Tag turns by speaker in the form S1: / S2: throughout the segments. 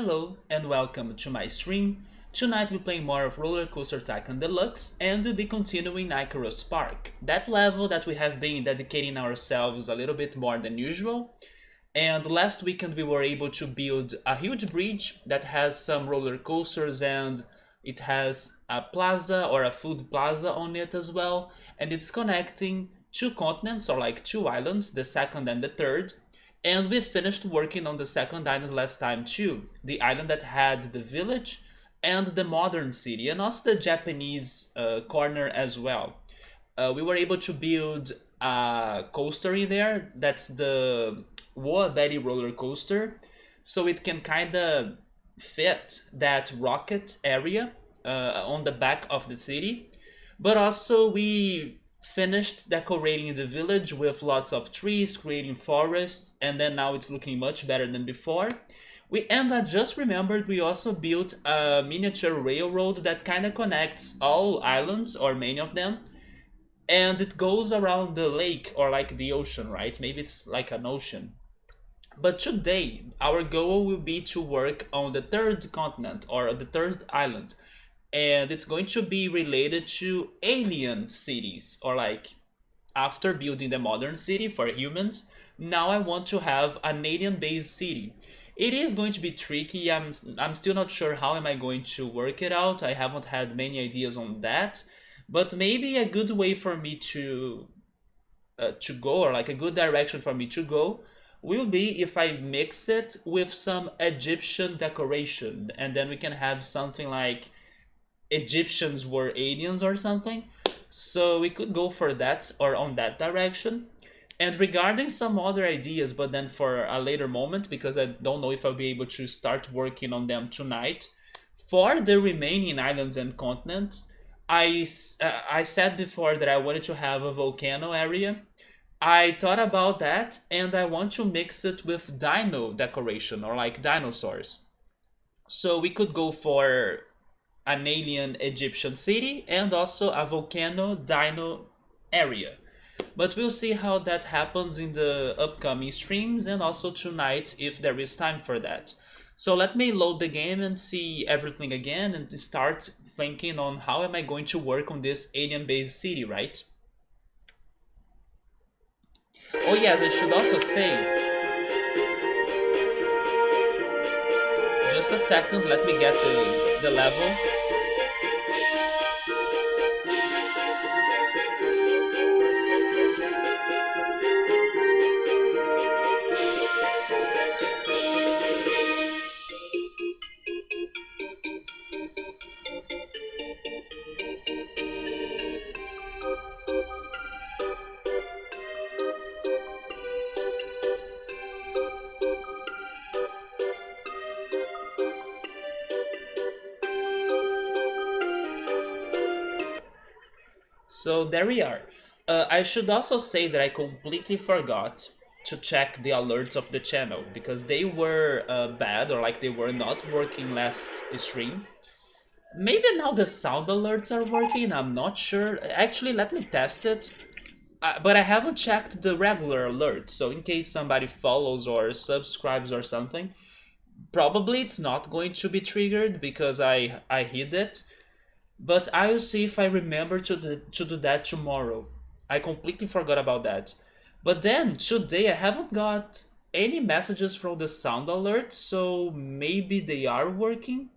S1: Hello and welcome to my stream. Tonight we play more of RollerCoaster Tycoon Deluxe and we'll be continuing Icarus Park, that level that we have been dedicating ourselves a little bit more than usual. And last weekend we were able to build a huge bridge that has some roller coasters and it has a plaza or a food plaza on it as well. And it's connecting two continents or like two islands, the second and the third. And we finished working on the second island last time too, the island that had the village and the modern city and also the Japanese corner as well. We were able to build a coaster in there. That's the Woa Betty roller coaster. So it can kind of fit that rocket area on the back of the city. But also we finished decorating the village with lots of trees, creating forests, and then now it's looking much better than before. And I just remembered we also built a miniature railroad that kind of connects all islands, or many of them, and it goes around the lake or like the ocean, right? Maybe it's like an ocean. But today, our goal will be to work on the third continent or the third island, and it's going to be related to alien cities or like after building the modern city for humans, now I want to have an alien based city. It is going to be tricky. I'm still not sure how am I going to work it out. I haven't had many ideas on that, but maybe a good way for me to go, or like a good direction for me to go, will be if I mix it with some Egyptian decoration, and then we can have something like Egyptians were aliens or something. So we could go for that or on that direction. And regarding some other ideas, but then for a later moment, because I don't know if I'll be able to start working on them tonight. For the remaining islands and continents, I said before that I wanted to have a volcano area. I thought about that and I want to mix it with dino decoration or like dinosaurs. So we could go for an alien Egyptian city and also a volcano dino area. But we'll see how that happens in the upcoming streams and also tonight if there is time for that. So let me load the game and see everything again and start thinking on how am I going to work on this alien based city, right? Oh yes, I should also say, just a second, let me get the level. So there we are. I should also say that I completely forgot to check the alerts of the channel because they were bad or like they were not working last stream. Maybe now the sound alerts are working, I'm not sure. Actually, let me test it. But I haven't checked the regular alerts, so in case somebody follows or subscribes or something, probably it's not going to be triggered because I hid it. But I'll see if I remember to do that tomorrow. I completely forgot about that. But then today I haven't got any messages from the sound alert, so maybe they are working.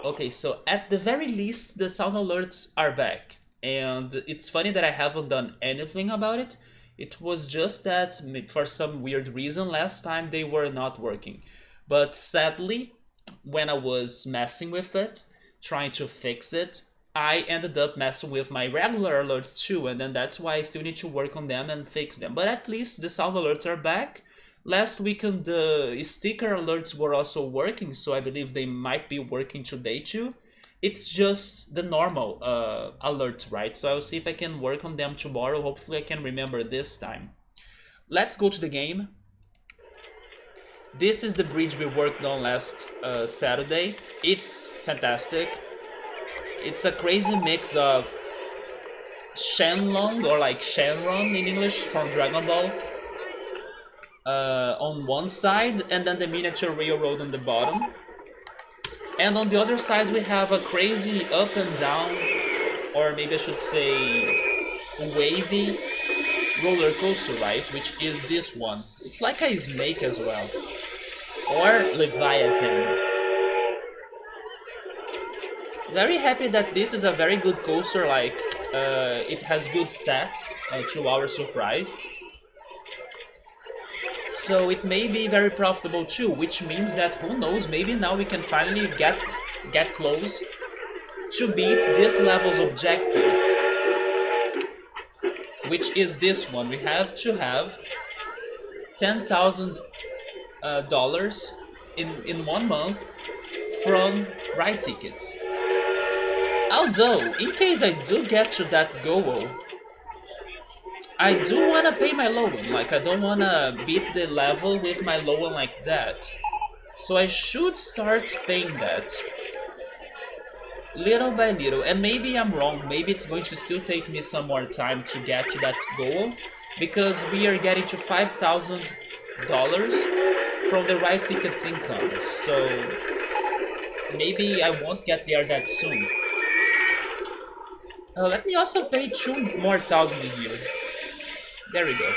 S1: Okay, so at the very least, the sound alerts are back. And it's funny that I haven't done anything about it. It was just that for some weird reason last time they were not working. But sadly, when I was messing with it, trying to fix it, I ended up messing with my regular alerts too, and then that's why I still need to work on them and fix them. But at least the sound alerts are back. Last weekend the sticker alerts were also working, so I believe they might be working today too. It's just the normal alerts, right? So I'll see if I can work on them tomorrow. Hopefully I can remember this time. Let's go to the game. This is the bridge we worked on last Saturday. It's fantastic. It's a crazy mix of Shenlong, or like Shenron in English, from Dragon Ball, on one side, and then the miniature railroad on the bottom. And on the other side we have a crazy up and down, or maybe I should say wavy roller coaster, right? Which is this one. It's like a snake as well, or Leviathan. Very happy that this is a very good coaster. Like it has good stats, to our surprise. So it may be very profitable too, which means that who knows, maybe now we can finally get close to beat this level's objective, which is this one. We have to have $10,000 in 1 month from ride tickets. Although, in case I do get to that goal, I do wanna pay my loan. Like, I don't wanna beat the level with my loan like that. So I should start paying that little by little. And maybe I'm wrong. Maybe it's going to still take me some more time to get to that goal, because we are getting to $5,000 from the ride tickets income. So maybe I won't get there that soon. Let me also pay 2 more thousand in here. There we go.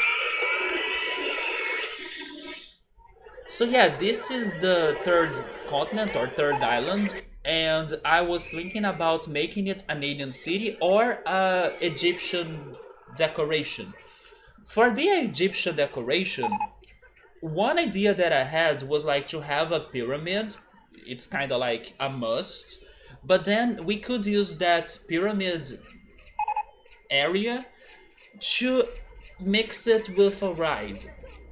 S1: So yeah, this is the third continent, or third island, and I was thinking about making it an alien city or a Egyptian decoration. For the Egyptian decoration, one idea that I had was like to have a pyramid. It's kind of like a must, but then we could use that pyramid area to mix it with a ride.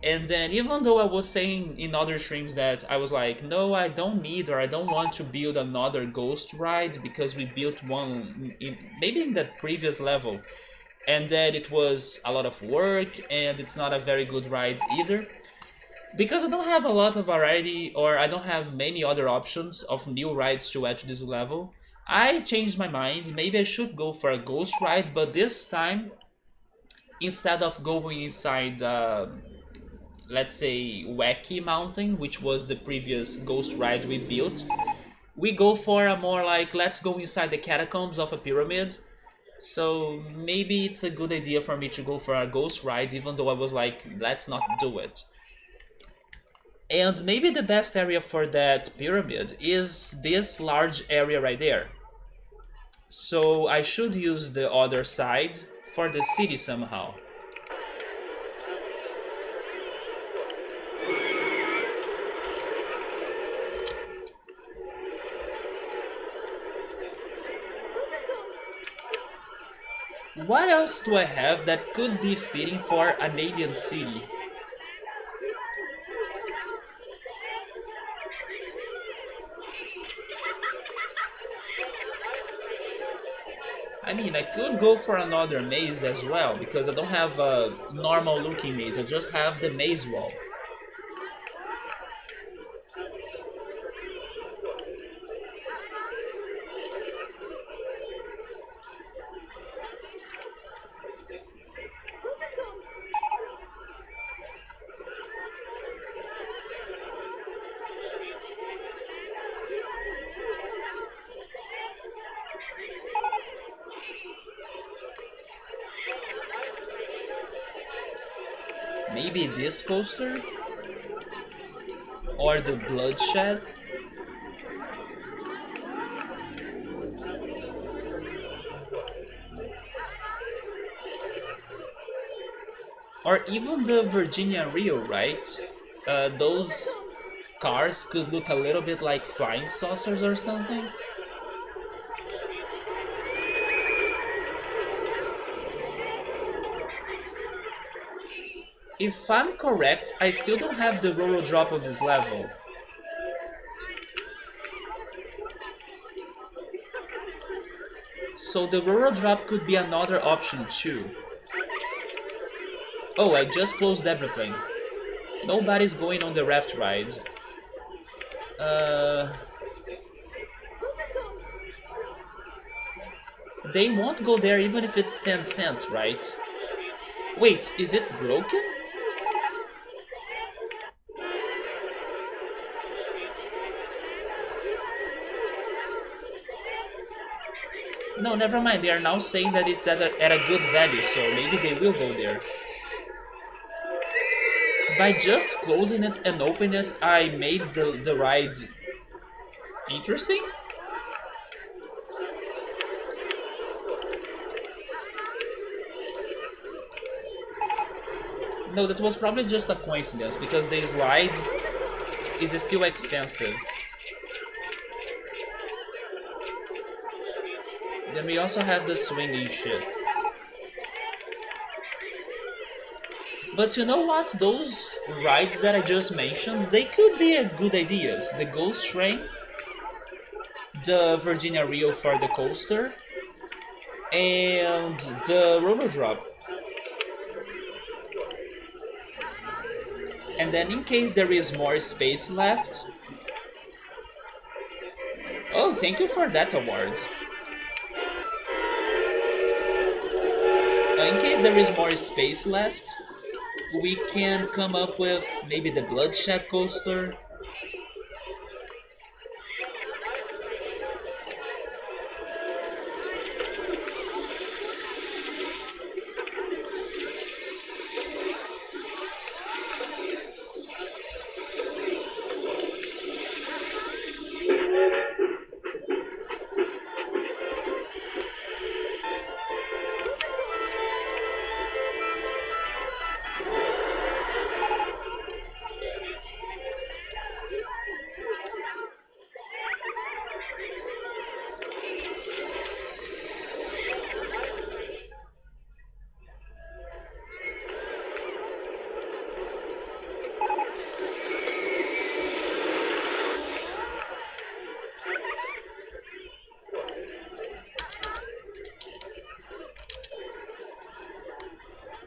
S1: And then, even though I was saying in other streams that I was like, no, I don't need, or I don't want to build another ghost ride, because we built one maybe in the previous level, and then it was a lot of work and it's not a very good ride either. Because I don't have a lot of variety, or I don't have many other options of new rides to add to this level, I changed my mind. Maybe I should go for a ghost ride, but this time, instead of going inside, let's say, Wacky Mountain, which was the previous ghost ride we built, we go for a more like, let's go inside the catacombs of a pyramid. So maybe it's a good idea for me to go for a ghost ride, even though I was like, let's not do it. And maybe the best area for that pyramid is this large area right there. So I should use the other side for the city somehow. What else do I have that could be fitting for an alien city? I mean, I could go for another maze as well, because I don't have a normal looking maze, I just have the maze wall. Maybe this coaster? Or the bloodshed? Or even the Virginia Rio, right? Those cars could look a little bit like flying saucers or something. If I'm correct, I still don't have the Roro drop on this level. So the Roro drop could be another option too. Oh, I just closed everything. Nobody's going on the raft ride. Uh, they won't go there even if it's 10 cents, right? Wait, is it broken? No, never mind. They are now saying that it's at a good value, so maybe they will go there. By just closing it and opening it, I made the ride interesting? No, that was probably just a coincidence because the slide is still expensive. Then we also have the swinging shit. But you know what? Those rides that I just mentioned, they could be good ideas. The Ghost Train, the Virginia Reel for the coaster, and the Roller Drop. And then in case there is more space left... Oh, thank you for that award. In case there is more space left, we can come up with maybe the Bloodshed coaster.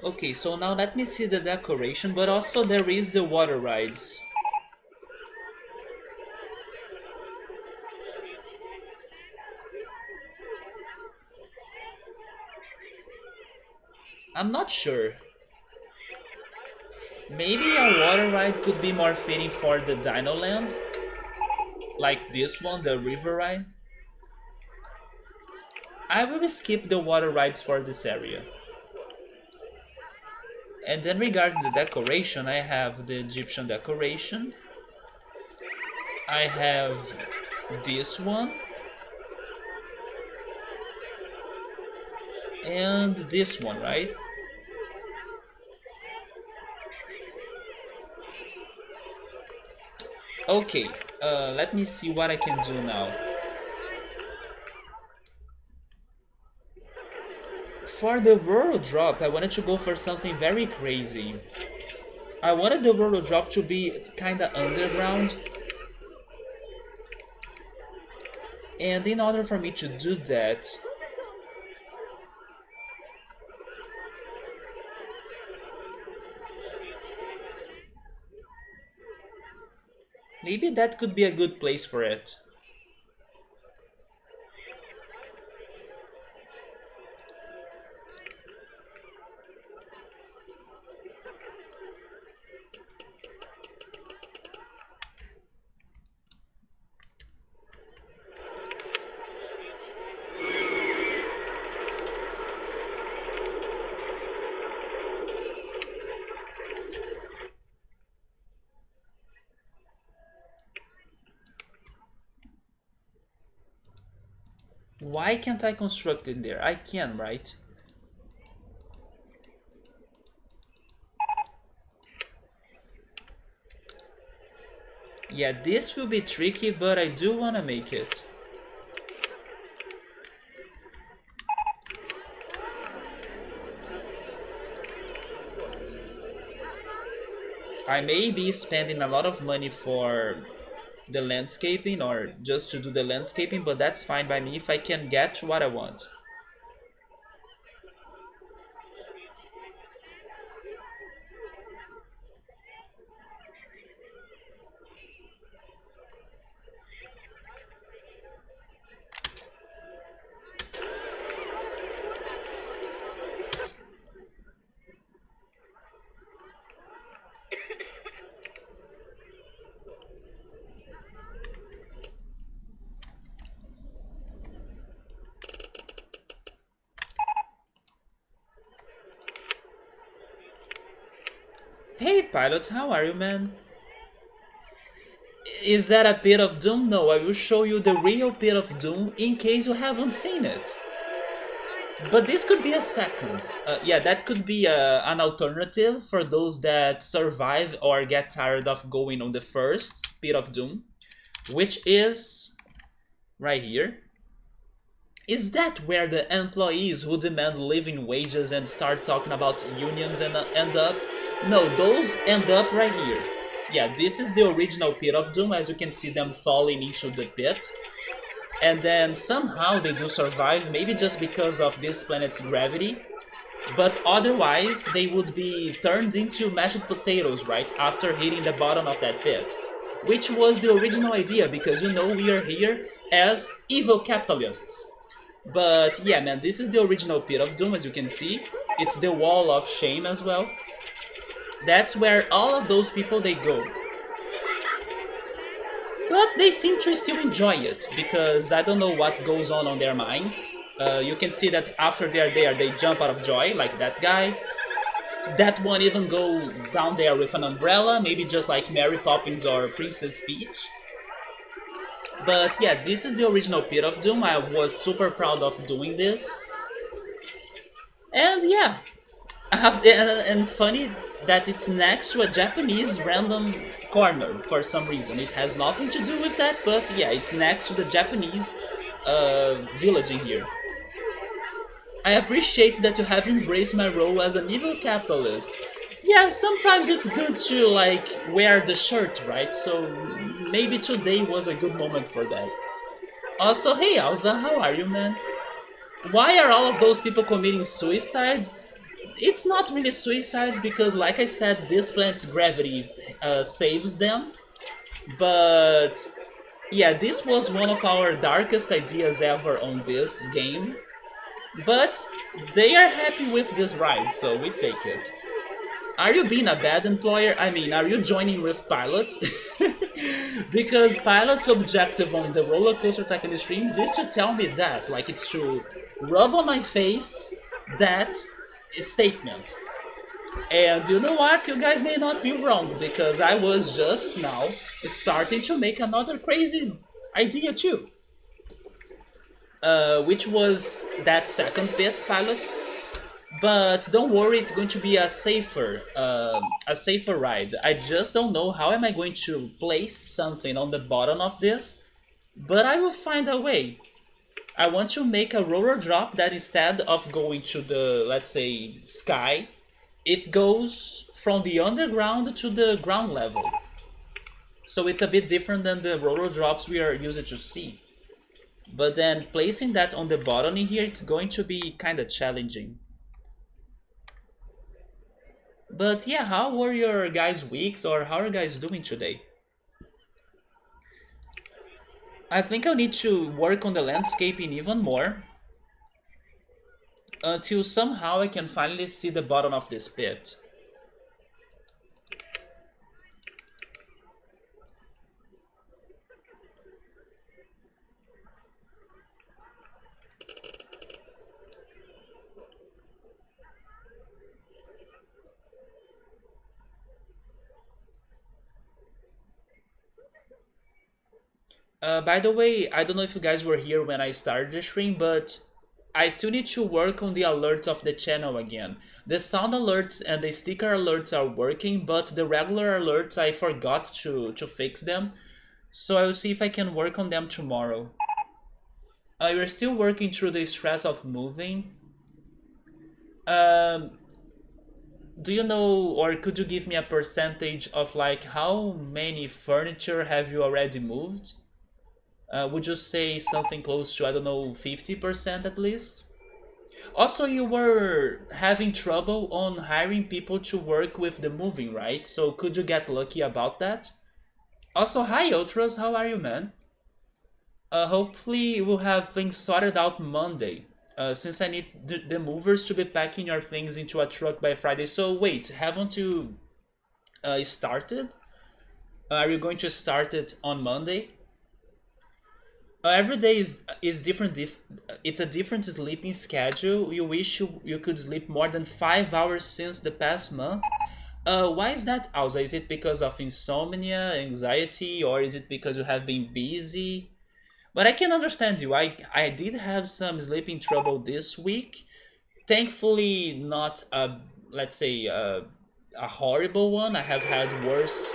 S1: Okay, so now let me see the decoration, but also there is the water rides. I'm not sure. Maybe a water ride could be more fitting for the Dino Land? Like this one, the river ride? I will skip the water rides for this area. And then regarding the decoration, I have the Egyptian decoration. I have this one. And this one, right? Okay, let me see what I can do now. For the Rural Drop, I wanted to go for something very crazy. I wanted the Rural Drop to be kinda underground. And in order for me to do that, maybe that could be a good place for it. Why can't I construct it there? I can, right? Yeah, this will be tricky, but I do want to make it. I may be spending a lot of money for the landscaping or just to do the landscaping, but that's fine by me if I can get what I want. Hey pilot, how are you, man? Is that a pit of doom? No, I will show you the real pit of doom in case you haven't seen it. But this could be a second. Yeah, that could be an alternative for those that survive or get tired of going on the first pit of doom, which is right here. Is that where the employees who demand living wages and start talking about unions and end up? No, those end up right here. Yeah, this is the original pit of doom, as you can see them falling into the pit. And then somehow they do survive, maybe just because of this planet's gravity. But otherwise, they would be turned into mashed potatoes, right, after hitting the bottom of that pit. Which was the original idea, because you know we are here as evil capitalists. But yeah, man, this is the original pit of doom, as you can see. It's the wall of shame as well. That's where all of those people they go. But they seem to still enjoy it, because I don't know what goes on their minds. You can see that after they're there, they jump out of joy, like that guy. That one even go down there with an umbrella, maybe just like Mary Poppins or Princess Peach. But yeah, this is the original Pit of Doom. I was super proud of doing this. And yeah, I have and funny that it's next to a Japanese random corner for some reason. It has nothing to do with that, but yeah, it's next to the Japanese village in here. I appreciate that you have embraced my role as an evil capitalist. Yeah, sometimes it's good to like wear the shirt, right? So maybe today was a good moment for that. Also, hey Elsa, how are you, man? Why are all of those people committing suicide? It's not really suicide because, like I said, this planet's gravity saves them. But yeah, this was one of our darkest ideas ever on this game. But they are happy with this ride, so we take it. Are you being a bad employer? I mean, are you joining with Pilot? Because Pilot's objective on the roller coaster tycoon streams is to tell me that, like it's to rub on my face that statement. And you know what? You guys may not be wrong, because I was just now starting to make another crazy idea too. Which was that second pit, Pilot. But don't worry, it's going to be a safer ride. I just don't know how am I going to place something on the bottom of this, but I will find a way. I want to make a roller drop that instead of going to the, let's say, sky, it goes from the underground to the ground level. So it's a bit different than the roller drops we are used to see. But then placing that on the bottom in here, it's going to be kind of challenging. But yeah, how were your guys' weeks, or how are you guys doing today? I think I'll need to work on the landscaping even more until somehow I can finally see the bottom of this pit. By the way, I don't know if you guys were here when I started the stream, but I still need to work on the alerts of the channel again. The sound alerts and the sticker alerts are working, but the regular alerts I forgot to fix them. So I will see if I can work on them tomorrow. We're still working through the stress of moving. Um, do you know, or could you give me a percentage of like how many furniture have you already moved? Would you say something close to, I don't know, 50% at least? Also, you were having trouble on hiring people to work with the moving, right? So could you get lucky about that? Also, hi Ultras, how are you, man? Hopefully we'll have things sorted out Monday. Since I need the movers to be packing your things into a truck by Friday. So wait, haven't you started? Are you going to start it on Monday? Every day is different. It's a different sleeping schedule. You wish you could sleep more than 5 hours since the past month. Why is that, Alza? Is it because of insomnia, anxiety, or is it because you have been busy? But I can understand you. I did have some sleeping trouble this week. Thankfully, not a, let's say, a horrible one. I have had worse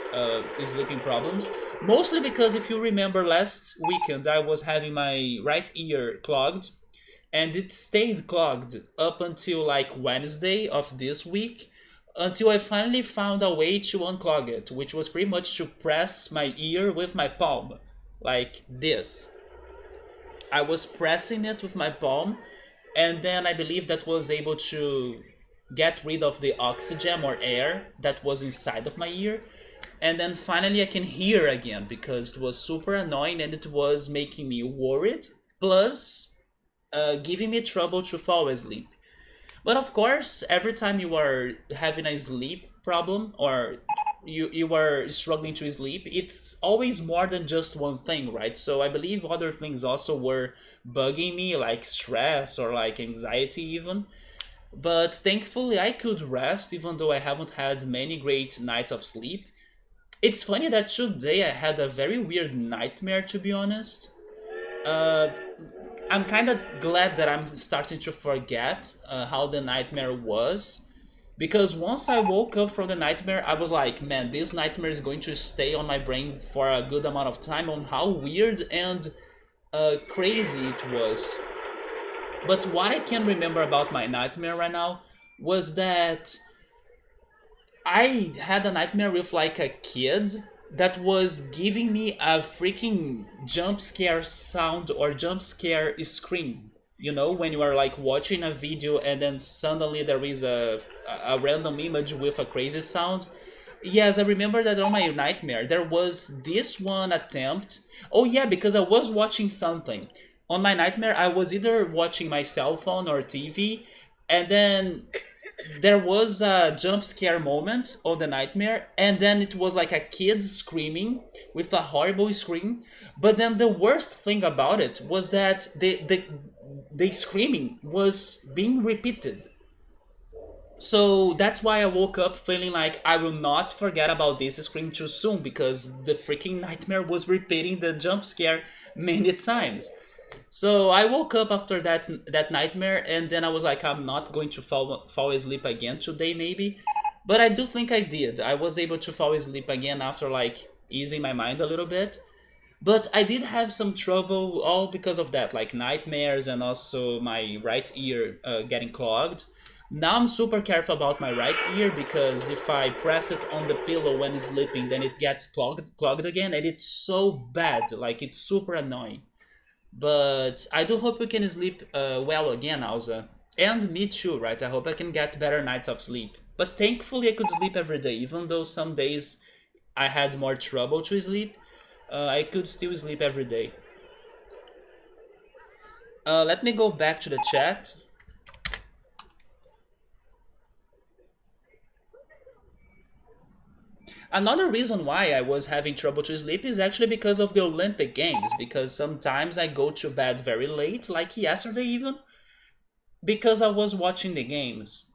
S1: sleeping problems. Mostly because if you remember last weekend, I was having my right ear clogged, and it stayed clogged up until like Wednesday of this week, until I finally found a way to unclog it, which was pretty much to press my ear with my palm, like this. I was pressing it with my palm, and then I believe that was able to get rid of the oxygen or air that was inside of my ear. And then finally I can hear again because it was super annoying and it was making me worried, plus giving me trouble to fall asleep. But of course, every time you are having a sleep problem or you are struggling to sleep, it's always more than just one thing, right? So I believe other things also were bugging me, like stress or like anxiety even. But thankfully, I could rest even though I haven't had many great nights of sleep. It's funny that today I had a very weird nightmare, to be honest. Uh, I'm kind of glad that I'm starting to forget how the nightmare was. Because once I woke up from the nightmare, I was like, man, this nightmare is going to stay on my brain for a good amount of time on how weird and crazy it was. But what I can remember about my nightmare right now was that I had a nightmare with like a kid that was giving me a freaking jump scare sound or jump scare scream. You know, when you are like watching a video and then suddenly there is a random image with a crazy sound. Yes, I remember that on my nightmare there was this one attempt. Oh yeah, because I was watching something. On my nightmare I was either watching my cell phone or TV, and then there was a jump scare moment on the nightmare, and then it was like a kid screaming with a horrible scream. But then the worst thing about it was that the screaming was being repeated. So that's why I woke up feeling like I will not forget about this scream too soon, because the freaking nightmare was repeating the jump scare many times. So I woke up after that nightmare, and then I was like, I'm not going to fall asleep again today, maybe. But I do think I did. I was able to fall asleep again after like easing my mind a little bit. But I did have some trouble all because of that, like nightmares and also my right ear getting clogged. Now I'm super careful about my right ear because if I press it on the pillow when sleeping, then it gets clogged again, and it's so bad, like it's super annoying. But I do hope we can sleep well again, Alza. And me too, right? I hope I can get better nights of sleep. But thankfully I could sleep every day, even though some days I had more trouble to sleep. I could still sleep every day. Let me go back to the chat. Another reason why I was having trouble to sleep is actually because of the Olympic Games, because sometimes I go to bed very late, like yesterday even, because I was watching the games.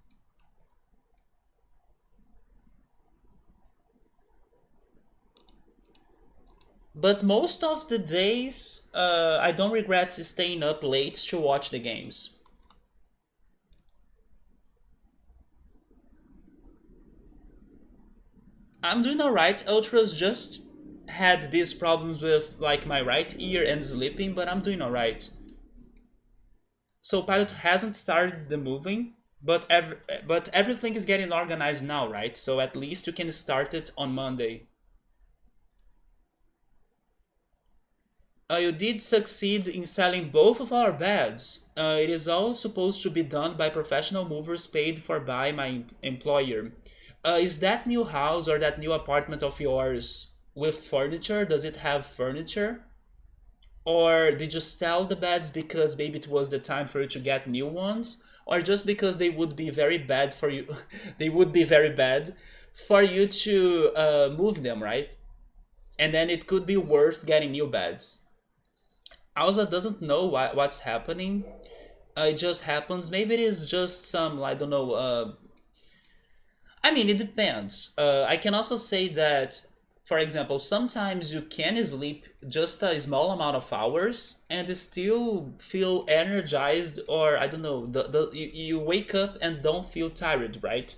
S1: But most of the days, I don't regret staying up late to watch the games. I'm doing alright. Ultras just had these problems with like my right ear and sleeping, but I'm doing alright. So Pilot hasn't started the moving, but everything is getting organized now, right? So at least you can start it on Monday. You did succeed in selling both of our beds. It is all supposed to be done by professional movers paid for by my employer. Is that new house or that new apartment of yours with furniture? Does it have furniture? Or did you sell the beds because maybe it was the time for you to get new ones? Or just because they would be very bad for you? They would be very bad for you to move them, right? And then it could be worth getting new beds. Alza doesn't know what's happening. It just happens. Maybe it is just some, I don't know, I mean, it depends. I can also say that, for example, sometimes you can sleep just a small amount of hours and still feel energized, or I don't know, you wake up and don't feel tired, right?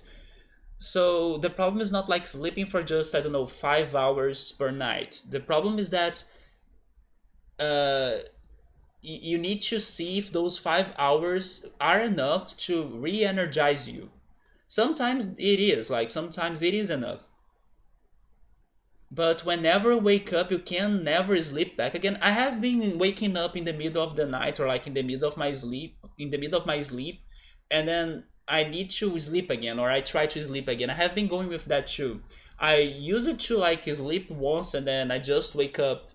S1: So the problem is not like sleeping for just, I don't know, 5 hours per night. The problem is that uh, you need to see if those 5 hours are enough to re energize you. Sometimes it is, like, sometimes it is enough. But whenever you wake up, you can never sleep back again. I have been waking up in the middle of the night or like in the middle of my sleep, and then I need to sleep again or I try to sleep again. I have been going with that too. I use it to like sleep once and then I just wake up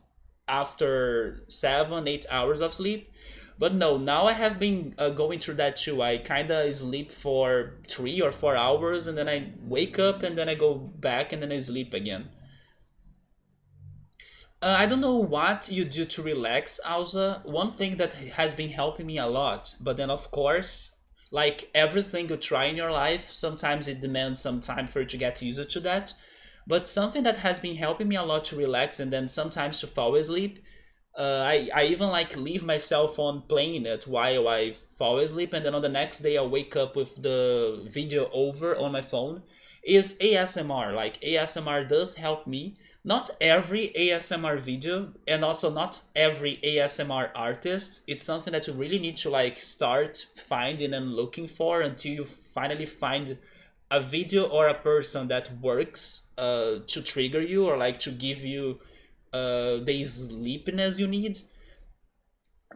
S1: after 7, 8 hours of sleep. But no, now I have been going through that too. I kind of sleep for 3 or 4 hours and then I wake up and then I go back and then I sleep again. I don't know what you do to relax, Alza. One thing that has been helping me a lot, but then of course, like everything you try in your life, sometimes it demands some time for you to get used to that. But something that has been helping me a lot to relax and then sometimes to fall asleep, I even like leave my cell phone playing it while I fall asleep, and then on the next day I wake up with the video over on my phone. Is ASMR. Like ASMR does help me. Not every ASMR video, and also not every ASMR artist. It's something that you really need to like start finding and looking for until you finally find a video or a person that works to trigger you or like to give you the sleepiness you need.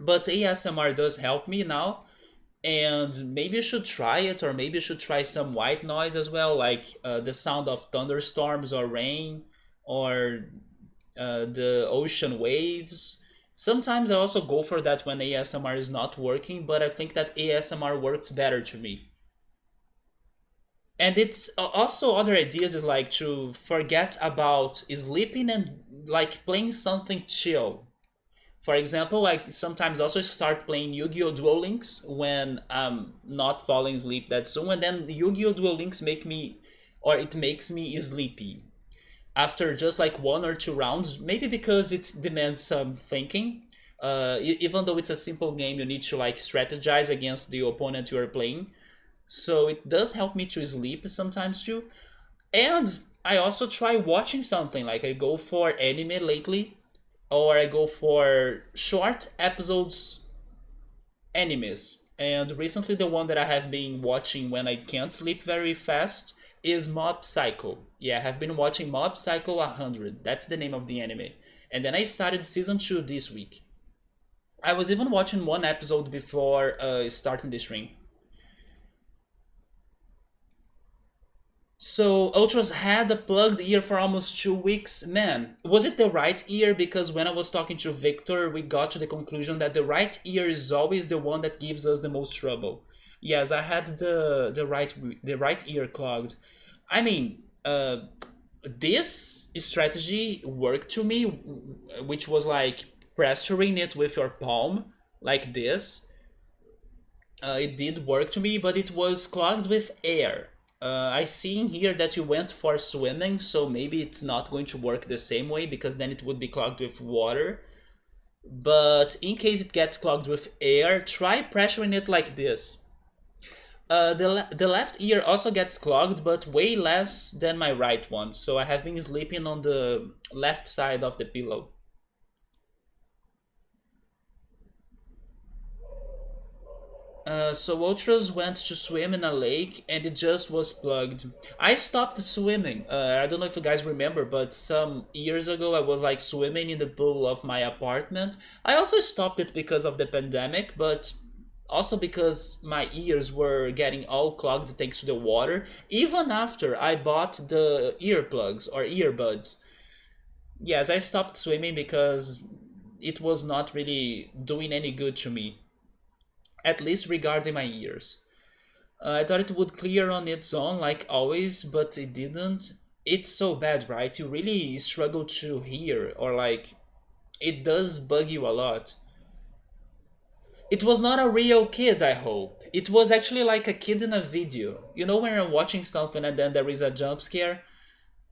S1: But ASMR does help me now, and maybe you should try it, or maybe you should try some white noise as well, like the sound of thunderstorms or rain, or the ocean waves. Sometimes I also go for that when ASMR is not working, but I think that ASMR works better to me. And it's also other ideas is like to forget about sleeping and like playing something chill. For example, I sometimes also start playing Yu-Gi-Oh! Duel Links when I'm not falling asleep that soon, and then Yu-Gi-Oh! Duel Links make me, or it makes me sleepy after just like 1 or 2 rounds. Maybe because it demands some thinking. Even though it's a simple game, you need to like strategize against the opponent you are playing. So it does help me to sleep sometimes too. And I also try watching something. Like I go for anime lately, or I go for short episodes animes. And recently, the one that I have been watching when I can't sleep very fast is Mob Psycho. Yeah, I have been watching Mob Psycho 100. That's the name of the anime. And then I started season 2 this week. I was even watching one episode before starting the stream. So Ultras had a plugged ear for almost 2 weeks. Man, was it the right ear? Because when I was talking to Victor, we got to the conclusion that the right ear is always the one that gives us the most trouble. Yes, I had the right ear clogged. I mean, this strategy worked to me, which was like pressuring it with your palm like this. It did work to me, but it was clogged with air. I see in here that you went for swimming, so maybe it's not going to work the same way because then it would be clogged with water. But in case it gets clogged with air, try pressuring it like this. The left ear also gets clogged, but way less than my right one, so I have been sleeping on the left side of the pillow. So Ultras went to swim in a lake and it just was plugged. I stopped swimming. I don't know if you guys remember, but some years ago I was like swimming in the pool of my apartment. I also stopped it because of the pandemic, but also because my ears were getting all clogged thanks to the water, even after I bought the earplugs or earbuds. Yes, I stopped swimming because it was not really doing any good to me, at least regarding my ears. I thought it would clear on its own, like always, but it didn't. It's so bad, right? You really struggle to hear, or like, it does bug you a lot. It was not a real kid, I hope. It was actually like a kid in a video. You know when you're watching something and then there is a jump scare?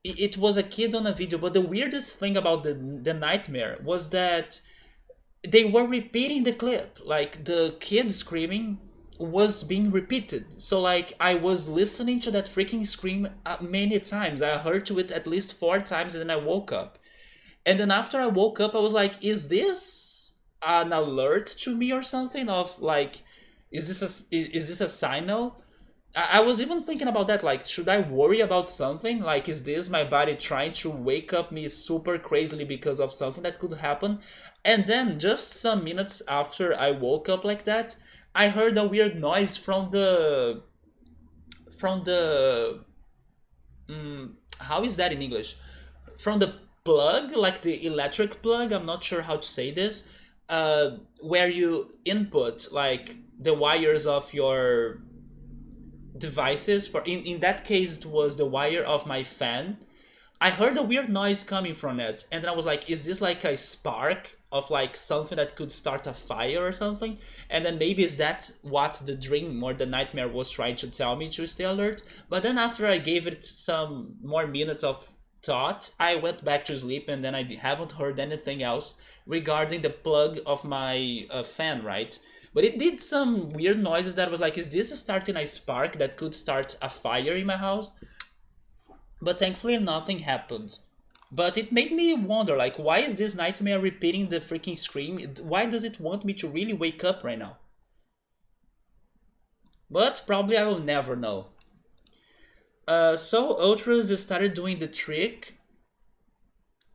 S1: It was a kid on a video, but the weirdest thing about the nightmare was that they were repeating the clip. Like the kid screaming was being repeated. So like I was listening to that freaking scream many times. I heard to it at least 4 times and then I woke up. And then after I woke up, I was like, is this an alert to me or something of like, is this a signal? I was even thinking about that. Like, should I worry about something? Like, is this my body trying to wake up me super crazily because of something that could happen? And then, just some minutes after I woke up like that, I heard a weird noise from the how is that in English? From the plug, like the electric plug. I'm not sure how to say this. Where you input like the wires of your devices. For in that case, it was the wire of my fan. I heard a weird noise coming from it, and then I was like, is this like a spark of like something that could start a fire or something? And then maybe is that what the dream or the nightmare was trying to tell me to stay alert? But then after I gave it some more minutes of thought, I went back to sleep, and then I haven't heard anything else regarding the plug of my fan, right? But it did some weird noises that was like, is this starting a spark that could start a fire in my house? But thankfully nothing happened. But it made me wonder, like, why is this nightmare repeating the freaking scream? Why does it want me to really wake up right now? But probably I will never know. So Ultras started doing the trick,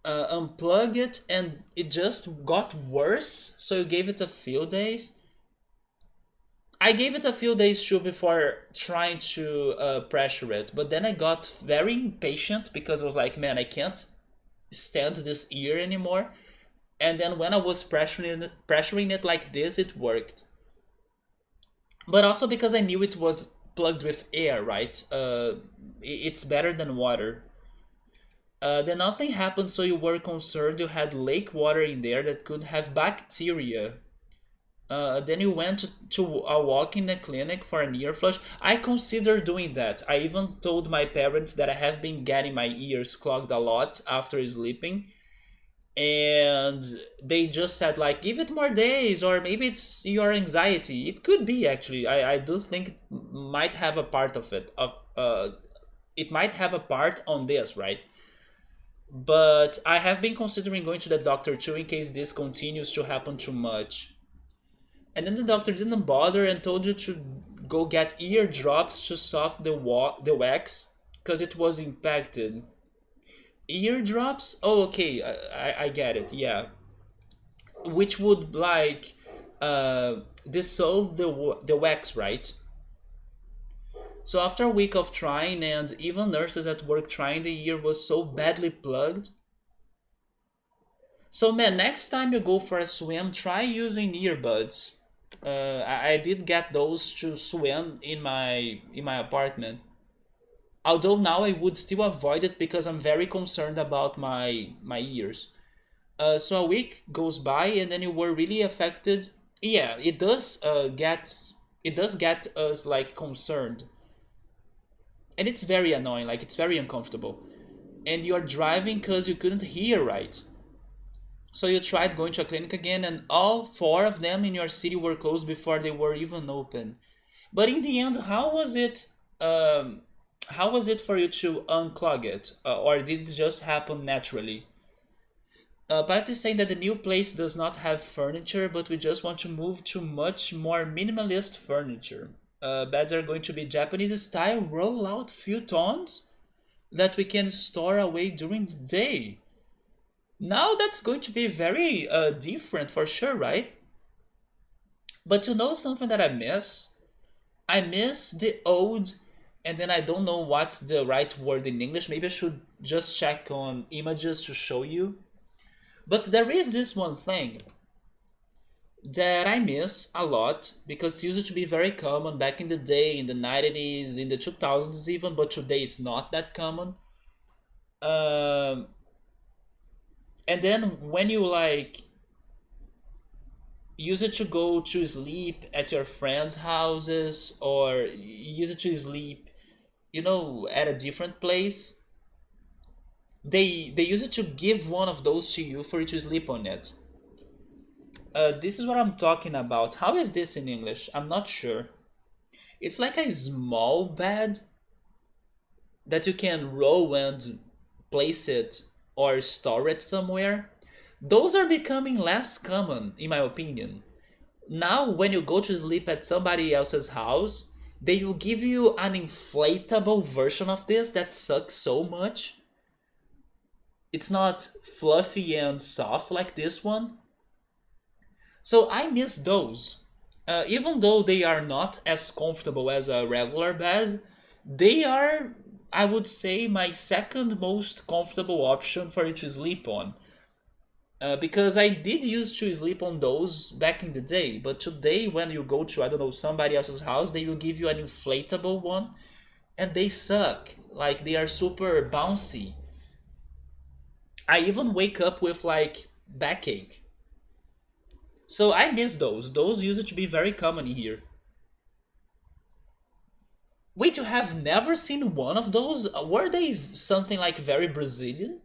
S1: unplug it, and it just got worse. So you gave it a few days. I gave it a few days too before trying to pressure it, but then I got very impatient because I was like, man, I can't stand this ear anymore. And then when I was pressuring it like this, it worked. But also because I knew it was plugged with air, right? It's better than water. Then nothing happened, so you were concerned you had lake water in there that could have bacteria. Then you went to a walk in the clinic for an ear flush. I considered doing that. I even told my parents that I have been getting my ears clogged a lot after sleeping. And they just said like, give it more days, or maybe it's your anxiety. It could be actually. I do think it might have a part of it. It might have a part on this, right? But I have been considering going to the doctor too in case this continues to happen too much. And then the doctor didn't bother and told you to go get ear drops to soften the wax because it was impacted. Ear drops? Oh, okay, I get it. Yeah, which would like dissolve the wax, right? So after a week of trying, and even nurses at work trying, the ear was so badly plugged. So man, next time you go for a swim, try using earbuds. I did get those to swim in my apartment. Although now I would still avoid it because I'm very concerned about my ears. So a week goes by and then you were really affected. Yeah, it does get us like concerned, and it's very annoying. Like it's very uncomfortable, and you are driving because you couldn't hear right. So you tried going to a clinic again, and all four of them in your city were closed before they were even open. But in the end, how was it? Um, how was it for you to unclog it, or did it just happen naturally? Pat is saying that the new place does not have furniture, but we just want to move to much more minimalist furniture. Beds are going to be Japanese style roll-out futons that we can store away during the day. Now that's going to be very different for sure, right? But you know something that I miss? I miss the old, and then I don't know what's the right word in English. Maybe I should just check on images to show you. But there is this one thing that I miss a lot because it used to be very common back in the day, in the 90s, in the 2000s even, but today it's not that common. Um, and then when you like use it to go to sleep at your friends' houses, or use it to sleep, at a different place. They use it to give one of those to you for you to sleep on it. This is what I'm talking about. How is this in English? I'm not sure. It's like a small bed that you can roll and place it or store it somewhere. Those are becoming less common, in my opinion. Now, when you go to sleep at somebody else's house, they will give you an inflatable version of this that sucks so much. It's not fluffy and soft like this one. So I miss those. Even though they are not as comfortable as a regular bed, they are, I would say, my second most comfortable option for you to sleep on. Because I did used to sleep on those back in the day, but today when you go to, I don't know, somebody else's house, they will give you an inflatable one, and they suck. Like, they are super bouncy. I even wake up with like backache. So I miss those. Those used to be very common here. Wait, you have never seen one of those? Were they something like very Brazilian?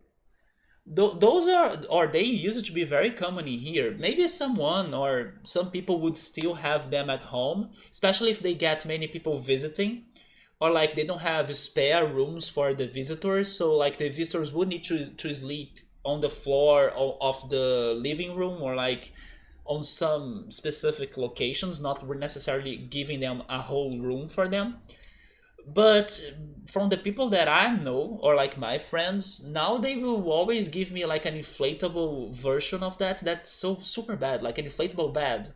S1: Those are, or they used to be very common in here. Maybe someone or some people would still have them at home, especially if they get many people visiting, or like they don't have spare rooms for the visitors, so like the visitors would need to sleep on the floor of the living room, or like on some specific locations, not necessarily giving them a whole room for them. But from the people that I know, or like my friends, now they will always give me like an inflatable version of that. That's so super bad, like an inflatable bed.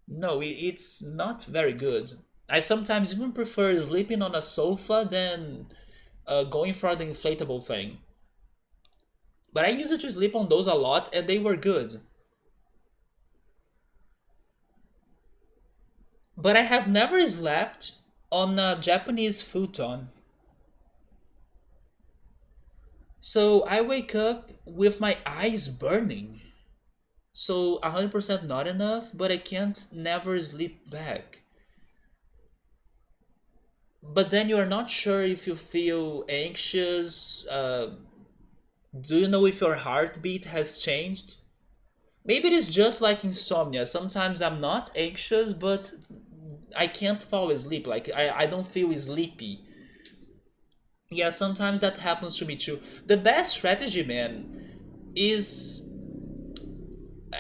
S1: No, it's not very good. I sometimes even prefer sleeping on a sofa than going for the inflatable thing. But I used to sleep on those a lot, and they were good. But I have never slept on a Japanese futon. So I wake up with my eyes burning. So 100% not enough, but I can't never sleep back. But then you are not sure if you feel anxious. Do you know if your heartbeat has changed? Maybe it is just like insomnia. Sometimes I'm not anxious, but I can't fall asleep. Like, I don't feel sleepy. Yeah, sometimes that happens to me too. The best strategy, man, is,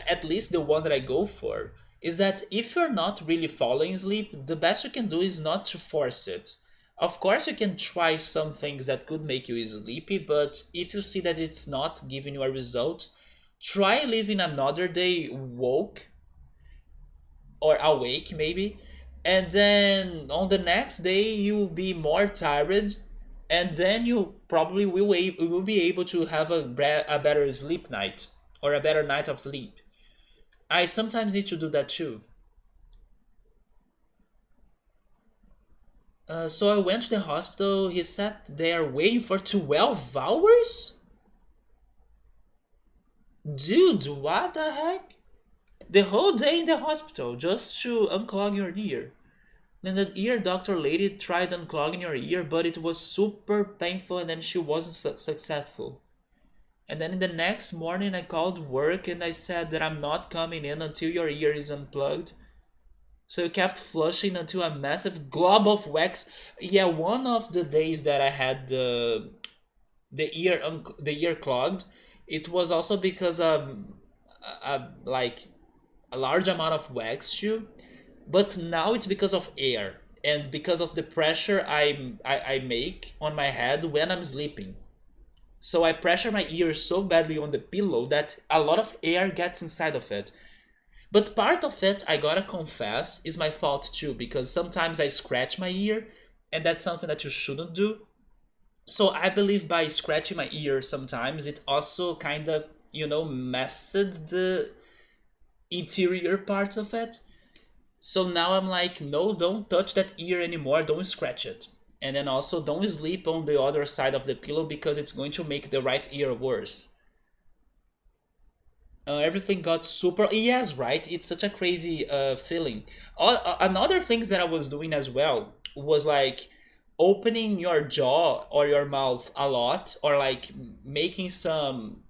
S1: at least the one that I go for, is that if you're not really falling asleep, the best you can do is not to force it. Of course, you can try some things that could make you sleepy, but if you see that it's not giving you a result, try living another day woke, or awake maybe, and then on the next day you'll be more tired, and then you probably will be able to have a better sleep night, or a better night of sleep. I sometimes need to do that too. So I went to the hospital. He sat there waiting for 12 hours? Dude, what the heck? The whole day in the hospital just to unclog your ear. Then the ear doctor lady tried unclogging your ear, but it was super painful, and then she wasn't successful. And then in the next morning I called work and I said that I'm not coming in until your ear is unplugged. So you kept flushing until a massive glob of wax. Yeah, one of the days that I had the ear clogged, it was also because like a large amount of wax too. But now it's because of air and because of the pressure I make on my head when I'm sleeping. So I pressure my ears so badly on the pillow that a lot of air gets inside of it. But part of it, I gotta confess, is my fault too, because sometimes I scratch my ear, and that's something that you shouldn't do. So I believe by scratching my ear sometimes, it also kind of, messes the interior parts of it. So now I'm like, no, don't touch that ear anymore, don't scratch it. And then also don't sleep on the other side of the pillow because it's going to make the right ear worse. Everything got super. Yes, right. It's such a crazy feeling. Another things that I was doing as well was like opening your jaw or your mouth a lot, or like making some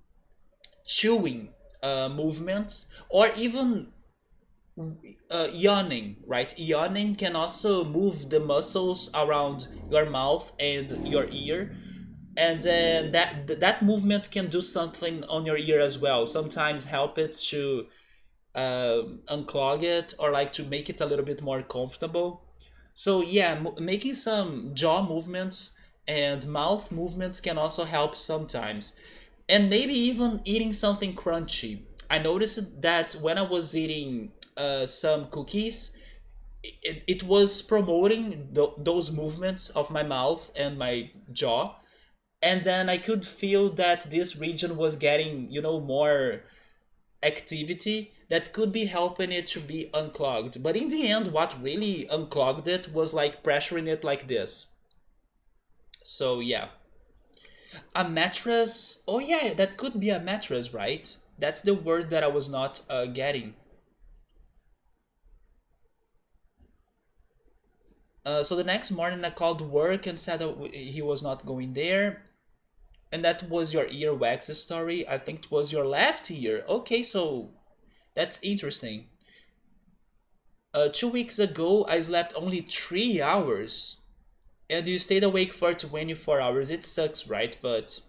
S1: chewing movements, or even yawning. Right, yawning can also move the muscles around your mouth and your ear, and then that movement can do something on your ear as well. Sometimes help it to unclog it, or like to make it a little bit more comfortable. So yeah, making some jaw movements and mouth movements can also help sometimes. And maybe even eating something crunchy. I noticed that when I was eating some cookies, it was promoting those movements of my mouth and my jaw, and then I could feel that this region was getting, more activity that could be helping it to be unclogged. But in the end, what really unclogged it was like pressuring it like this. So yeah, a mattress. Oh yeah, that could be a mattress, right? That's the word that I was not getting. So the next morning, I called work and said that he was not going there. And that was your earwax story. I think it was your left ear. Okay, so that's interesting. 2 weeks ago, I slept only 3 hours, and you stayed awake for 24 hours. It sucks, right? But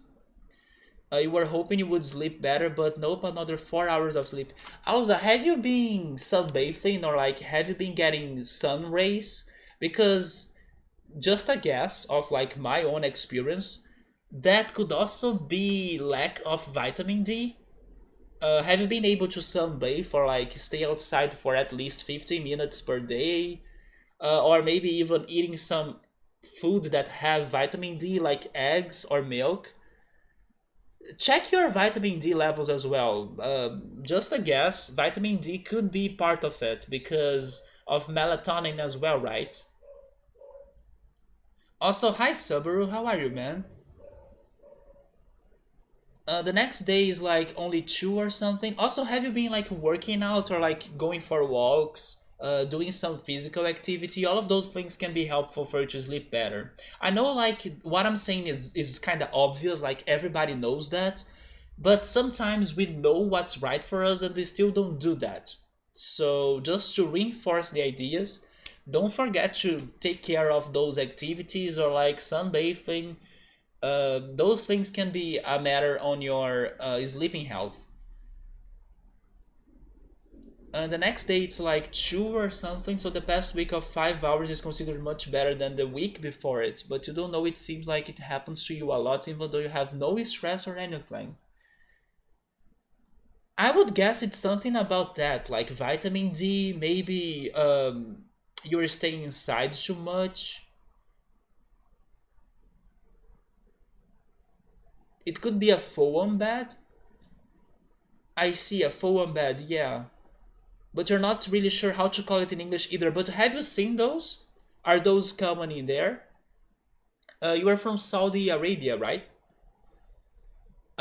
S1: you were hoping you would sleep better, but nope, another 4 hours of sleep. Also, have you been sunbathing, or like have you been getting sun rays? Because just a guess of like my own experience, that could also be lack of vitamin D. Have you been able to sunbathe or like stay outside for at least 15 minutes per day? Or maybe even eating some food that have vitamin D like eggs or milk? Check your vitamin D levels as well. Just a guess, vitamin D could be part of it because of melatonin as well, right? Also, hi Subaru, how are you, man? The next day is like only two or something. Also, have you been like working out or like going for walks, doing some physical activity? All of those things can be helpful for you to sleep better. I know like what I'm saying is kind of obvious, like everybody knows that, but sometimes we know what's right for us and we still don't do that. So, just to reinforce the ideas, don't forget to take care of those activities, or like sunbathing. Those things can be a matter on your sleeping health. The next day it's like two or something, so the past week of 5 hours is considered much better than the week before it. But you don't know, it seems like it happens to you a lot, even though you have no stress or anything. I would guess it's something about that, like vitamin D, maybe you're staying inside too much. It could be a foam bed. I see, a foam bed, yeah. But you're not really sure how to call it in English either. But have you seen those? Are those common in there? You are from Saudi Arabia, right?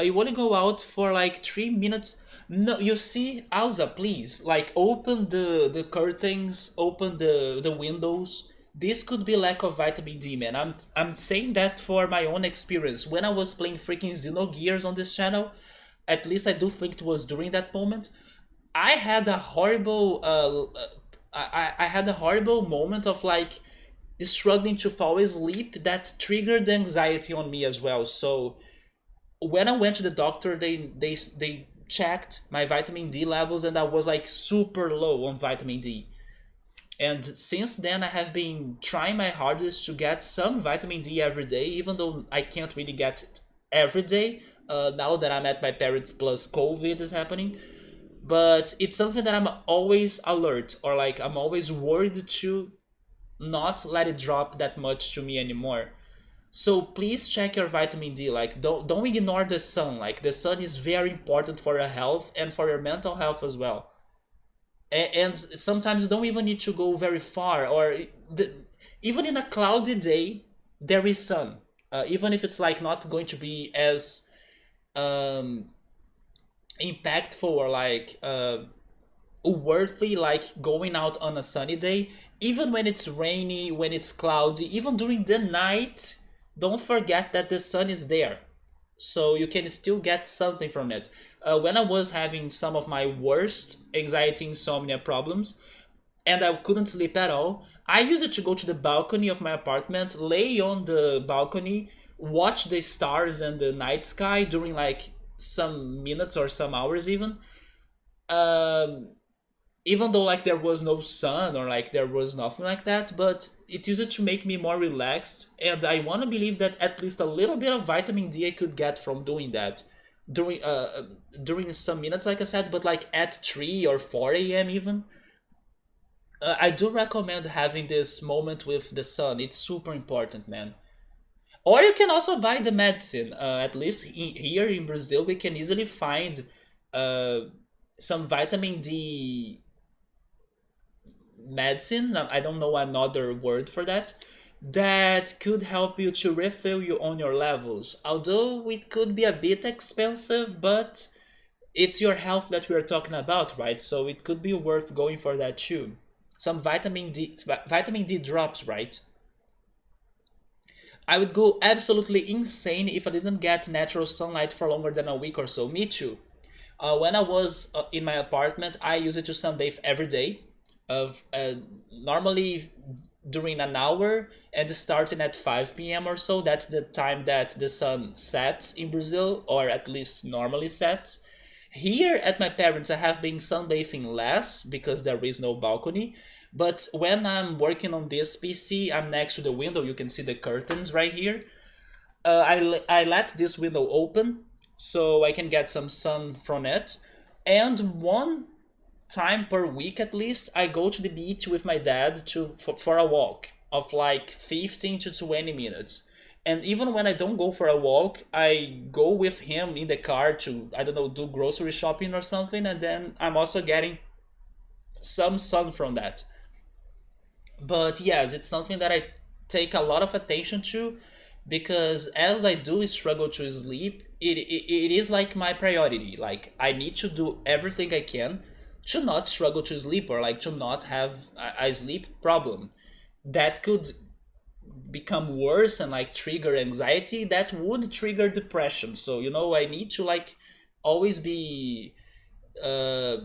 S1: You want to go out for like 3 minutes? No, you see, Alza, please, like open the curtains, open the windows. This could be lack of vitamin D, man. I'm saying that for my own experience. When I was playing freaking Xenogears on this channel, at least I do think it was during that moment, I had a horrible I had a horrible moment of like struggling to fall asleep that triggered anxiety on me as well. So when I went to the doctor, they checked my vitamin D levels, and I was like super low on vitamin D. And since then, I have been trying my hardest to get some vitamin D every day, even though I can't really get it every day. Now that I'm at my parents plus COVID is happening, but it's something that I'm always alert, or like I'm always worried to not let it drop that much to me anymore. So please check your vitamin D. Like don't ignore the sun. Like the sun is very important for your health and for your mental health as well. And sometimes you don't even need to go very far, or even in a cloudy day there is sun. Even if it's like not going to be as um, impactful or like worthy like going out on a sunny day, even when it's rainy, when it's cloudy, even during the night. Don't forget that the sun is there, so you can still get something from it. When I was having some of my worst anxiety insomnia problems and I couldn't sleep at all, I used it to go to the balcony of my apartment, lay on the balcony, watch the stars and the night sky during like some minutes or some hours even. Um, Even though like there was no sun or like there was nothing like that, but it used to make me more relaxed, and I want to believe that at least a little bit of vitamin D I could get from doing that during during some minutes, like I said, but like at 3 or 4 a.m. even. I do recommend having this moment with the sun. It's super important, man. Or you can also buy the medicine. At least here in Brazil, we can easily find uh, some vitamin D medicine. I don't know another word for that. That could help you to refill you on your levels. Although it could be a bit expensive, but it's your health that we are talking about, right? So it could be worth going for that too. Some vitamin D drops, right? I would go absolutely insane if I didn't get natural sunlight for longer than a week or so. Me too. When I was in my apartment, I used it to sunbathe every day, of normally during an hour and starting at 5 p.m. or so. That's the time that the sun sets in Brazil, or at least normally sets. Here at my parents, I have been sunbathing less because there is no balcony. But when I'm working on this PC, I'm next to the window. You can see the curtains right here. I let this window open so I can get some sun from it. And one time per week at least, I go to the beach with my dad for a walk of like 15 to 20 minutes. And even when I don't go for a walk, I go with him in the car to, I don't know, do grocery shopping or something, and then I'm also getting some sun from that. But yes, it's something that I take a lot of attention to, because as I do struggle to sleep, it is like my priority. Like I need to do everything I can to not struggle to sleep, or like to not have a sleep problem that could become worse and like trigger anxiety that would trigger depression. So I need to like always be uh,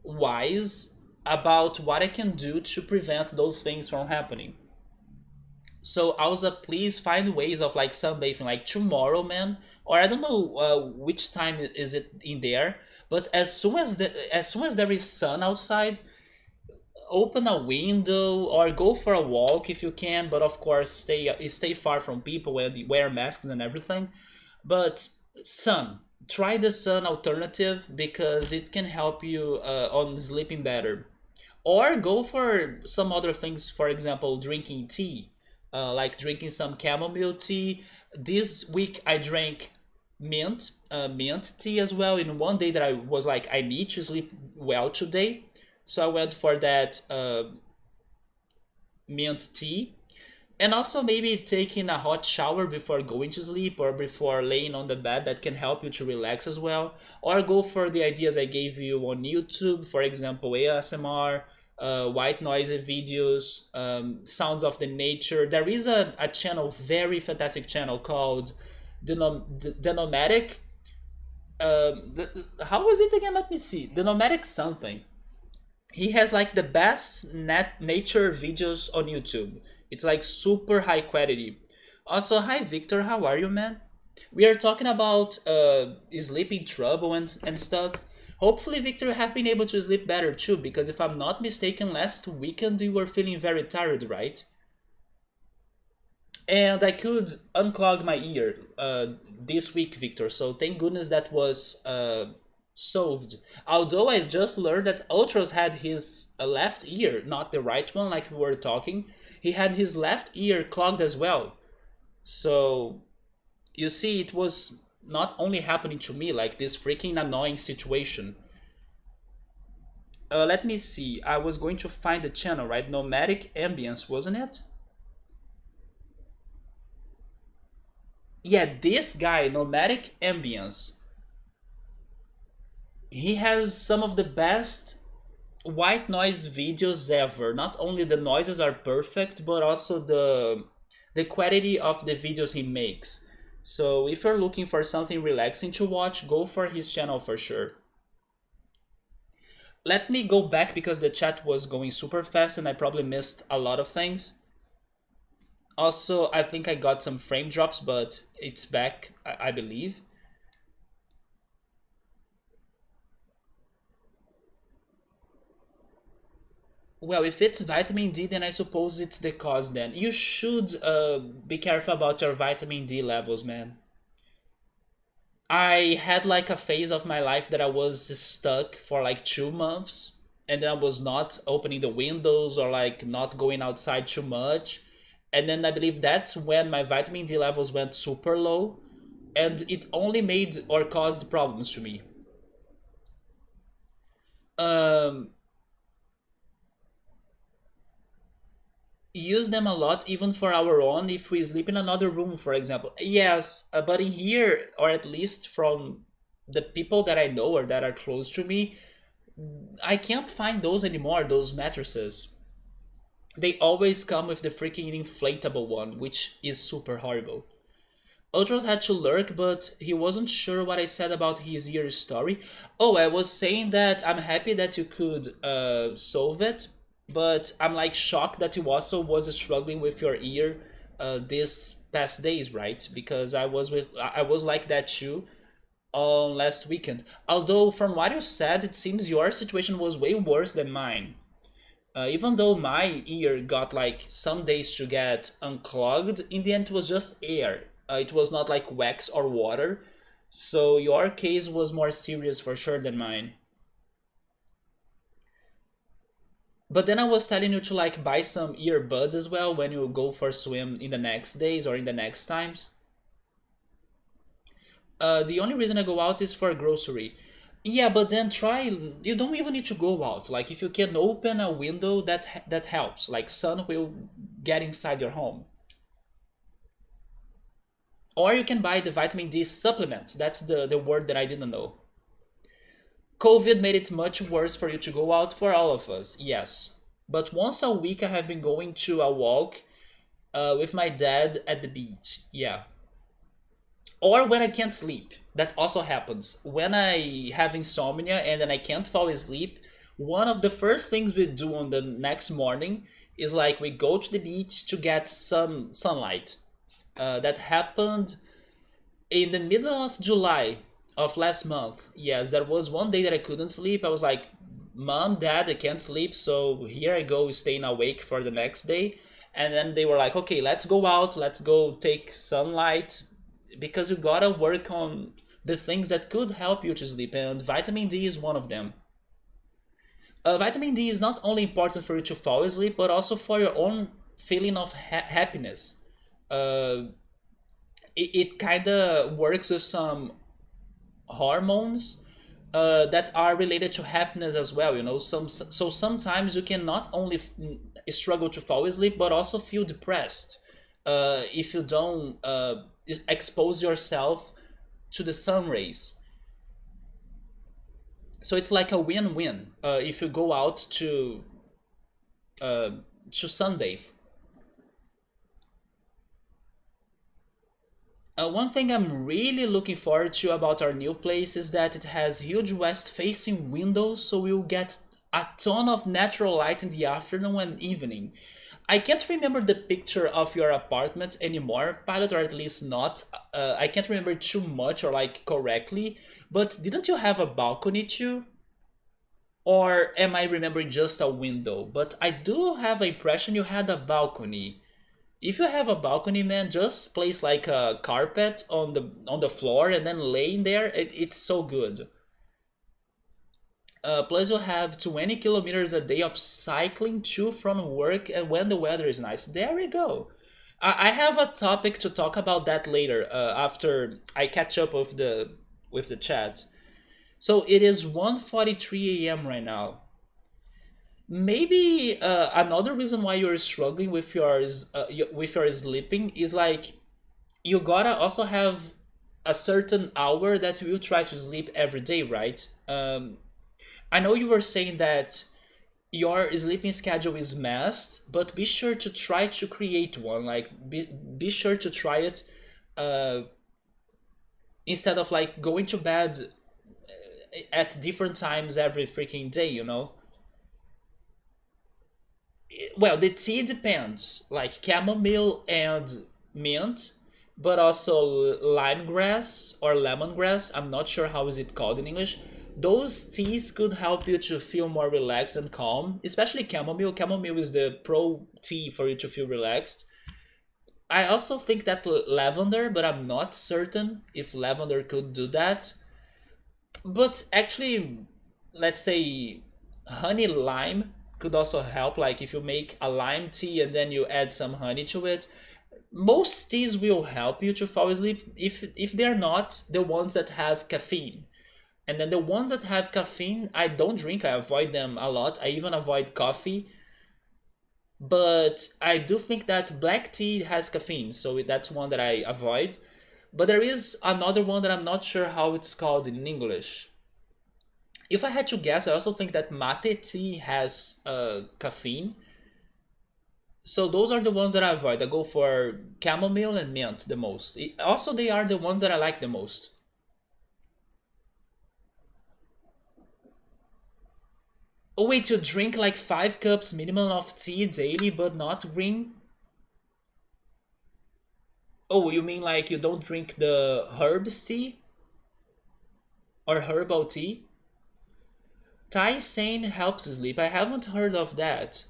S1: wise about what I can do to prevent those things from happening. So also please find ways of like sunbathing like tomorrow, man, or I don't know which time is it in there, but as soon as there is sun outside, open a window or go for a walk if you can, but of course stay far from people and wear masks and everything. But sun, try the sun alternative because it can help you on sleeping better. Or go for some other things, for example drinking tea, like drinking some chamomile tea. This week I drank mint tea as well. In one day that I was like, I need to sleep well today, so I went for that mint tea. And also maybe taking a hot shower before going to sleep or before laying on the bed, that can help you to relax as well. Or go for the ideas I gave you on YouTube, for example ASMR, white noise videos, sounds of the nature. There is a channel, very fantastic channel called the Nomadic. How was it again? Let me see. The Nomadic something. He has like the best nature videos on YouTube. It's like super high quality. Also, hi Victor, how are you, man? We are talking about sleeping trouble and stuff. Hopefully, Victor, you have been able to sleep better too, because if I'm not mistaken, last weekend you were feeling very tired, right? And I could unclog my ear this week, Victor. So thank goodness that was solved. Although I just learned that Ultros had his left ear, not the right one, like we were talking. He had his left ear clogged as well. So you see, it was not only happening to me, like this freaking annoying situation. Let me see. I was going to find the channel, right? Nomadic Ambience, wasn't it? Yeah, this guy, Nomadic Ambience. He has some of the best white noise videos ever. Not only the noises are perfect, but also the quality of the videos he makes. So if you're looking for something relaxing to watch, go for his channel for sure. Let me go back because the chat was going super fast and I probably missed a lot of things. Also, I think I got some frame drops, but it's back, I believe. Well, if it's vitamin D, then I suppose it's the cause then. You should be careful about your vitamin D levels, man. I had like a phase of my life that I was stuck for like 2 months, and then I was not opening the windows or like not going outside too much. And then I believe that's when my vitamin D levels went super low, and it only made or caused problems to me. Um, use them a lot even for our own if we sleep in another room, for example. Yes, but in here, or at least from the people that I know or that are close to me, I can't find those anymore, those mattresses. They always come with the freaking inflatable one, which is super horrible. Ultros had to lurk, but he wasn't sure what I said about his ear story. Oh, I was saying that I'm happy that you could solve it, but I'm like shocked that you also was struggling with your ear this past days, right? Because I was like that too on last weekend. Although from what you said, it seems your situation was way worse than mine. Even though my ear got like some days to get unclogged, in the end it was just air. It was not like wax or water. So your case was more serious for sure than mine. But then I was telling you to like buy some earbuds as well when you go for a swim in the next days or in the next times. The only reason I go out is for grocery. Yeah, but then try. You don't even need to go out. Like if you can open a window, that helps. Like sun will get inside your home. Or you can buy the vitamin D supplements. That's the word that I didn't know. COVID made it much worse for you to go out for all of us. Yes, but once a week I have been going to a walk with my dad at the beach. Yeah. Or when I can't sleep. That also happens. When I have insomnia and then I can't fall asleep, one of the first things we do on the next morning is like we go to the beach to get some sunlight. That happened in the middle of July of last month. Yes, there was one day that I couldn't sleep. I was like, Mom, Dad, I can't sleep, so here I go staying awake for the next day. And then they were like, okay, let's go out, let's go take sunlight, because you gotta work on the things that could help you to sleep, and vitamin D is one of them. Vitamin D is not only important for you to fall asleep, but also for your own feeling of happiness. Uh, it kind of works with some hormones that are related to happiness as well. You know, so sometimes you can not only struggle to fall asleep, but also feel depressed if you don't expose yourself to the sun rays. So it's like a win-win if you go out uh, to sunbathe. One thing I'm really looking forward to about our new place is that it has huge west-facing windows, so we'll get a ton of natural light in the afternoon and evening. I can't remember the picture of your apartment anymore, Pilot, or at least not. I can't remember too much or like correctly, but didn't you have a balcony too? Or am I remembering just a window? But I do have an impression you had a balcony. If you have a balcony, man, just place like a carpet on the floor and then lay in there. It's so good. Plus, you have 20 kilometers a day of cycling to from work and when the weather is nice. There we go. I have a topic to talk about that later after I catch up with the chat. So it is 1:43 a.m. right now. Maybe another reason why you're struggling with with your sleeping is like you gotta also have a certain hour that you try to sleep every day, right? I know you were saying that your sleeping schedule is messed, but be sure to try to create one. Like, be sure to try it uh, instead of like going to bed at different times every freaking day, you know? Well, the tea depends, like chamomile and mint, but also limegrass or lemongrass. I'm not sure how is it called in English. Those teas could help you to feel more relaxed and calm, especially chamomile. Chamomile is the pro tea for you to feel relaxed. I also think that lavender, but I'm not certain if lavender could do that. But actually, let's say honey lime could also help. Like if you make a lime tea and then you add some honey to it, most teas will help you to fall asleep if they're not the ones that have caffeine. And then the ones that have caffeine, I don't drink. I avoid them a lot. I even avoid coffee. But I do think that black tea has caffeine, so that's one that I avoid. But there is another one that I'm not sure how it's called in English. If I had to guess, I also think that mate tea has caffeine. So those are the ones that I avoid. I go for chamomile and mint the most. Also, they are the ones that I like the most. Oh wait, you drink like 5 cups minimum of tea daily, but not green? Oh, you mean like you don't drink the herbs tea or herbal tea? Thai helps sleep. I haven't heard of that.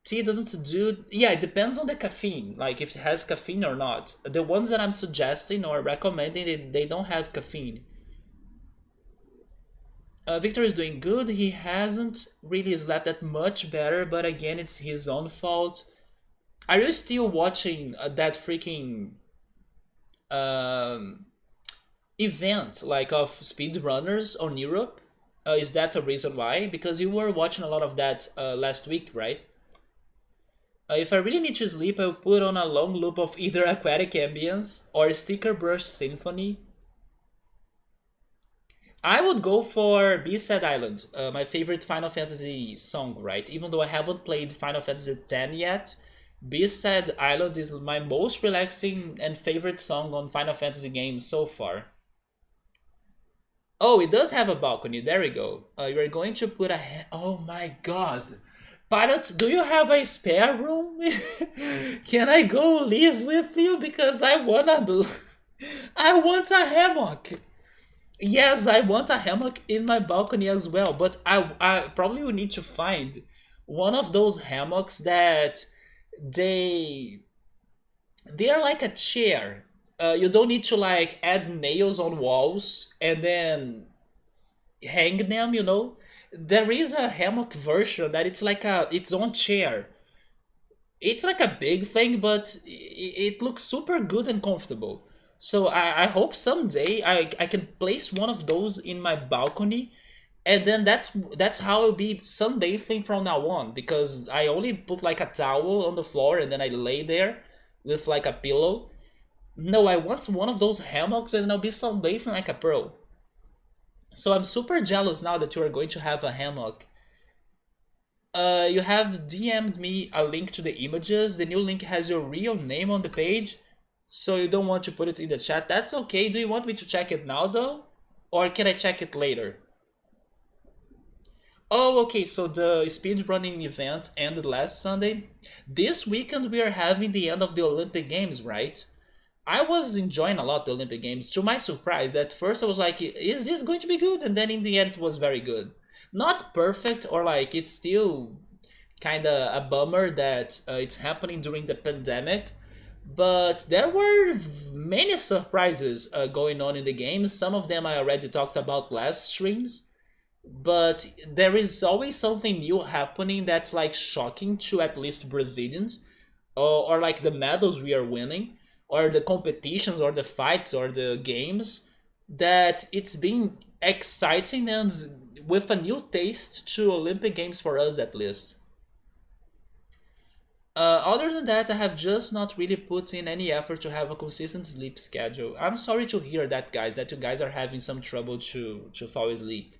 S1: Tea doesn't do. Yeah, it depends on the caffeine, like if it has caffeine or not. The ones that I'm suggesting or recommending, they don't have caffeine. Victor is doing good. He hasn't really slept that much better, but again, it's his own fault. Are you still watching that freaking um, event like of speedrunners on Europe? Is that a reason why? Because you were watching a lot of that last week, right? If I really need to sleep, I'll put on a long loop of either Aquatic Ambience or Sticker Brush Symphony. I would go for B-Sad Island, my favorite Final Fantasy song, right? Even though I haven't played Final Fantasy X yet, B-Sad Island is my most relaxing and favorite song on Final Fantasy games so far. Oh, it does have a balcony. There we go. You're going to put a. Oh my god. Pilot, do you have a spare room? Can I go live with you? Because I wanna do. I want a hammock. Yes, I want a hammock in my balcony as well. But I probably will need to find one of those hammocks that they they are like a chair. You don't need to like add nails on walls and then hang them, you know. There is a hammock version that it's like a its own chair. It's like a big thing, but it looks super good and comfortable. So I hope someday I can place one of those in my balcony, and then that's how it'll be Sunday thing from now on, because I only put like a towel on the floor and then I lay there with like a pillow. No, I want one of those hammocks and I'll be sunbathing like a pro. So I'm super jealous now that you are going to have a hammock. You have DM'd me a link to the images. The new link has your real name on the page, so you don't want to put it in the chat. That's okay. Do you want me to check it now though? Or can I check it later? Oh, okay, so the speedrunning event ended last Sunday. This weekend we are having the end of the Olympic Games, right? I was enjoying a lot the Olympic Games. To my surprise, at first I was like, is this going to be good? And then in the end it was very good. Not perfect, or like it's still kind of a bummer that it's happening during the pandemic, but there were many surprises going on in the game. Some of them I already talked about last streams, but there is always something new happening that's like shocking to at least Brazilians, or like the medals we are winning, or the competitions, or the fights, or the games, that it's been exciting and with a new taste to Olympic Games for us at least. Other than that, I have just not really put in any effort to have a consistent sleep schedule. I'm sorry to hear that, guys, that you guys are having some trouble to fall asleep.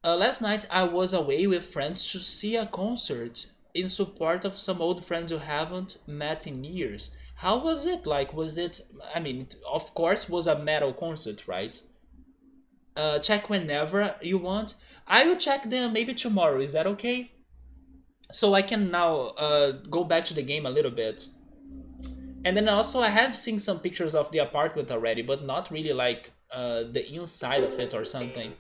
S1: Last night I was away with friends to see a concert in support of some old friends who haven't met in years. How was it? Like, was it? I mean, it, of course, was a metal concert, right? Check whenever you want. I will check them maybe tomorrow. Is that okay? So I can now go back to the game a little bit. And then also I have seen some pictures of the apartment already, but not really like the inside of it or something.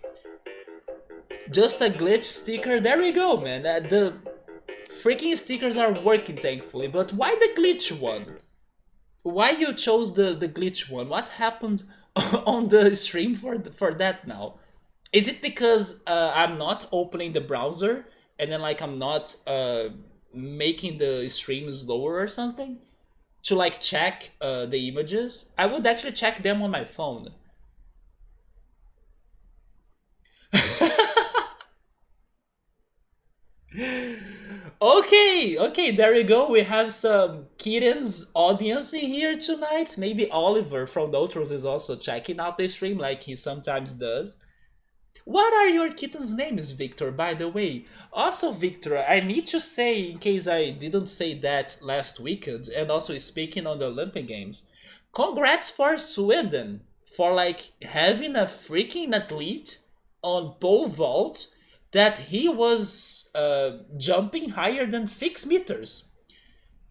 S1: Just a glitch sticker. There we go, man. The freaking stickers are working, thankfully. But why the glitch one? Why you chose the glitch one? What happened on the stream for that now? Is it because I'm not opening the browser and then like I'm not making the stream slower or something? To like check the images? I would actually check them on my phone. Okay, okay, there we go. We have some kittens audience in here tonight. Maybe Oliver from Notros is also checking out the stream like he sometimes does. What are your kittens' names, Victor, by the way? Also, Victor, I need to say, in case I didn't say that last weekend, and also speaking on the Olympic Games, congrats for Sweden for like having a freaking athlete on pole vault that he was jumping higher than 6 meters.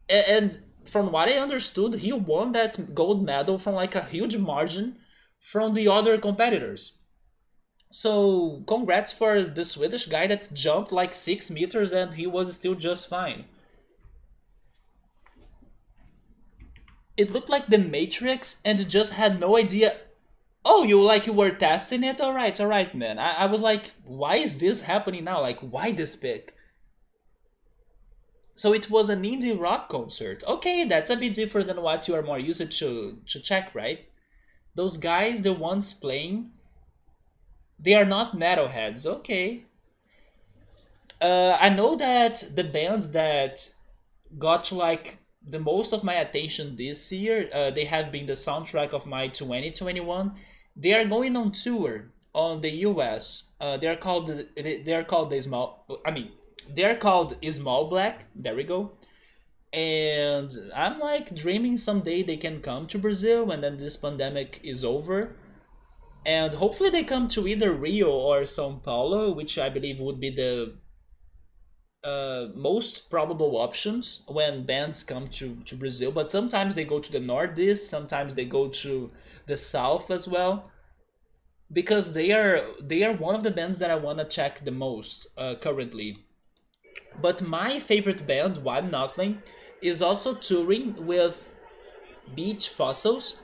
S1: And from what I understood, he won that gold medal from like a huge margin from the other competitors. So congrats for the Swedish guy that jumped like 6 meters and he was still just fine. It looked like the Matrix and just had no idea. Oh, you were testing it? Alright, man. I was like, why is this happening now? Like, why this pick? So it was an indie rock concert. Okay, that's a bit different than what you are more used to check, right? Those guys, the ones playing, they are not metalheads. Okay. I know that the band that got like the most of my attention this year, they have been the soundtrack of my 2021. They are going on tour on the US. They are called the small. I mean, they are called Small Black. There we go. And I'm like dreaming someday they can come to Brazil and then this pandemic is over. And hopefully they come to either Rio or São Paulo, which I believe would be the most probable options when bands come to Brazil. But sometimes they go to the Northeast, sometimes they go to the South as well, because they are one of the bands that I want to check the most currently. But my favorite band, One Nothing, is also touring with Beach Fossils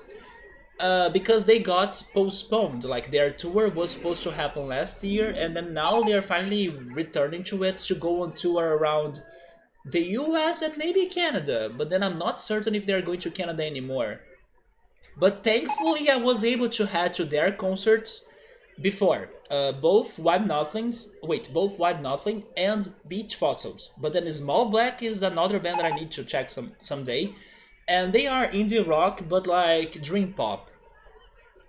S1: because they got postponed. Like their tour was supposed to happen last year, and then now they are finally returning to it to go on tour around the US and maybe Canada. But then I'm not certain if they're going to Canada anymore. But thankfully, I was able to head to their concerts before. Both White Nothing and Beach Fossils. But then Small Black is another band that I need to check someday. And they are indie rock, but like dream pop.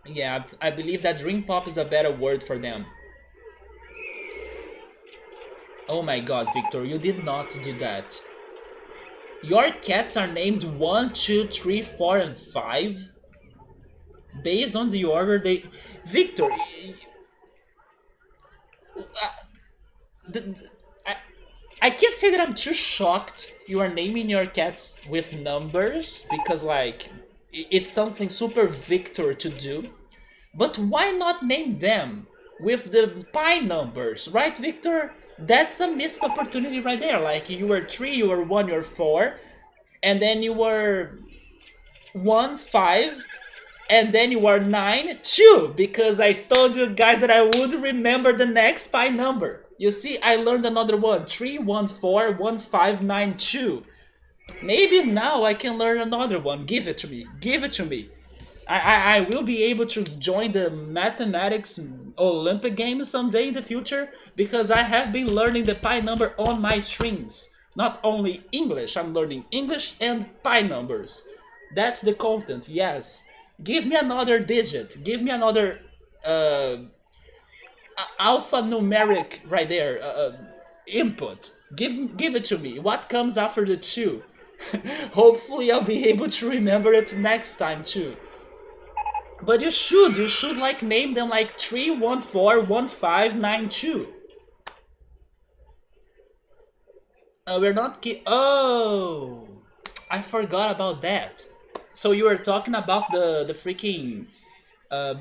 S1: Yeah, I believe that dream pop is a better word for them. Oh my god, Victor, you did not do that. Your cats are named 1, 2, 3, 4, and 5? Based on the order they... Victor, the, I, I can't say that I'm too shocked you are naming your cats with numbers, because like, it's something super Victor to do. But why not name them with the pi numbers, right, Victor? That's a missed opportunity right there. Like, you were 3, you were 1, you were 4, and then you were 1, 5, and then you were 9, 2, because I told you guys that I would remember the next pi number. You see, I learned another one. 3, 1, 4, 1, 5, 9, 2. Maybe now I can learn another one. Give it to me. Give it to me. I will be able to join the mathematics Olympic Games someday in the future because I have been learning the pi number on my streams. Not only English, I'm learning English and pi numbers. That's the content, yes. Give me another digit. Give me another uh, alphanumeric right there input. Give it to me. What comes after the 2? Hopefully I'll be able to remember it next time too. But you should like name them like 3141592. We're not oh, I forgot about that. So you were talking about the freaking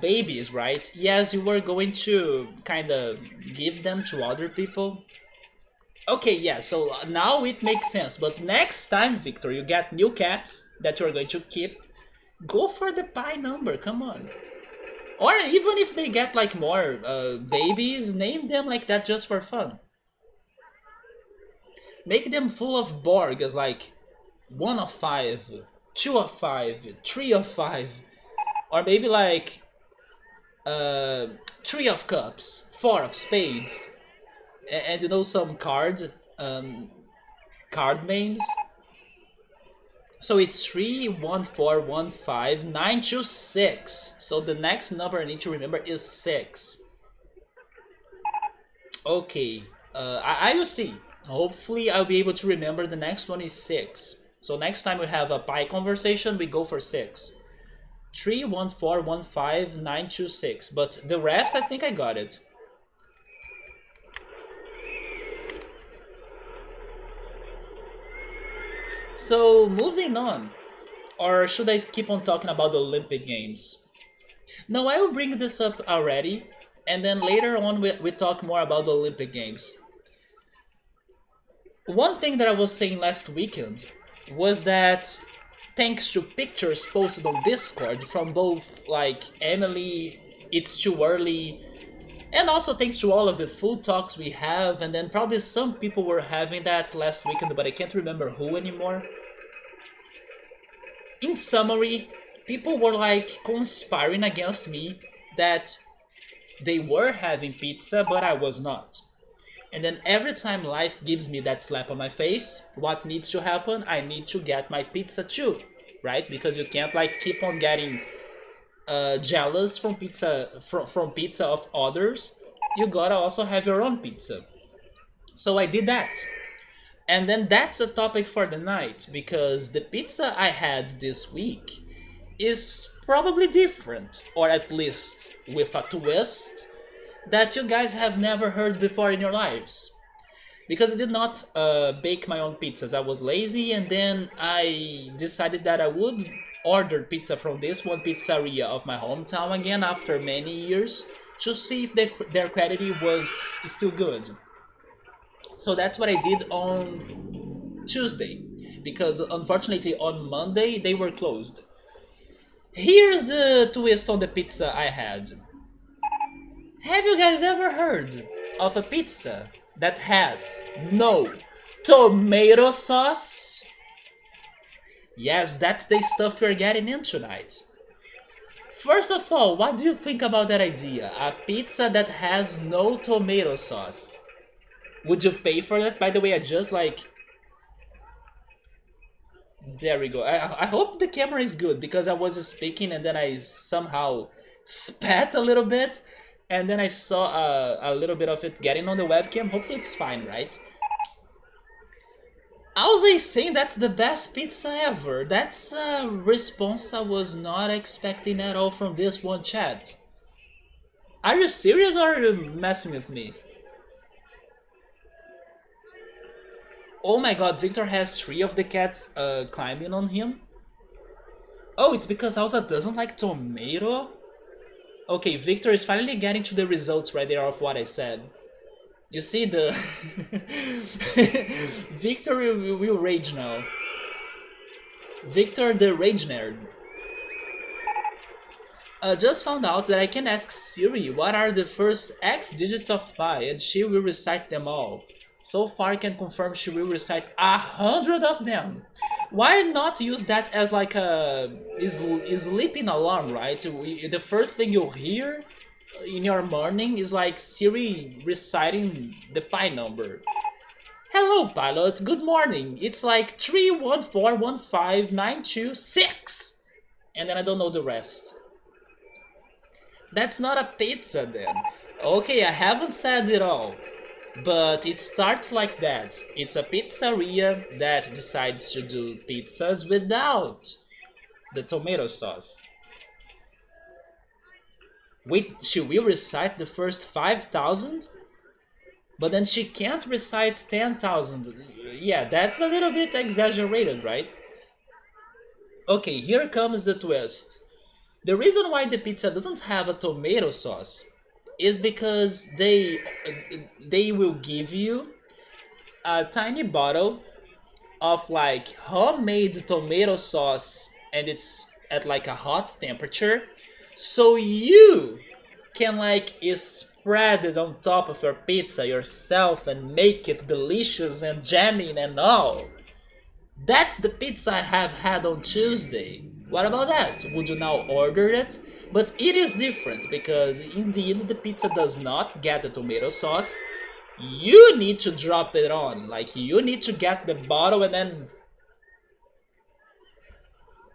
S1: babies, right? Yes, you were going to kind of give them to other people. Okay, yeah, so now it makes sense. But next time, Victor, you get new cats that you're going to keep, go for the pi number, come on. Or even if they get like more babies, name them like that just for fun. Make them full of Borgs, like 1 of 5, 2 of 5, 3 of 5. Or maybe like 3 of cups, 4 of spades. And you know some card names. So it's 3141592 6. So the next number I need to remember is 6. Okay, I will see. Hopefully I'll be able to remember the next one is 6. So next time we have a pi conversation, we go for 6. 3141592 6. But the rest, I think I got it. So moving on. Or should I keep on talking about the Olympic Games? No, I will bring this up already. And then later on we talk more about the Olympic Games. One thing that I was saying last weekend was that thanks to pictures posted on Discord from both like Emily, It's Too Early, and also thanks to all of the food talks we have, and then probably some people were having that last weekend, but I can't remember who anymore. In summary, people were like conspiring against me that they were having pizza, but I was not. And then every time life gives me that slap on my face, what needs to happen? I need to get my pizza too, right? Because you can't like keep on getting jealous from pizza of others. You gotta also have your own pizza. So I did that. And then that's a topic for the night because the pizza I had this week is probably different, or at least with a twist that you guys have never heard before in your lives. Because I did not bake my own pizzas. I was lazy, and then I decided that I would order pizza from this one pizzeria of my hometown again after many years to see if their quality was still good. So that's what I did on Tuesday, because unfortunately on Monday they were closed. Here's the twist on the pizza I had. Have you guys ever heard of a pizza that has no tomato sauce? Yes, that's the stuff we're getting in tonight. First of all, what do you think about that idea? A pizza that has no tomato sauce. Would you pay for that? By the way, I just like... There we go. I hope the camera is good because I was speaking and then I somehow spat a little bit. And then I saw a little bit of it getting on the webcam. Hopefully it's fine, right? I was saying that's the best pizza ever. That's a response I was not expecting at all from this one chat. Are you serious or are you messing with me? Oh my god, Victor has 3 of the cats climbing on him. Oh, it's because Elsa doesn't like tomato? Okay, Victor is finally getting to the results right there of what I said. You see the... Victor will rage now. Victor the Rage Nerd. Just found out that I can ask Siri what are the first X digits of pi and she will recite them all. So far I can confirm she will recite 100 of them. Why not use that as like a sleeping alarm, right? The first thing you'll hear in your morning is like Siri reciting the pi number. Hello, pilot. Good morning. It's like 3141592 6. And then I don't know the rest. That's not a pizza then. Okay, I haven't said it all. But it starts like that. It's a pizzeria that decides to do pizzas without the tomato sauce. Wait, she will recite the first 5,000? But then she can't recite 10,000. Yeah, that's a little bit exaggerated, right? Okay, here comes the twist. The reason why the pizza doesn't have a tomato sauce is because they will give you a tiny bottle of like homemade tomato sauce, and it's at like a hot temperature, so you can like spread it on top of your pizza yourself and make it delicious and jamming and all. That's the pizza I have had on Tuesday. What about that? Would you now order it? But it is different because indeed the pizza does not get the tomato sauce. You need to drop it on. Like you need to get the bottle and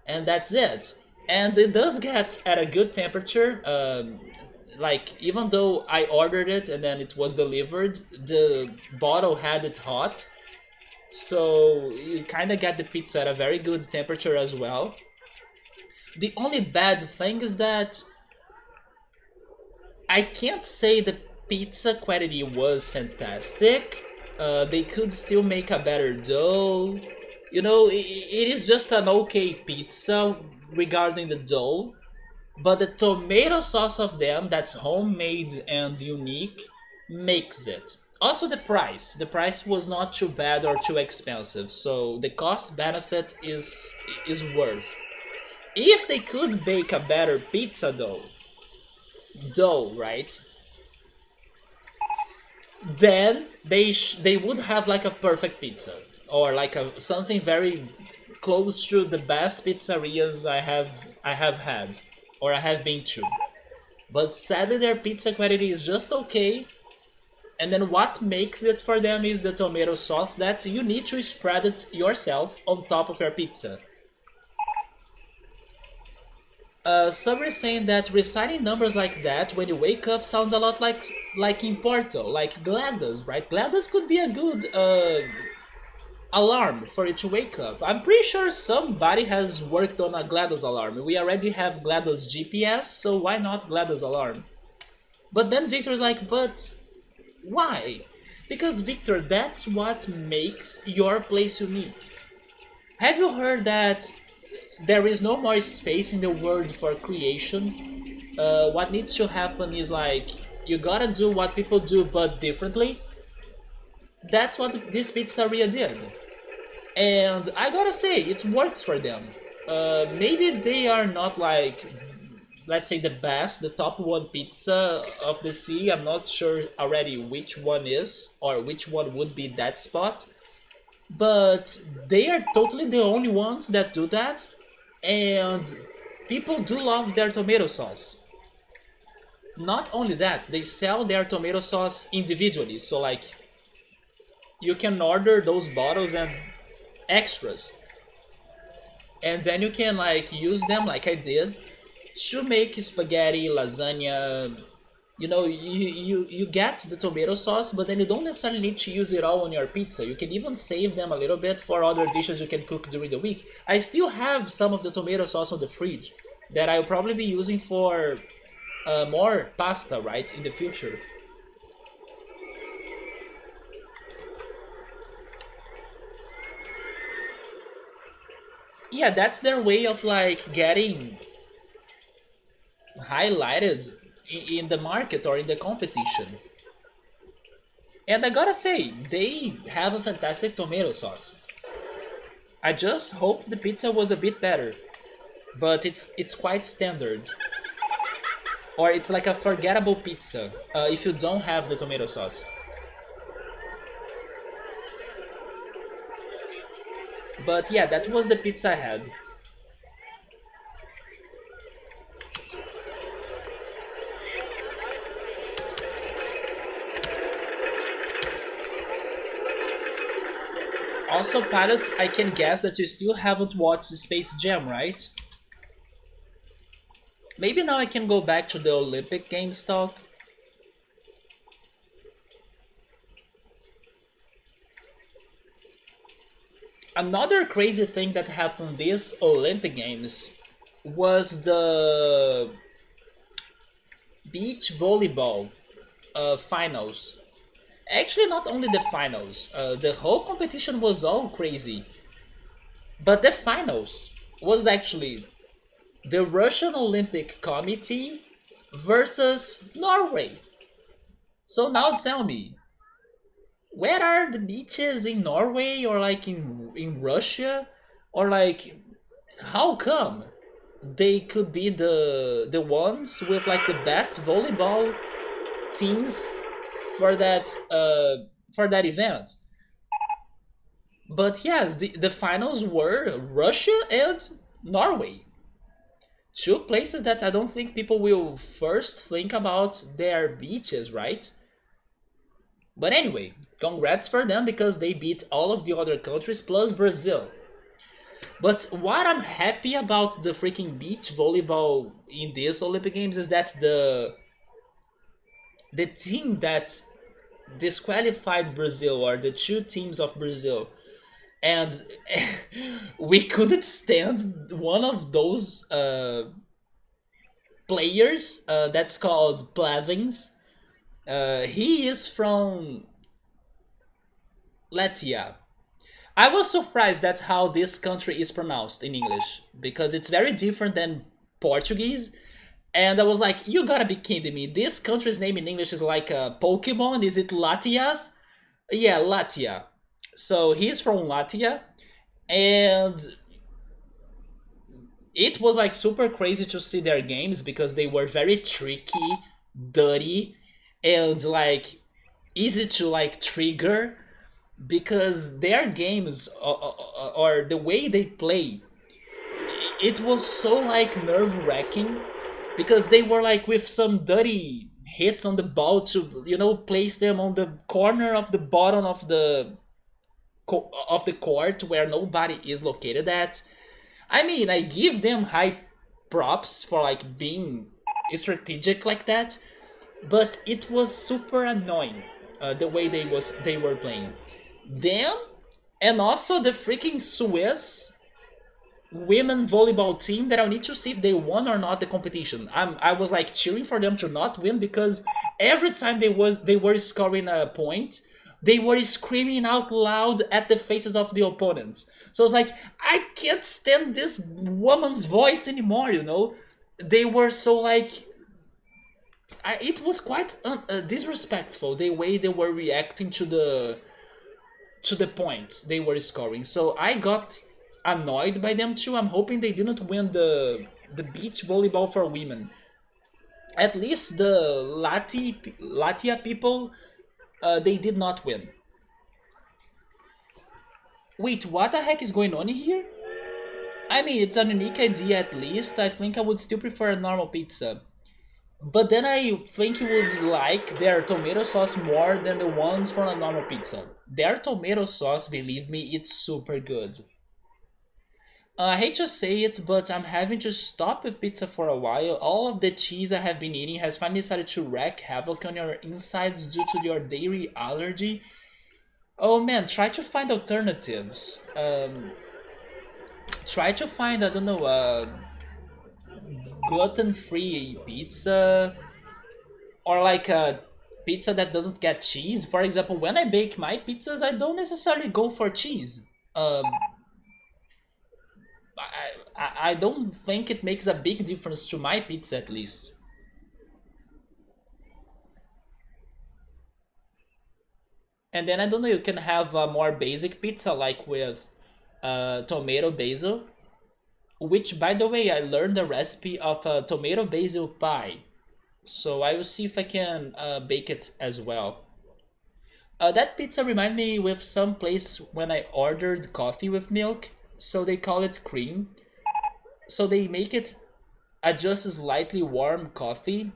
S1: that's it. And it does get at a good temperature. Like even though I ordered it and then it was delivered, the bottle had it hot. So you kind of get the pizza at a very good temperature as well. The only bad thing is that I can't say the pizza quality was fantastic. They could still make a better dough. You know, it is just an okay pizza regarding the dough. But the tomato sauce of them, that's homemade and unique, makes it. Also the price. The price was not too bad or too expensive, so the cost benefit is worth. If they could bake a better pizza dough, right? Then they would have like a perfect pizza or like a something very close to the best pizzerias I have had or I have been to. But sadly, their pizza quality is just okay. And then what makes it for them is the tomato sauce that you need to spread it yourself on top of your pizza. Some are saying that reciting numbers like that when you wake up sounds a lot like in Portal, like GLaDOS, right? GLaDOS could be a good alarm for you to wake up. I'm pretty sure somebody has worked on a GLaDOS alarm. We already have GLaDOS GPS, so why not GLaDOS alarm? But then Victor's like, but why? Because Victor, that's what makes your place unique. Have you heard that there is no more space in the world for creation? What needs to happen is like you gotta do what people do but differently. That's what this pizzeria did. And I gotta say, it works for them. Maybe they are not like, let's say, the best, the top one pizza of the sea. I'm not sure already which one is or which one would be that spot. But they are totally the only ones that do that. And people do love their tomato sauce. Not only that, they sell their tomato sauce individually. So like you can order those bottles and extras. And then you can like use them like I did to make spaghetti, lasagna. You know, you get the tomato sauce, but then you don't necessarily need to use it all on your pizza. You can even save them a little bit for other dishes you can cook during the week. I still have some of the tomato sauce on the fridge that I'll probably be using for more pasta, right, in the future. Yeah, that's their way of like getting highlighted in the market or in the competition. And I gotta say, they have a fantastic tomato sauce. I just hope the pizza was a bit better, but it's quite standard. Or it's like a forgettable pizza if you don't have the tomato sauce. But yeah, that was the pizza I had. Also, Pilot, I can guess that you still haven't watched Space Jam, right? Maybe now I can go back to the Olympic Games talk. Another crazy thing that happened this Olympic Games was the beach volleyball finals. Actually, not only the finals, the whole competition was all crazy. But the finals was actually the Russian Olympic Committee versus Norway. So now tell me, where are the beaches in Norway or like in Russia? Or like how come they could be the ones with like the best volleyball teams for that event? But yes, the finals were Russia and Norway. Two places that I don't think people will first think about their beaches, right? But anyway, congrats for them because they beat all of the other countries plus Brazil. But what I'm happy about the freaking beach volleyball in these Olympic Games is that the team that disqualified Brazil, or the two teams of Brazil, and we couldn't stand one of those players that's called Plavins. He is from Latvia. I was surprised that's how this country is pronounced in English because it's very different than Portuguese. And I was like, you gotta be kidding me. This country's name in English is like a Pokemon. Is it Latias? Yeah, Latvia. So he's from Latvia. And it was like super crazy to see their games because they were very tricky, dirty, and like easy to like trigger because their games or the way they play, it was so like nerve-wracking because they were like with some dirty hits on the ball to place them on the corner of the bottom of the court where nobody is located at. I mean, I give them high props for like being strategic like that, but it was super annoying the way they were playing them, and also the freaking Swiss women volleyball team that I need to see if they won or not the competition. I was like cheering for them to not win because every time they were scoring a point, they were screaming out loud at the faces of the opponents. So I was like, I can't stand this woman's voice anymore. They were so like. It was quite disrespectful the way they were reacting to the points they were scoring. So I got annoyed by them too. I'm hoping they didn't win the beach volleyball for women. At least the Latvia people, they did not win. Wait, what the heck is going on here? I mean, it's a unique idea at least. I think I would still prefer a normal pizza. But then I think you would like their tomato sauce more than the ones from a normal pizza. Their tomato sauce, believe me, it's super good. I hate to say it, but I'm having to stop with pizza for a while. All of the cheese I have been eating has finally started to wreak havoc on your insides due to your dairy allergy. Oh man, try to find alternatives. Try to find, I don't know, gluten-free pizza, or like a pizza that doesn't get cheese. For example, when I bake my pizzas, I don't necessarily go for cheese. Um, I don't think it makes a big difference to my pizza at least. And then I don't know, you can have a more basic pizza like with tomato basil, which by the way I learned the recipe of a tomato basil pie. So I will see if I can bake it as well. That pizza remind me with some place when I ordered coffee with milk, so they call it cream. So they make it a just slightly warm coffee.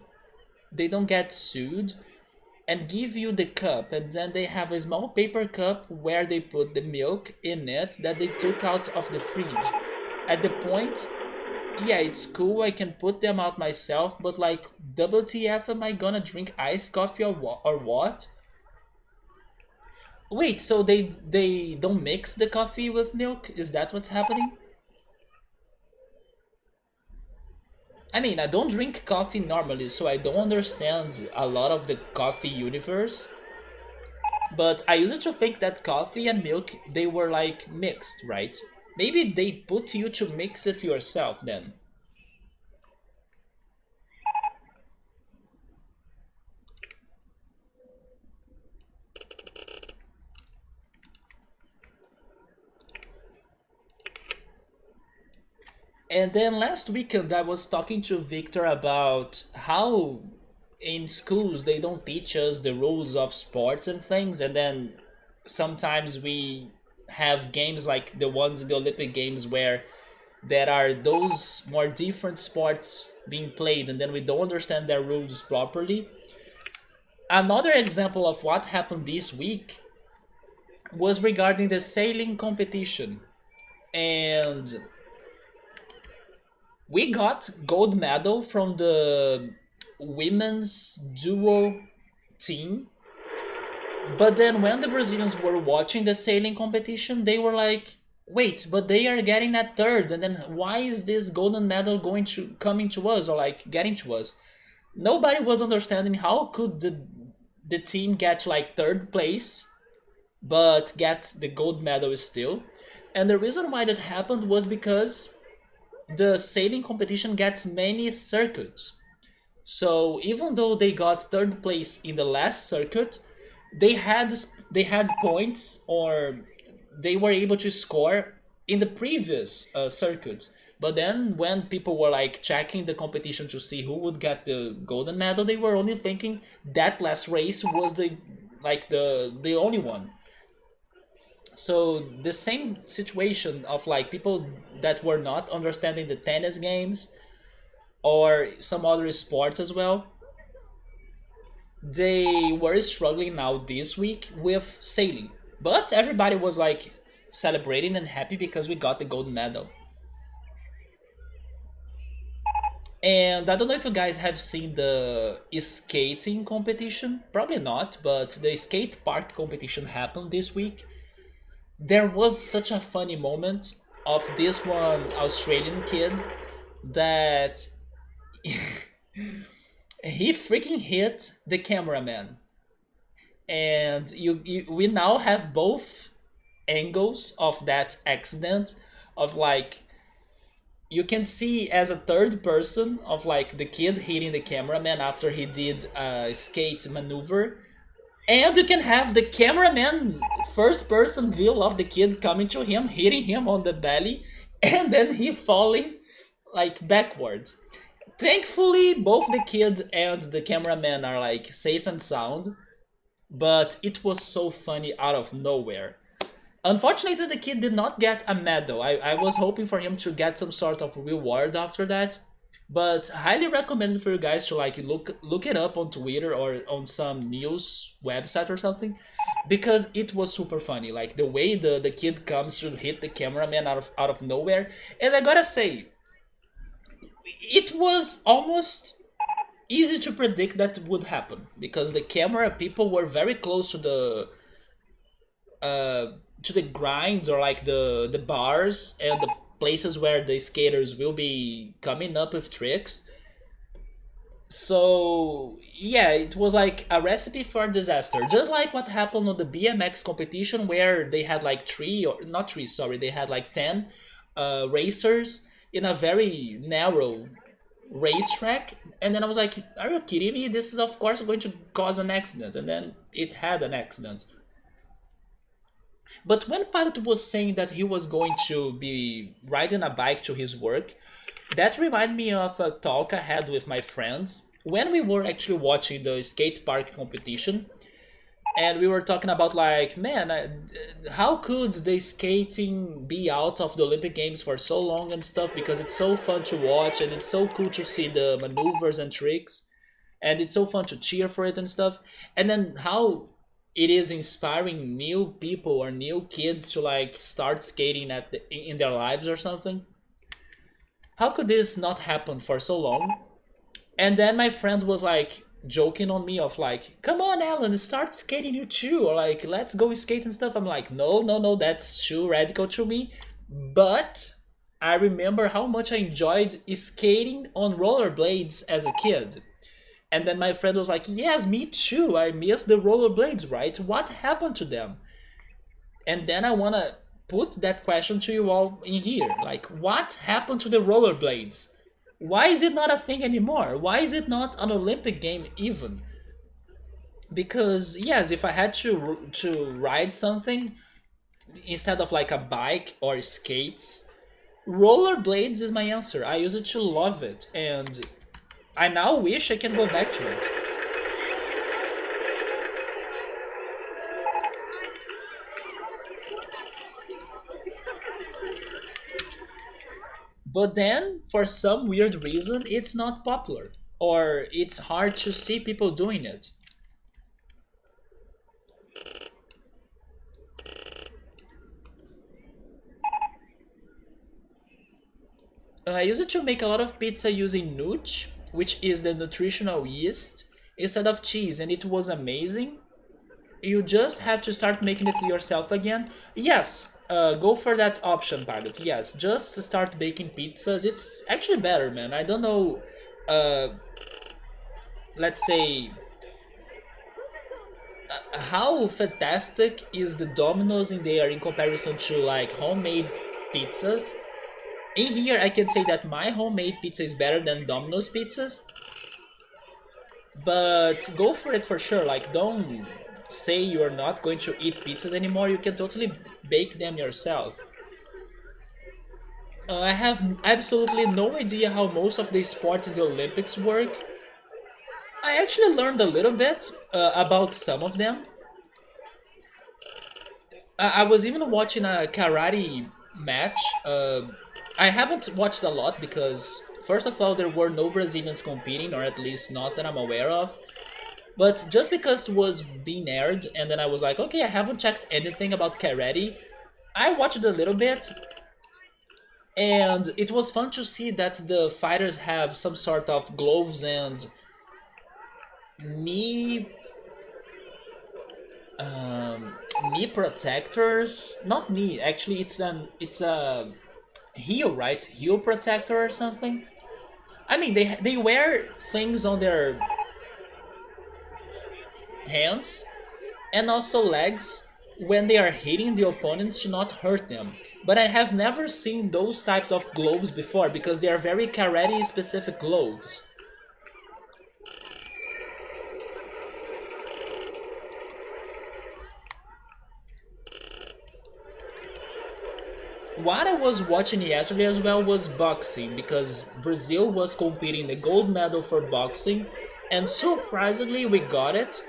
S1: They don't get sued. and give you the cup, and then they have a small paper cup where they put the milk in it that they took out of the fridge. At the point, yeah, it's cool, I can put them out myself, but like, double TF, am I gonna drink iced coffee or what? Wait, so they don't mix the coffee with milk? Is that what's happening? I mean, I don't drink coffee normally, so I don't understand a lot of the coffee universe. But I used to think that coffee and milk, they were like mixed, right? Maybe they put you to mix it yourself then. And then last weekend I was talking to Victor about how in schools they don't teach us the rules of sports and things, and then sometimes we have games like the ones in the Olympic Games where there are those more different sports being played and then we don't understand their rules properly. Another example of what happened this week was regarding the sailing competition. And we got gold medal from the women's duo team. But then when the Brazilians were watching the sailing competition, they were like, wait, but they are getting that third, and then why is this golden medal going to coming to us or like getting to us? Nobody was understanding how could the team get like third place but get the gold medal still. And the reason why that happened was because the sailing competition gets many circuits. So even though they got third place in the last circuit, they had they had points, or they were able to score in the previous circuits. But then when people were like checking the competition to see who would get the golden medal, they were only thinking that last race was the only one. So the same situation of like people that were not understanding the tennis games or some other sports as well, they were struggling now this week with sailing. But everybody was like celebrating and happy because we got the gold medal. And I don't know if you guys have seen the skating competition. Probably not, but the skate park competition happened this week. There was such a funny moment of this one Australian kid that he freaking hit the cameraman. And we now have both angles of that accident, of like, you can see as a third person of like the kid hitting the cameraman after he did a skate maneuver, and you can have the cameraman first person view of the kid coming to him, hitting him on the belly, and then he falling like backwards. Thankfully both the kid and the cameraman are like safe and sound, but it was so funny out of nowhere. Unfortunately, the kid did not get a medal. I was hoping for him to get some sort of reward after that. But highly recommended for you guys to like look it up on Twitter or on some news website or something, because it was super funny. Like the way the kid comes to hit the cameraman out of nowhere. And I gotta say, it was almost easy to predict that would happen because the camera people were very close uh, to the grinds, or like the bars and the places where the skaters will be coming up with tricks. So yeah, it was like a recipe for disaster, just like what happened on the BMX competition where they had like three, or not three, sorry, they had like 10 racers in a very narrow racetrack. And then I was like, are you kidding me? This is of course going to cause an accident. And then it had an accident. But when Pilot was saying that he was going to be riding a bike to his work, that reminded me of a talk I had with my friends when we were actually watching the skate park competition. And we were talking about like, man, how could the skating be out of the Olympic Games for so long and stuff, because it's so fun to watch and it's so cool to see the maneuvers and tricks. and it's so fun to cheer for it and stuff. And then how it is inspiring new people or new kids to like start skating in their lives or something. How could this not happen for so long? And then my friend was like joking on me of like, come on, Alan, start skating you too, or like, let's go skate and stuff. I'm like, no, no, no, that's too radical to me. But I remember how much I enjoyed skating on rollerblades as a kid. And then my friend was like, yes, me too. I miss the rollerblades, right? What happened to them? And then I want to put that question to you all in here. Like, what happened to the rollerblades? Why is it not a thing anymore? Why is it not an Olympic game even? Because yes, if I had to ride something instead of like a bike or skates, rollerblades is my answer. I used to love it, and I now wish I can go back to it. But then, for some weird reason, it's not popular, or it's hard to see people doing it. I used to make a lot of pizza using nooch, which is the nutritional yeast, instead of cheese, and it was amazing. You just have to start making it yourself again. Yes, go for that option, Pilot. Yes, just start baking pizzas. It's actually better, man. I don't know, uh, let's say, how fantastic is the Domino's in there in comparison to like homemade pizzas. In here, I can say that my homemade pizza is better than Domino's pizzas, but go for it for sure. Like, don't say you're not going to eat pizzas anymore. You can totally bake them yourself. I have absolutely no idea how most of the sports in the Olympics work. I actually learned a little bit about some of them. I was even watching a karate match. I haven't watched a lot because, first of all, there were no Brazilians competing, or at least not that I'm aware of. But just because it was being aired, and then I was like, okay, I haven't checked anything about karate. I watched a little bit, and it was fun to see that the fighters have some sort of gloves and knee um, knee protectors. Not knee, actually, it's a heel, right? Heel protector or something. I mean, they wear things on their hands and also legs when they are hitting the opponents to not hurt them. But I have never seen those types of gloves before because they are very karate specific gloves. What I was watching yesterday as well was boxing because Brazil was competing the gold medal for boxing, and surprisingly we got it,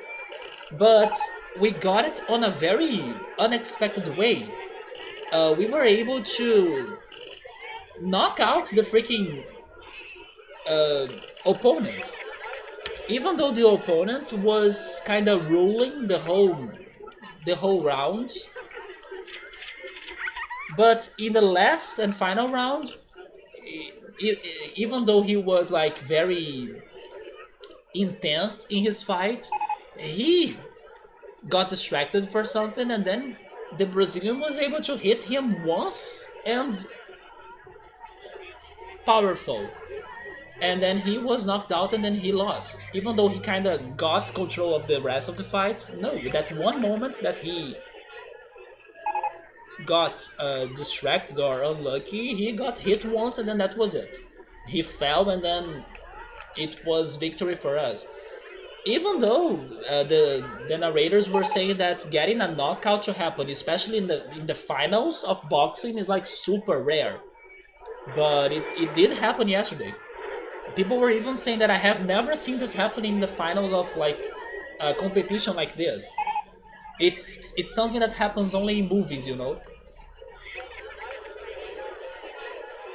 S1: but we got it on a very unexpected way. We were able to knock out the freaking uh, opponent, even though the opponent was kind of ruling the whole rounds. But in the last and final round, even though he was like very intense in his fight, he got distracted for something, and then the Brazilian was able to hit him once and powerful. And then he was knocked out and then he lost. Even though he kind of got control of the rest of the fight, no, that one moment that he got distracted or unlucky, he got hit once and then that was it. He fell and then it was victory for us. Even though the narrators were saying that getting a knockout to happen, especially in the finals of boxing, is like super rare. But it did happen yesterday. People were even saying that I have never seen this happen in the finals of like a competition like this. It's something that happens only in movies.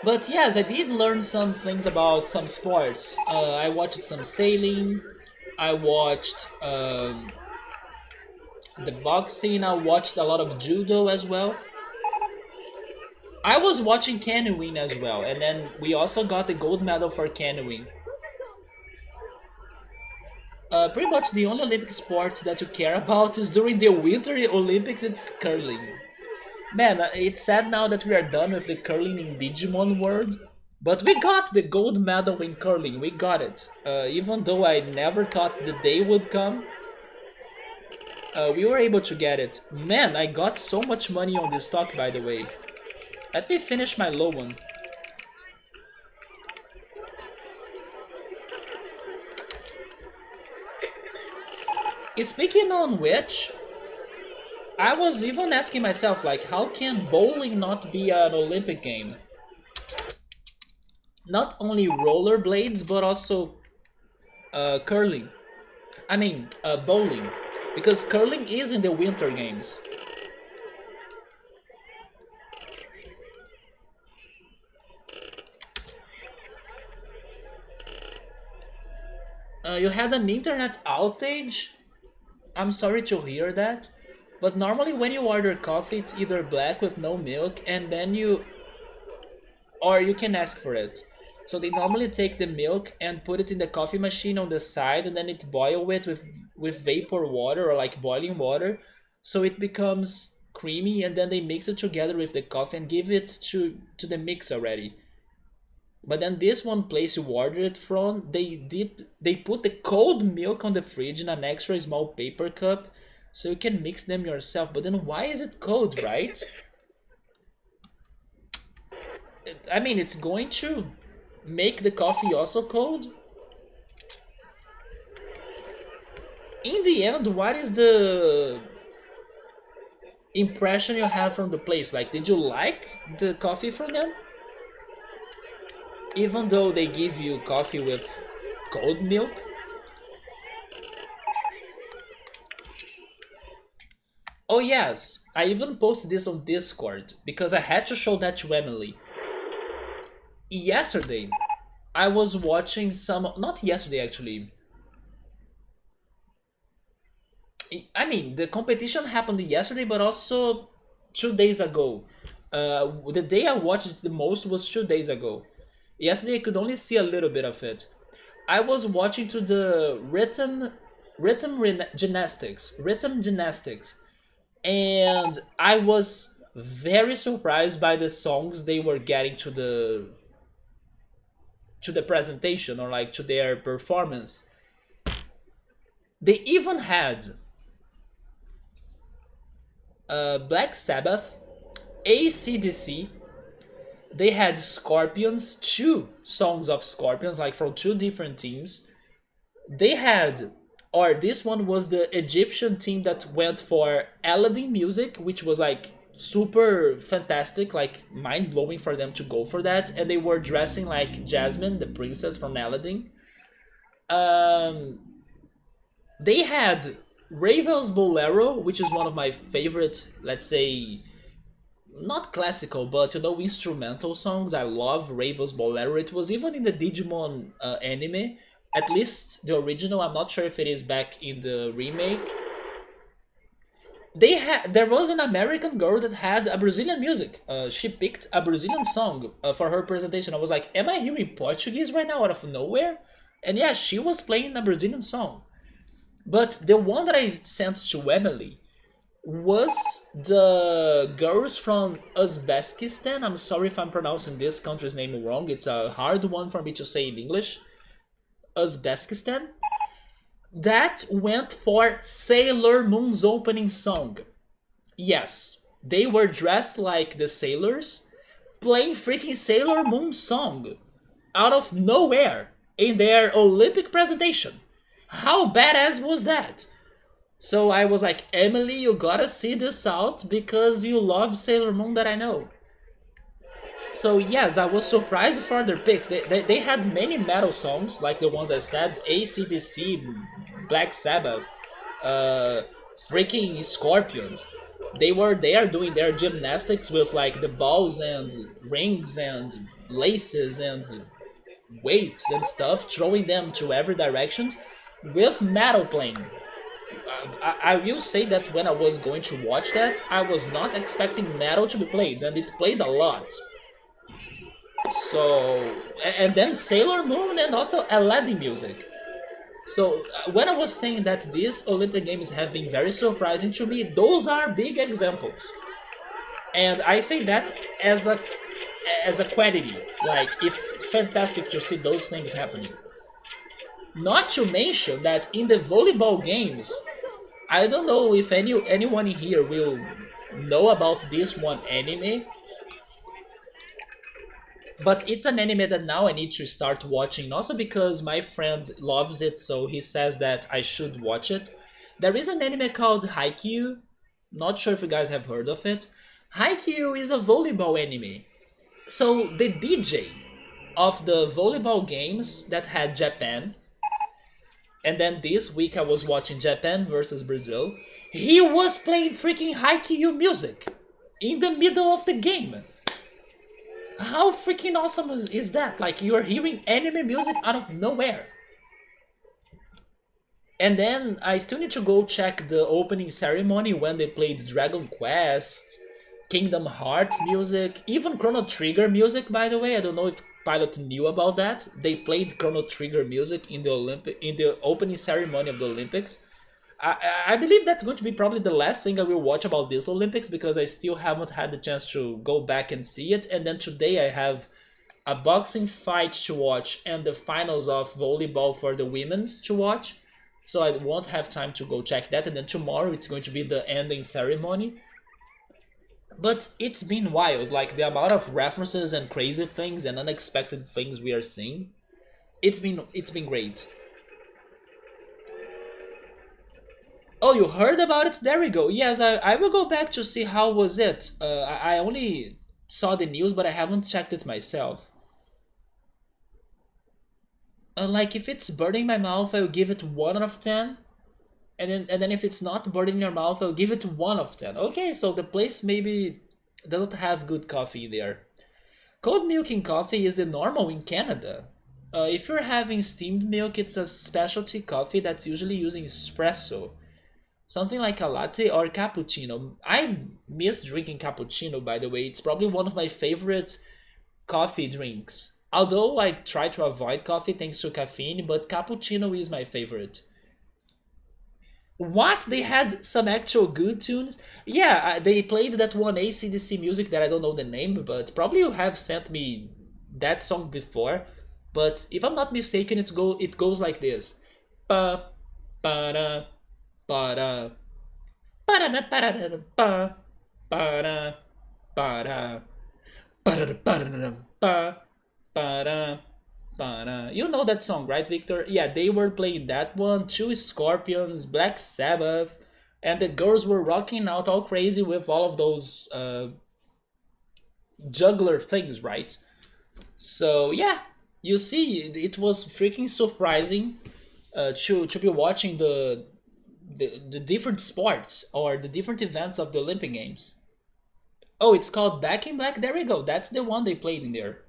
S1: But yes, I did learn some things about some sports. I watched some sailing, I watched the boxing. I watched a lot of judo as well. I was watching canoeing as well, and then we also got the gold medal for canoeing. Pretty much the only Olympic sports that you care about is during the Winter Olympics. It's curling. Man, it's sad now that we are done with the curling in Digimon world, but we got the gold medal in curling. We got it. Even though I never thought the day would come, we were able to get it. Man, I got so much money on this stock, by the way. Let me finish my low one. Speaking on which, I was even asking myself, like, how can bowling not be an Olympic game? Not only rollerblades, but also curling. I mean, bowling. Because curling is in the Winter Games. You had an internet outage? I'm sorry to hear that. But normally when you order coffee, it's either black with no milk, and then you... or you can ask for it. So they normally take the milk and put it in the coffee machine on the side, and then it boil it with vapor water or like boiling water, so it becomes creamy, and then they mix it together with the coffee and give it to the mix already. But then this one place you order it from, they put the cold milk on the fridge in an extra small paper cup, so you can mix them yourself. But then why is it cold, right? I mean, it's going to make the coffee also cold. In the end, what is the impression you have from the place? Like, did you like the coffee from them? Even though they give you coffee with cold milk? Oh yes, I even posted this on Discord because I had to show that to Emily. Yesterday, I was watching some... not yesterday actually. I mean, the competition happened yesterday, but also 2 days ago. The day I watched it the most was 2 days ago. Yesterday I could only see a little bit of it. I was watching to the rhythm gymnastics, and I was very surprised by the songs they were getting to the presentation, or like to their performance. They even had Black Sabbath, AC/DC. They had Scorpions, two songs of Scorpions, like from two different teams. They had, or this one was the Egyptian team that went for Aladdin music, which was like super fantastic, like mind blowing for them to go for that. And they were dressing like Jasmine, the princess from Aladdin. Um, they had Ravel's Bolero, which is one of my favorite, let's say, not classical, but you know, instrumental songs. I love Ravel's Bolero. It was even in the Digimon anime, at least the original. I'm not sure if it is back in the remake. There was an American girl that had a Brazilian music. She picked a Brazilian song for her presentation. I was like, am I hearing Portuguese right now out of nowhere? And yeah, she was playing a Brazilian song. But the one that I sent to Emily was the girls from Uzbekistan. I'm sorry if I'm pronouncing this country's name wrong. It's a hard one for me to say in English. Uzbekistan. That went for Sailor Moon's opening song. Yes, they were dressed like the sailors, playing freaking Sailor Moon song out of nowhere in their Olympic presentation. How badass was that? So I was like, Emily, you gotta see this out because you love Sailor Moon, that I know. So yes, I was surprised for their picks. They had many metal songs, like the ones I said, AC/DC, Black Sabbath, uh, freaking Scorpions. They were there doing their gymnastics with like the balls and rings and laces and waves and stuff, throwing them to every direction. with metal playing. I will say that when I was going to watch that, I was not expecting metal to be played, and it played a lot. So, and then Sailor Moon and also Aladdin music. So, when I was saying that these Olympic Games have been very surprising to me, those are big examples. And I say that as a quantity. Like, it's fantastic to see those things happening. Not to mention that in the volleyball games, I don't know if anyone here will know about this one anime, but it's an anime that now I need to start watching. Also because my friend loves it, so he says that I should watch it. There is an anime called Haikyuu. Not sure if you guys have heard of it. Haikyuu is a volleyball anime. So the DJ of the volleyball games that had Japan, and then this week I was watching Japan versus Brazil. He was playing freaking Haikyuu music in the middle of the game. How freaking awesome is that? Like, you're hearing anime music out of nowhere. And then I still need to go check the opening ceremony when they played Dragon Quest, Kingdom Hearts music, even Chrono Trigger music, by the way. I don't know if Pilot knew about that. They played Chrono Trigger music in the opening ceremony of the Olympics. I believe that's going to be probably the last thing I will watch about this Olympics because I still haven't had the chance to go back and see it. And then today I have a boxing fight to watch and the finals of volleyball for the women's to watch. So I won't have time to go check that. And then tomorrow it's going to be the ending ceremony. But it's been wild, like the amount of references and crazy things and unexpected things we are seeing. It's been great. Oh, you heard about it? There we go. Yes, I will go back to see how was it. I only saw the news, but I haven't checked it myself. Like if it's burning my mouth, I'll give it 1 out of 10. And then if it's not burning your mouth, I'll give it 1 of 10. Okay, so the place maybe doesn't have good coffee there. Cold milk in coffee is the normal in Canada. If you're having steamed milk, it's a specialty coffee that's usually using espresso. Something like a latte or cappuccino. I miss drinking cappuccino, by the way. It's probably one of my favorite coffee drinks. Although I try to avoid coffee thanks to caffeine, but cappuccino is my favorite. What? They had some actual good tunes? Yeah, they played that one AC/DC music that I don't know the name, but probably you have sent me that song before. But if I'm not mistaken, it goes like this. Ba ba da ba da ba da ba da ba ba da ba da ba da ba da ba ba da ba. You know that song, right, Victor? Yeah, they were playing that one, two Scorpions, Black Sabbath, and the girls were rocking out all crazy with all of those juggler things, right? So yeah, you see, it was freaking surprising to be watching the different sports or the different events of the Olympic Games. Oh, it's called Back in Black. There we go. That's the one they played in there.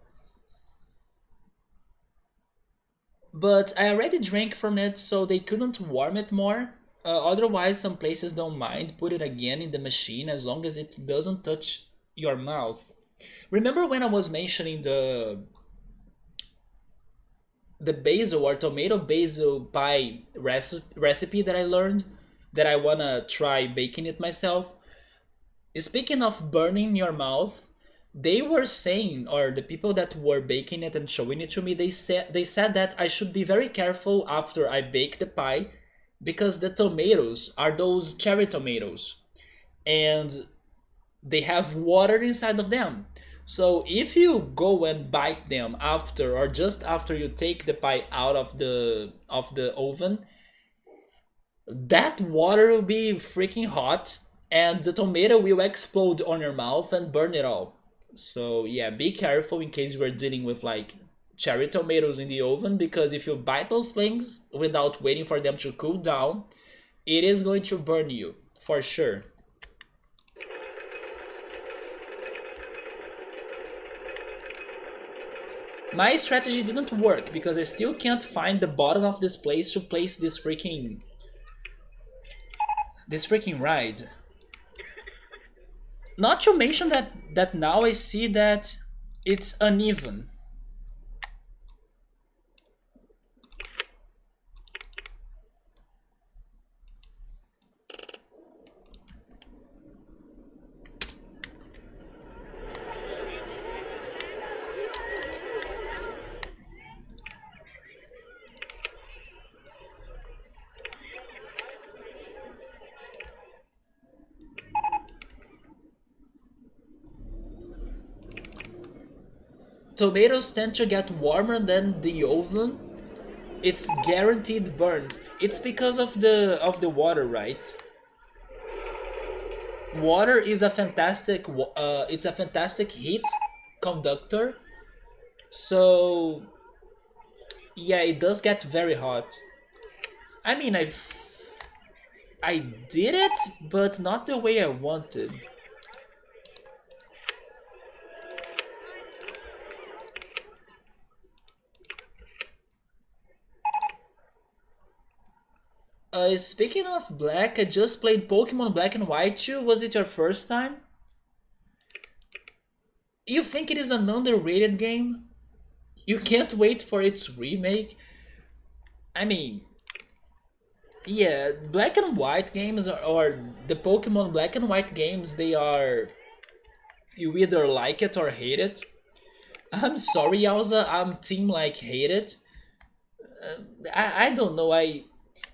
S1: But I already drank from it, so they couldn't warm it more. Otherwise, some places don't mind. Put it again in the machine as long as it doesn't touch your mouth. Remember when I was mentioning the basil or tomato basil pie recipe that I learned that I wanna try baking it myself? Speaking of burning your mouth, they were saying, or the people that were baking it and showing it to me, they said that I should be very careful after I bake the pie because the tomatoes are those cherry tomatoes and they have water inside of them. So if you go and bite them after or just after you take the pie out of the oven, that water will be freaking hot and the tomato will explode on your mouth and burn it all. So yeah, be careful in case you are dealing with like cherry tomatoes in the oven because if you bite those things without waiting for them to cool down, it is going to burn you for sure. My strategy didn't work because I still can't find the bottom of this place to place this freaking ride. Not to mention that now I see that it's uneven. Tomatoes tend to get warmer than the oven. It's guaranteed burns. It's because of the water, right? Water is a fantastic it's a fantastic heat conductor. So yeah, it does get very hot. I mean, I did it, but not the way I wanted. Speaking of black, I just played Pokemon Black and White too. Was it your first time? You think it is an underrated game? You can't wait for its remake? I mean, yeah, Black and White games or the Pokemon Black and White games, they are, you either like it or hate it. I'm sorry, Yauza, I'm team like hate it. I don't know. I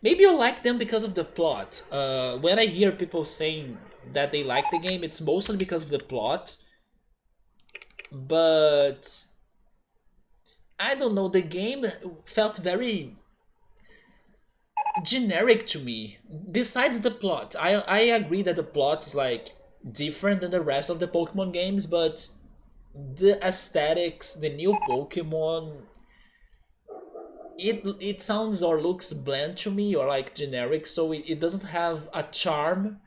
S1: maybe you like them because of the plot. When I hear people saying that they like the game, it's mostly because of the plot. But I don't know. The game felt very generic to me. Besides the plot, I agree that the plot is like different than the rest of the Pokemon games, but the aesthetics, the new Pokemon, it sounds or looks bland to me or like generic, so it doesn't have a charm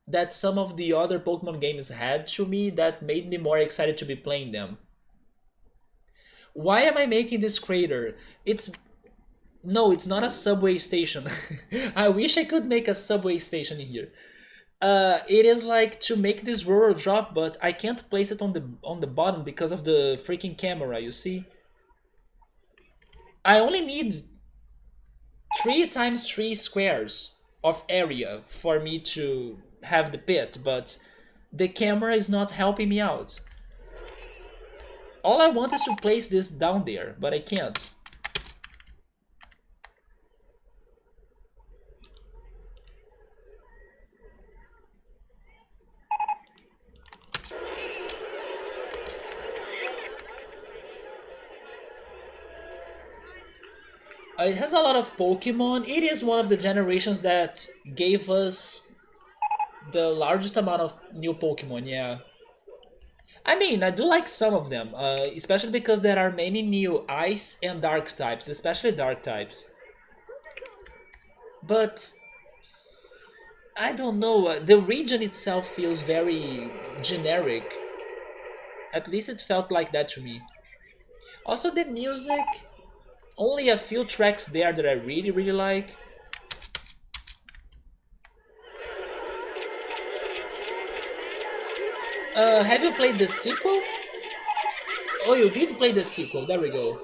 S1: that some of the other Pokemon games had to me that made me more excited to be playing them. Why am I making this crater? It's No, it's not a subway station. I wish I could make a subway station here. It is like to make this roller drop, but I can't place it on the bottom because of the freaking camera, you see? I only need 3 times 3 squares of area for me to have the pit, but the camera is not helping me out. All I want is to place this down there, but I can't. It has a lot of Pokemon. It is one of the generations that gave us the largest amount of new Pokemon, yeah. I mean, I do like some of them, especially because there are many new Ice and Dark types, especially Dark types. But I don't know, the region itself feels very generic. At least it felt like that to me. Also, the music, only a few tracks there that I really, really like. Have you played the sequel? Oh, you did play the sequel, there we go.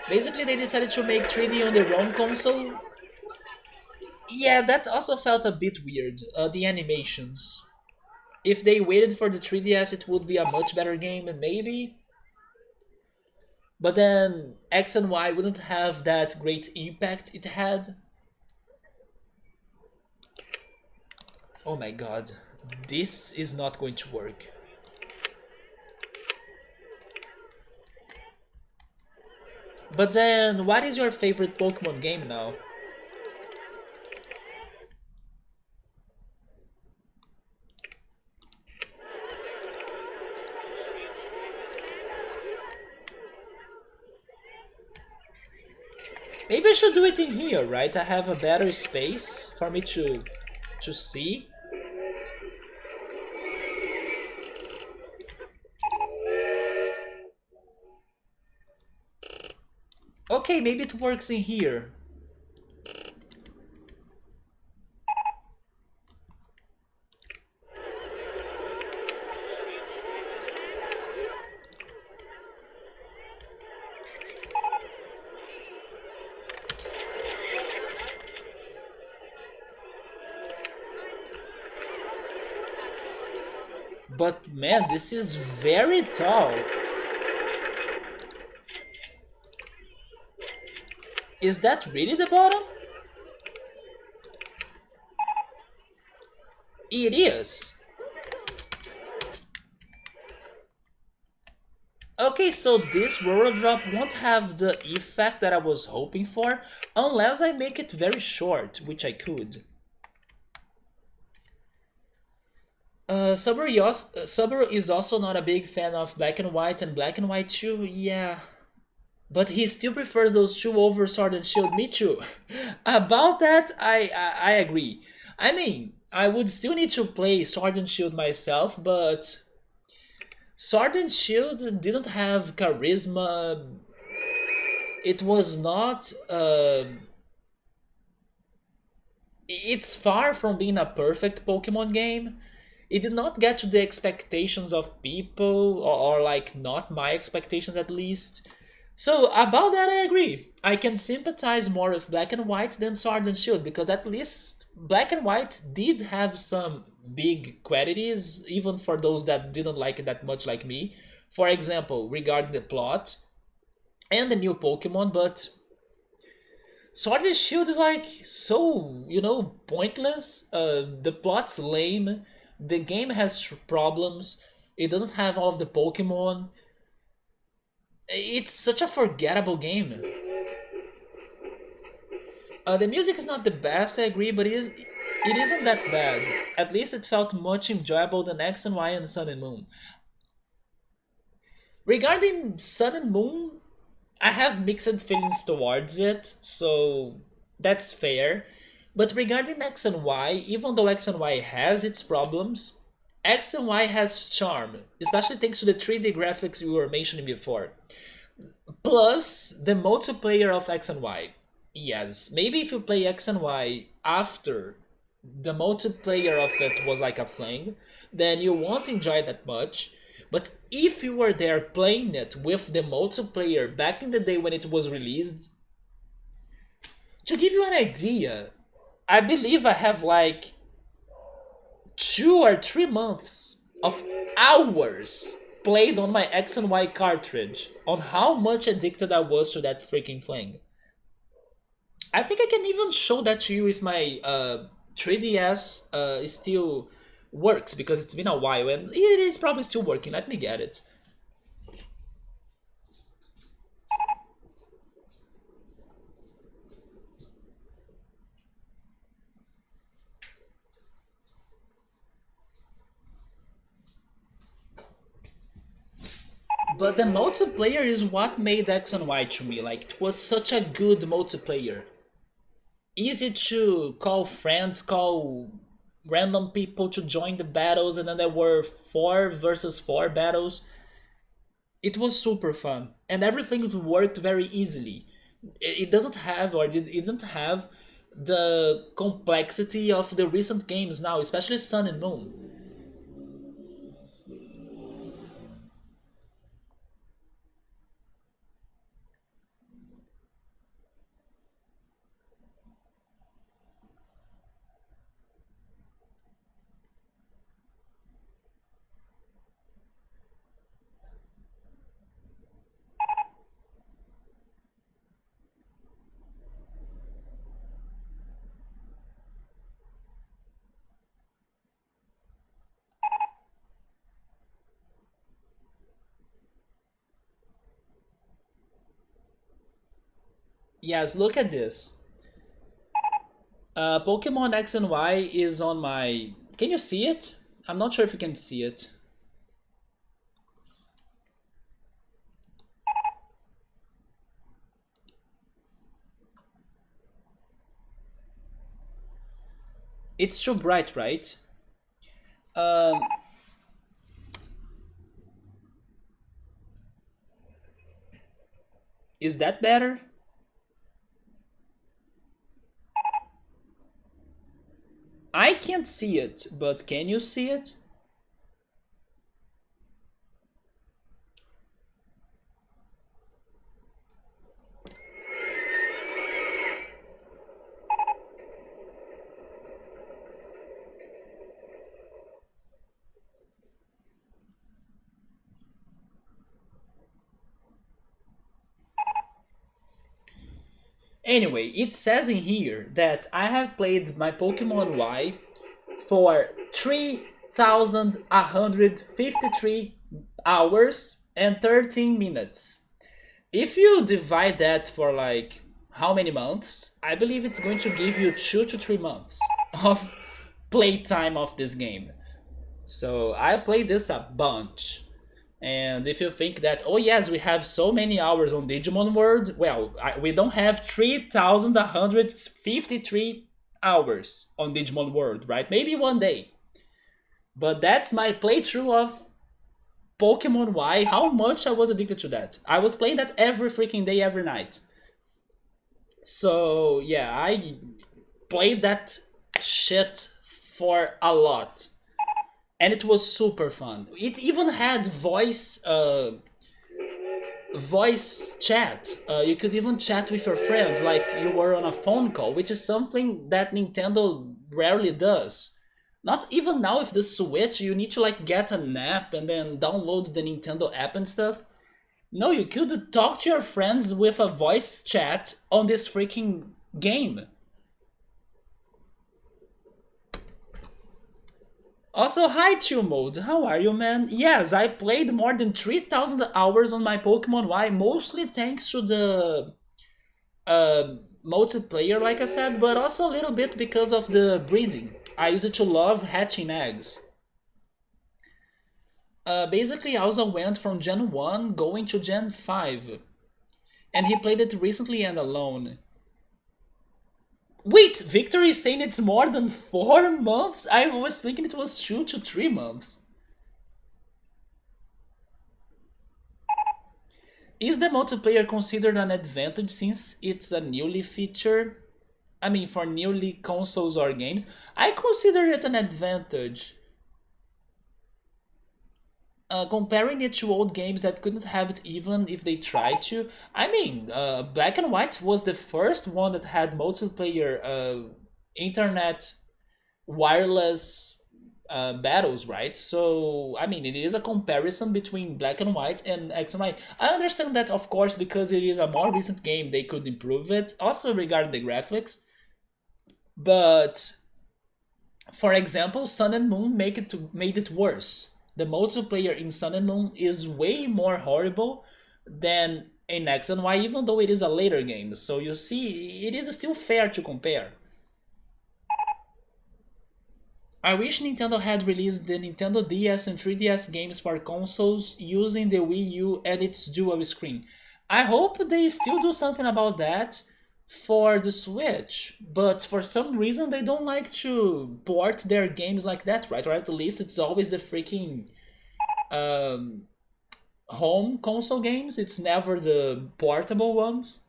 S1: Basically, they decided to make 3D on their own console. Yeah, that also felt a bit weird, the animations. If they waited for the 3DS, it would be a much better game, maybe. But then X and Y wouldn't have that great impact it had. Oh my god, this is not going to work. But then, what is your favorite Pokemon game now? Maybe I should do it in here, right? I have a better space for me to see. Okay, maybe it works in here. But man, this is very tall. Is that really the bottom? It is. Okay, so this roller drop won't have the effect that I was hoping for unless I make it very short, which I could. Subaru is also not a big fan of Black and White too, yeah. But he still prefers those two over Sword and Shield, me too. About that, I agree. I mean, I would still need to play Sword and Shield myself, but Sword and Shield didn't have charisma. It was not. It's far from being a perfect Pokemon game. It did not get to the expectations of people, or like not my expectations at least. So about that I agree. I can sympathize more with Black and White than Sword and Shield because at least Black and White did have some big qualities, even for those that didn't like it that much like me. For example, regarding the plot and the new Pokemon, but Sword and Shield is like so, pointless. The plot's lame. The game has problems. It doesn't have all of the Pokemon. It's such a forgettable game. The music is not the best, I agree, but it isn't that bad. At least it felt much enjoyable than X and Y and Sun and Moon. Regarding Sun and Moon, I have mixed feelings towards it, so that's fair. But regarding X and Y, even though X and Y has its problems, X and Y has charm, especially thanks to the 3D graphics we were mentioning before. Plus, the multiplayer of X and Y. Yes, maybe if you play X and Y after the multiplayer of it was like a fling, then you won't enjoy that much. But if you were there playing it with the multiplayer back in the day when it was released, to give you an idea, I believe I have like 2 or 3 months of hours played on my X and Y cartridge on how much addicted I was to that freaking thing. I think I can even show that to you if my 3DS still works because it's been a while and it is probably still working. Let me get it. But the multiplayer is what made X and Y to me. Like, it was such a good multiplayer. Easy to call friends, call random people to join the battles, and then there were 4 versus 4 battles. It was super fun, and everything worked very easily. It doesn't have, or it didn't have, the complexity of the recent games now, especially Sun and Moon. Yes, look at this. Pokemon X and Y is on my. Can you see it? I'm not sure if you can see it. It's too bright, right? Um, is that better? I can't see it, but can you see it? Anyway, it says in here that I have played my Pokemon Y for 3,153 hours and 13 minutes. If you divide that for like how many months, I believe it's going to give you 2 to 3 months of playtime of this game. So I played this a bunch. And if you think that, oh yes, we have so many hours on Digimon World, well, we don't have 3,153 hours on Digimon World, right? Maybe one day. But that's my playthrough of Pokemon Y, how much I was addicted to that. I was playing that every freaking day, every night. So yeah, I played that shit for a lot. And it was super fun. It even had voice chat. You could even chat with your friends like you were on a phone call, which is something that Nintendo rarely does. Not even now with the Switch, you need to like get an app and then download the Nintendo app and stuff. No, you could talk to your friends with a voice chat on this freaking game. Also, hi Chill Mode, how are you, man? Yes, I played more than 3,000 hours on my Pokemon Y, mostly thanks to the multiplayer, like I said, but also a little bit because of the breeding. I used to love hatching eggs. Basically, I also went from Gen 1 going to Gen 5, and he played it recently and alone. Wait, Victor is saying it's more than 4 months? I was thinking it was 2 to 3 months. Is the multiplayer considered an advantage since it's a newly feature? I mean, for newly consoles or games, I consider it an advantage. Comparing it to old games that couldn't have it even if they tried to. I mean, Black and White was the first one that had multiplayer internet wireless battles, right? So, I mean, it is a comparison between Black and White and X and Y. I understand that, of course, because it is a more recent game, they could improve it. Also, regarding the graphics, but for example, Sun and Moon made it worse. The multiplayer in Sun and Moon is way more horrible than in X and Y, even though it is a later game. So you see, it is still fair to compare. I wish Nintendo had released the Nintendo DS and 3DS games for consoles using the Wii U and its dual screen. I hope they still do something about that for the Switch, but for some reason they don't like to port their games like that, right? Or at least it's always the freaking um, home console games, it's never the portable ones.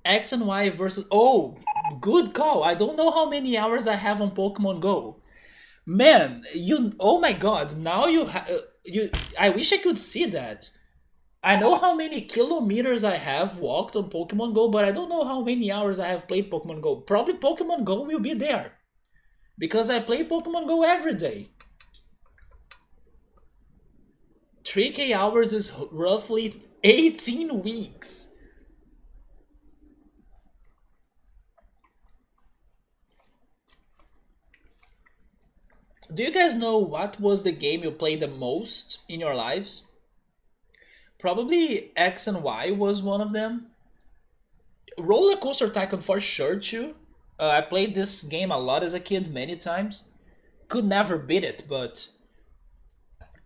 S1: X and Y versus. Oh, good call. I don't know how many hours I have on Pokemon Go. Man, you. Oh my god, now you. I wish I could see that. I know how many kilometers I have walked on Pokemon Go, but I don't know how many hours I have played Pokemon Go. Probably Pokemon Go will be there. Because I play Pokemon Go every day. 3K hours is roughly 18 weeks. Do you guys know what was the game you played the most in your lives? Probably X and Y was one of them. RollerCoaster Tycoon for sure too. I played this game a lot as a kid, many times. Could never beat it, but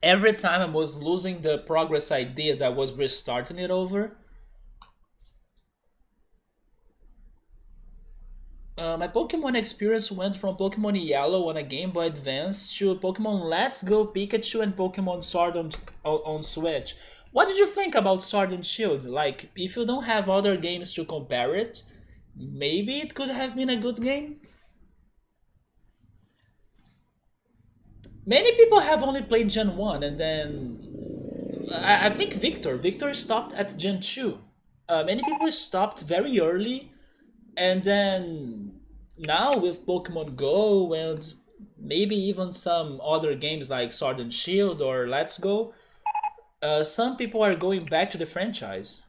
S1: every time I was losing the progress I did, I was restarting it over. My Pokemon experience went from Pokemon Yellow on a Game Boy Advance to Pokemon Let's Go Pikachu and Pokemon Sword on Switch. What did you think about Sword and Shield? Like, if you don't have other games to compare it, Maybe it could have been a good game. Many people have only played Gen 1 and then I think Victor stopped at Gen 2. Many people stopped very early and then now with Pokemon Go and maybe even some other games like Sword and Shield or Let's Go, some people are going back to the franchise.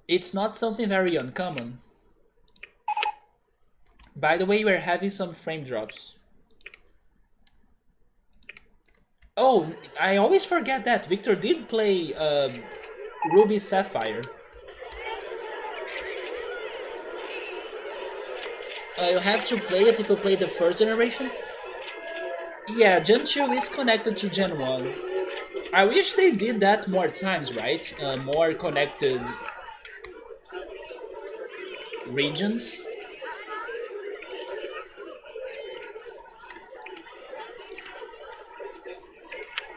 S1: It's not something very uncommon. By the way, we're having some frame drops. Oh, I always forget that Victor did play Ruby Sapphire. You have to play it if you play the first generation. Yeah, Gen 2 is connected to Gen 1. I wish they did that more times, right? More connected regions.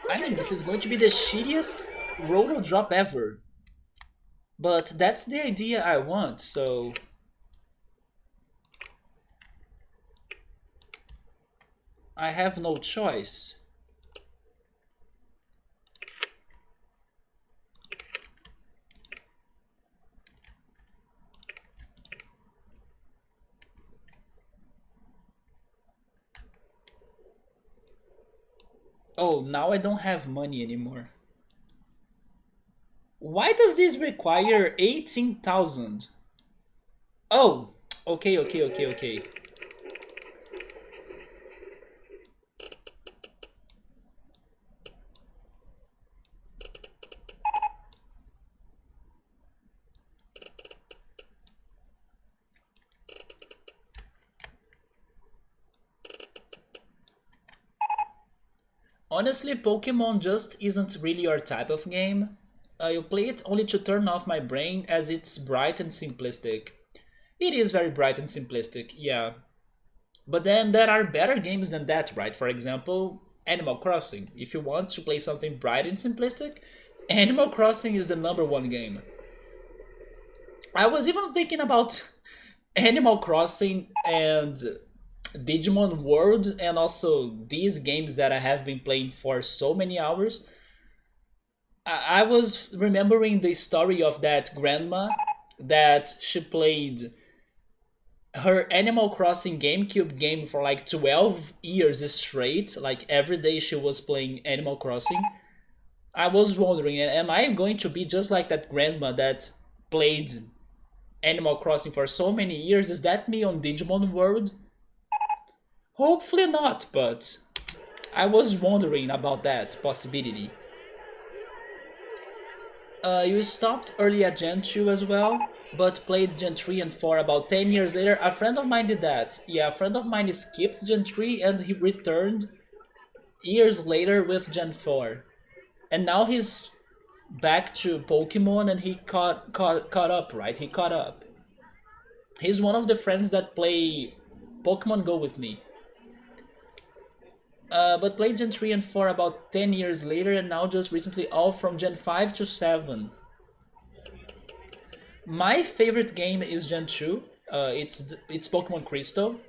S1: I mean, this is going to be the shittiest roller drop ever. But that's the idea I want, so I have no choice. Oh, now I don't have money anymore. Why does this require 18,000? Oh, okay. Honestly, Pokemon just isn't really your type of game. You play it only to turn off my brain as it's bright and simplistic. It is very bright and simplistic, yeah. But then there are better games than that, right? For example, Animal Crossing. If you want to play something bright and simplistic, Animal Crossing is the number one game. I was even thinking about Animal Crossing and Digimon World and also these games that I have been playing for so many hours. I was remembering the story of that grandma that she played her Animal Crossing GameCube game for like 12 years straight. Like every day she was playing Animal Crossing. I was wondering, am I going to be just like that grandma that played Animal Crossing for so many years? Is that me on Digimon World? Hopefully not, but I was wondering about that possibility. You stopped early at Gen 2 as well, but played Gen 3 and 4 about 10 years later. A friend of mine did that. Yeah, a friend of mine skipped Gen 3 and he returned years later with Gen 4. And now he's back to Pokemon and he caught up, right? He caught up. He's one of the friends that play Pokemon Go with me. But played Gen 3 and 4 about 10 years later and now just recently all from Gen 5 to 7. My favorite game is Gen 2. It's Pokemon Crystal.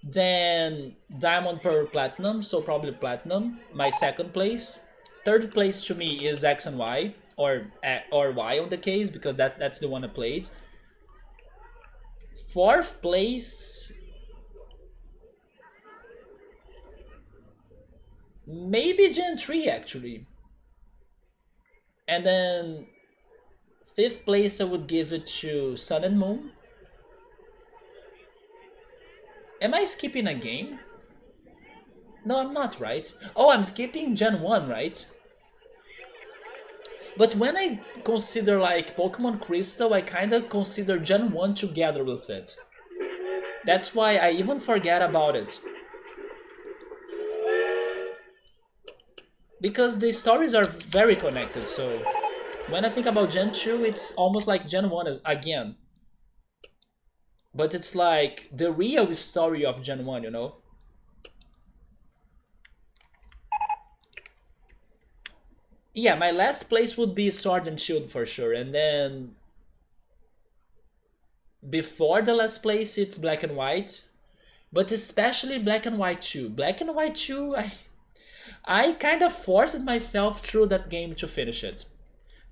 S1: Then Diamond, Pearl, Platinum, so probably Platinum. My second place. Third place to me is X and Y, or Y on the case because that's the one I played. Fourth place, maybe Gen 3 actually. And then fifth place I would give it to Sun and Moon. Am I skipping a game? No, I'm not, right? Oh, I'm skipping Gen 1, right? But when I consider like Pokemon Crystal, I kinda consider Gen 1 together with it. That's why I even forget about it. Because the stories are very connected, so when I think about Gen 2, it's almost like Gen 1 again. But it's like the real story of Gen 1, you know? Yeah, my last place would be Sword and Shield for sure, and then before the last place it's Black and White, but especially Black and White 2. Black and White 2, I kind of forced myself through that game to finish it.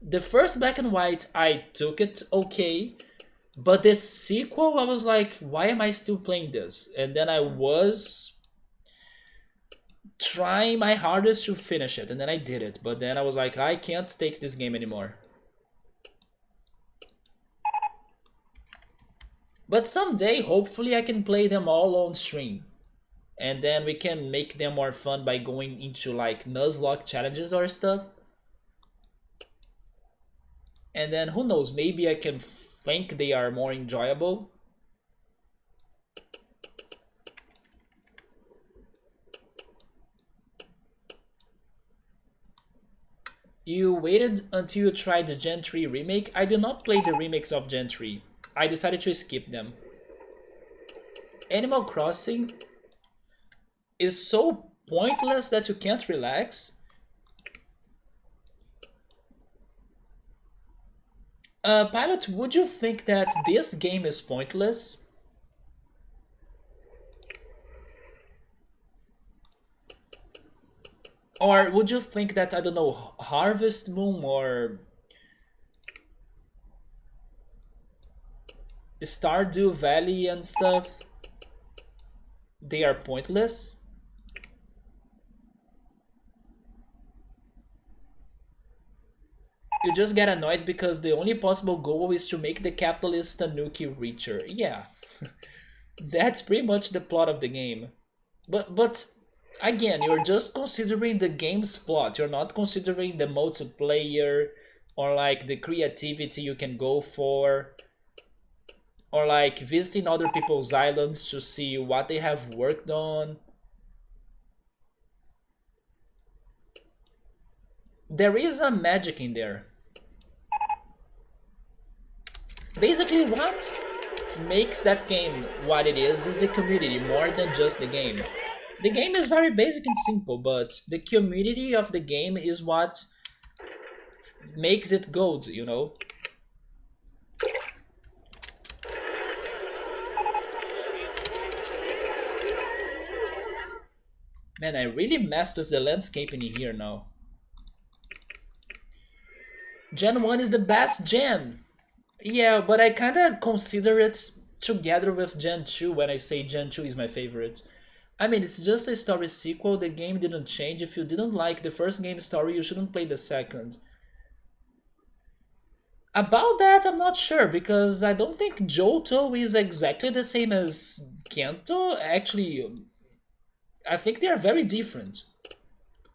S1: The first Black and White, I took it okay, but the sequel, I was like, why am I still playing this? And then I was trying my hardest to finish it, and then I did it. But then I was like, I can't take this game anymore. But someday, hopefully, I can play them all on stream. And then we can make them more fun by going into like Nuzlocke challenges or stuff. And then who knows, maybe I can think they are more enjoyable. You waited until you tried the Gen 3 remake? I did not play the remakes of Gen 3. I decided to skip them. Animal Crossing is so pointless that you can't relax. Pilot, would you think that this game is pointless? Or would you think that, I don't know, Harvest Moon or Stardew Valley and stuff, they are pointless? You just get annoyed because the only possible goal is to make the capitalist Tanuki richer. Yeah, that's pretty much the plot of the game. But again, you're just considering the game's plot. You're not considering the multiplayer or like the creativity you can go for, or like visiting other people's islands to see what they have worked on. There is a magic in there. Basically, what makes that game what it is the community more than just the game. The game is very basic and simple, but the community of the game is what makes it gold, you know? Man, I really messed with the landscaping in here now. Gen 1 is the best gen! Yeah, but I kinda consider it together with Gen 2 when I say Gen 2 is my favorite. I mean, it's just a story sequel, the game didn't change. If you didn't like the first game story, you shouldn't play the second. About that, I'm not sure, because I don't think Johto is exactly the same as Kanto. Actually, I think they are very different.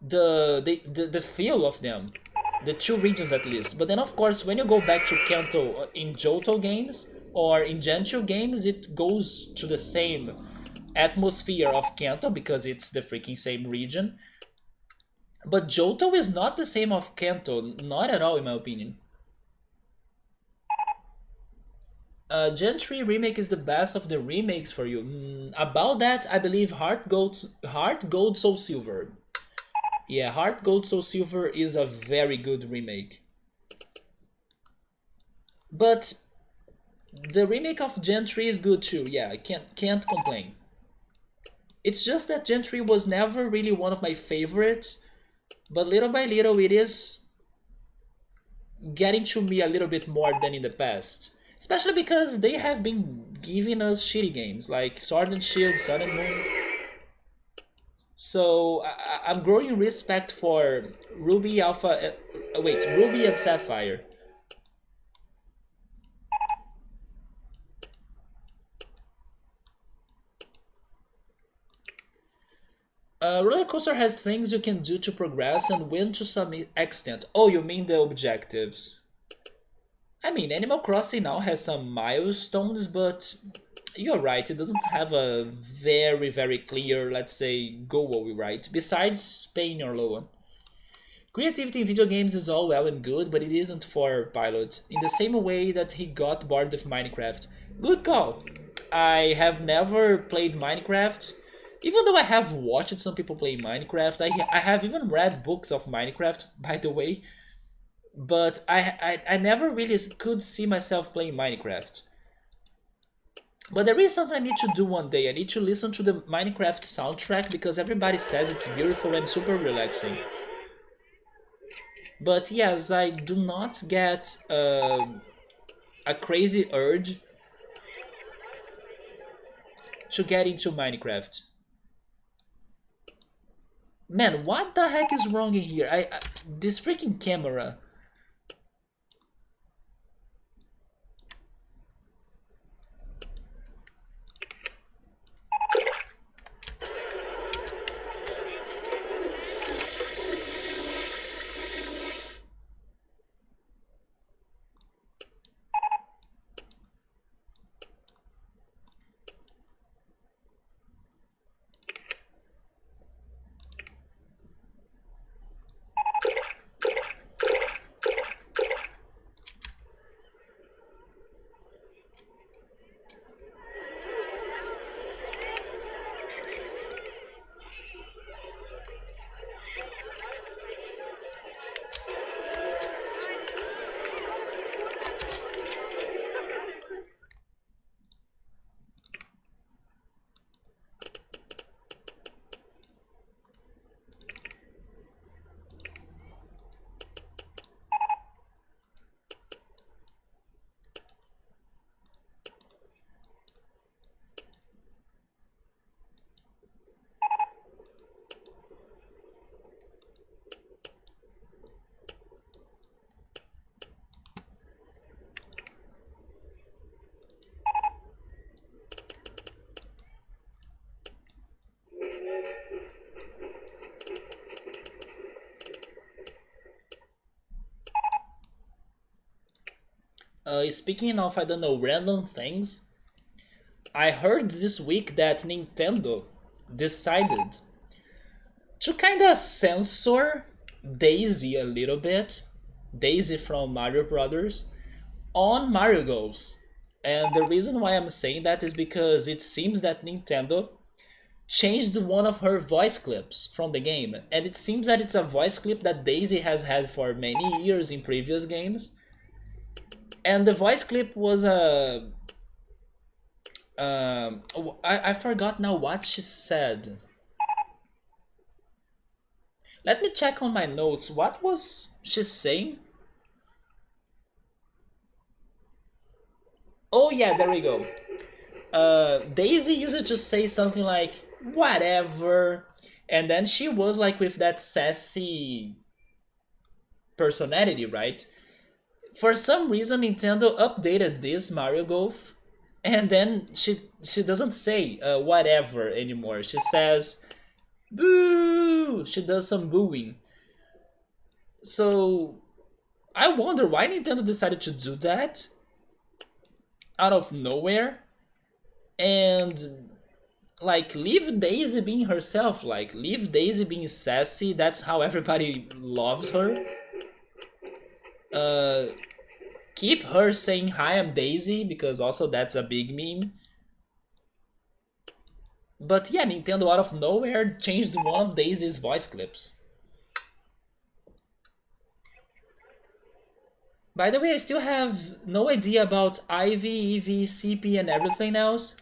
S1: The feel of them. The two regions at least. But then of course, when you go back to Kanto in Johto games, or in Gen 2 games, it goes to the same atmosphere of Kanto because it's the freaking same region. But Johto is not the same of Kanto, not at all in my opinion. Gen 3 remake is the best of the remakes for you. About that, I believe Heart Gold Soul Silver. Yeah, Heart Gold Soul Silver is a very good remake. But the remake of Gen 3 is good too. Yeah, I can't complain. It's just that Gen 3 was never really one of my favorites, but little by little it is getting to me a little bit more than in the past. Especially because they have been giving us shitty games like Sword and Shield, Sun and Moon. So I'm growing respect for Ruby Alpha. Wait, Ruby and Sapphire. RollerCoaster has things you can do to progress and win to some extent. Oh, you mean the objectives? I mean, Animal Crossing now has some milestones, but you're right, it doesn't have a very clear, let's say, goal, right? Besides paying your loan. Creativity in video games is all well and good, but it isn't for pilots, in the same way that he got bored of Minecraft. Good call! I have never played Minecraft, Even though I have watched some people play Minecraft, I have even read books of Minecraft, by the way, but I never really could see myself playing Minecraft. But there is something I need to do one day. I need to listen to the Minecraft soundtrack because everybody says it's beautiful and super relaxing. But yes, I do not get a crazy urge to get into Minecraft. Man, what the heck is wrong in here? This freaking camera. Speaking of, I don't know, random things, I heard this week that Nintendo decided to kind of censor Daisy a little bit, Daisy from Mario Brothers, on Mario Golf. And the reason why I'm saying that is because it seems that Nintendo changed one of her voice clips from the game, and it seems that it's a voice clip that Daisy has had for many years in previous games. And the voice clip was a I forgot now what she said. Let me check on my notes. What was she saying? Oh yeah, there we go. Daisy used to say something like whatever, and then she was like with that sassy personality, right? For some reason, Nintendo updated this Mario Golf, and then she doesn't say whatever anymore. She says boo. She does some booing. So I wonder why Nintendo decided to do that out of nowhere and like leave Daisy being herself, like leave Daisy being sassy. That's how everybody loves her. Uh, Keep her saying hi, I'm Daisy, because also that's a big meme. But yeah, Nintendo out of nowhere changed one of Daisy's voice clips. By the way, I still have no idea about Ivy, Eevee, CP, and everything else.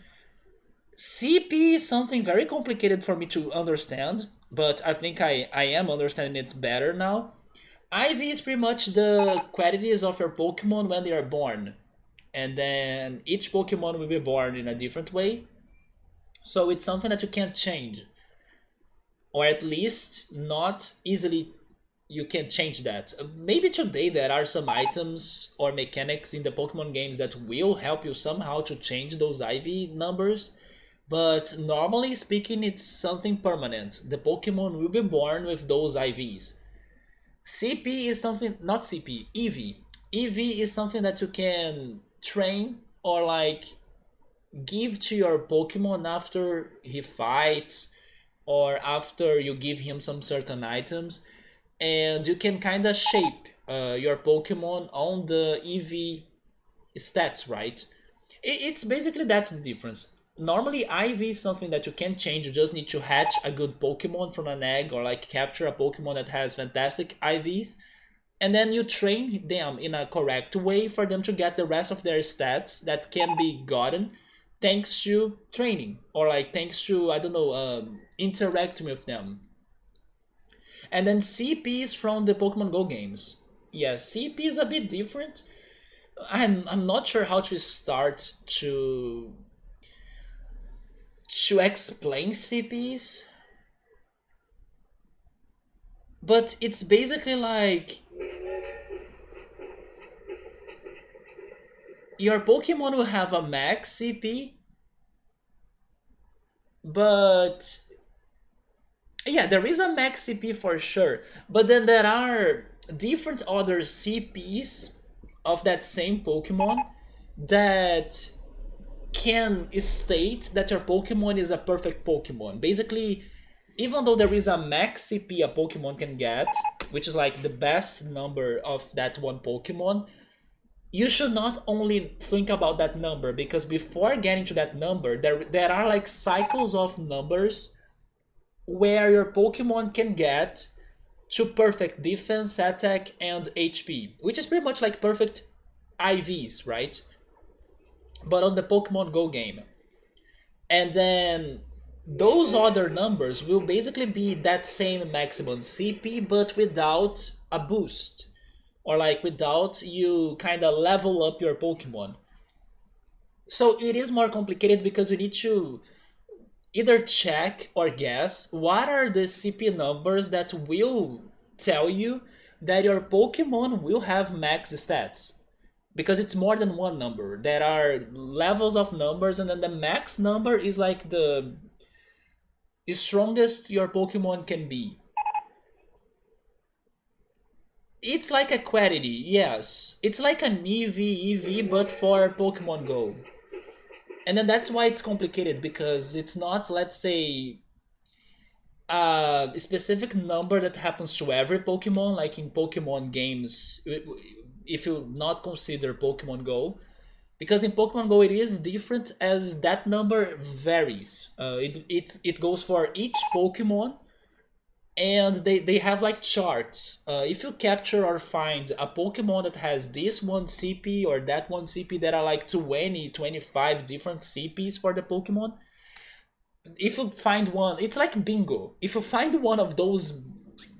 S1: CP is something very complicated for me to understand, but I think I am understanding it better now. Ivy is pretty much the qualities of your Pokemon when they are born, and then each Pokemon will be born in a different way, so it's something that you can't change, or at least not easily you can change that. Maybe today there are some items or mechanics in the Pokemon games that will help you somehow to change those IV numbers, but normally speaking, it's something permanent. The Pokemon will be born with those IVs. CP is something, not CP, EV. EV is something that you can train or like give to your Pokemon after he fights or after you give him some certain items, and you can kind of shape your Pokemon on the EV stats, right? It's basically that's the difference. Normally IV is something that you can change, you just need to hatch a good Pokemon from an egg or like capture a Pokemon that has fantastic IVs, and then you train them in a correct way for them to get the rest of their stats that can be gotten thanks to training or like thanks to, I don't know, interacting with them. And then CPs from the Pokemon Go games. Yes, CP is a bit different. I'm not sure how to start to explain CPs, but it's basically like your Pokemon will have a max CP, but yeah, there is a max CP for sure, but then there are different other CPs of that same Pokemon that can state that your Pokemon is a perfect Pokemon. Basically, even though there is a max CP a Pokemon can get, which is like the best number of that one Pokemon, you should not only think about that number, because before getting to that number, there are like cycles of numbers where your Pokemon can get to perfect defense, attack, and HP, which is pretty much like perfect IVs, right? But on the Pokemon Go game. And then those other numbers will basically be that same maximum CP, but without a boost. Or like without you kind of level up your Pokemon. So it is more complicated because you need to either check or guess what are the CP numbers that will tell you that your Pokemon will have max stats. Because it's more than one number. There are levels of numbers, and then the max number is like the strongest your Pokemon can be. It's like a quantity, yes. It's like an EV, but for Pokemon Go. And then that's why it's complicated, because it's not, let's say, a specific number that happens to every Pokemon, like in Pokemon games, if you not consider Pokemon Go. Because in Pokemon Go it is different, as that number varies. It goes for each Pokemon, and they have like charts. If you capture or find a Pokemon that has this one CP or that one CP, there are like 20, 25 different CPs for the Pokemon. If you find one, it's like bingo. If you find one of those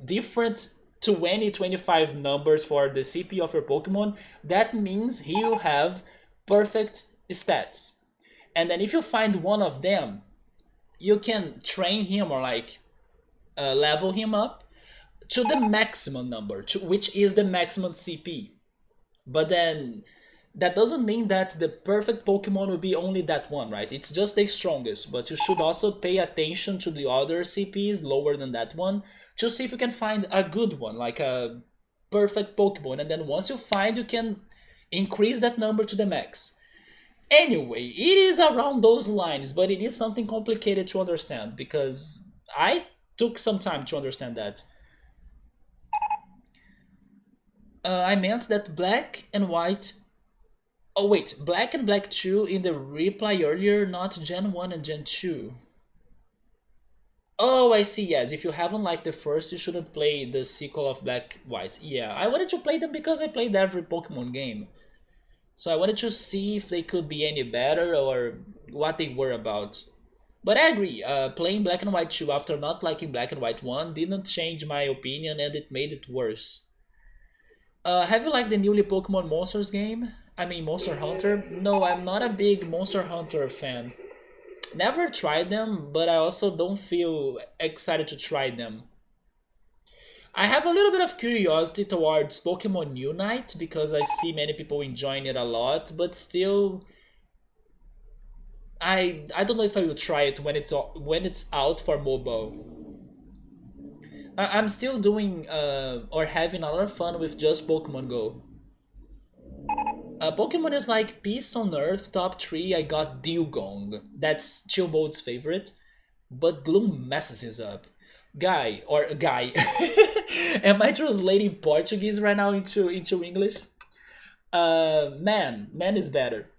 S1: different 20, 25 numbers for the CP of your Pokemon, that means he'll have perfect stats. And then if you find one of them, you can train him or like level him up to the maximum number, which is the maximum CP. But then that doesn't mean that the perfect Pokemon will be only that one, right? It's just the strongest, but you should also pay attention to the other CPs lower than that one to see if you can find a good one, like a perfect Pokemon. And then once you find, you can increase that number to the max. Anyway, it is around those lines, but it is something complicated to understand because I took some time to understand that. I meant that black and white. Oh wait, black and black 2 in the reply earlier, not Gen 1 and Gen 2. Oh, I see, yes. If you haven't liked the first, you shouldn't play the sequel of Black White. Yeah, I wanted to play them because I played every Pokemon game. So I wanted to see if they could be any better or what they were about. But I agree, playing Black and White 2 after not liking Black and White 1 didn't change my opinion, and it made it worse. Have you liked the newly Pokemon Monsters game? I mean Monster Hunter? No, I'm not a big Monster Hunter fan. Never tried them, but I also don't feel excited to try them. I have a little bit of curiosity towards Pokemon Unite because I see many people enjoying it a lot, but still, I don't know if I will try it when it's out for mobile. I'm still doing or having a lot of fun with just Pokemon Go. Pokemon is like Peace on Earth, top 3, I got Dewgong. That's Chillbold's favorite. But Gloom messes his up. Guy. Am I translating Portuguese right now into English? Man is better.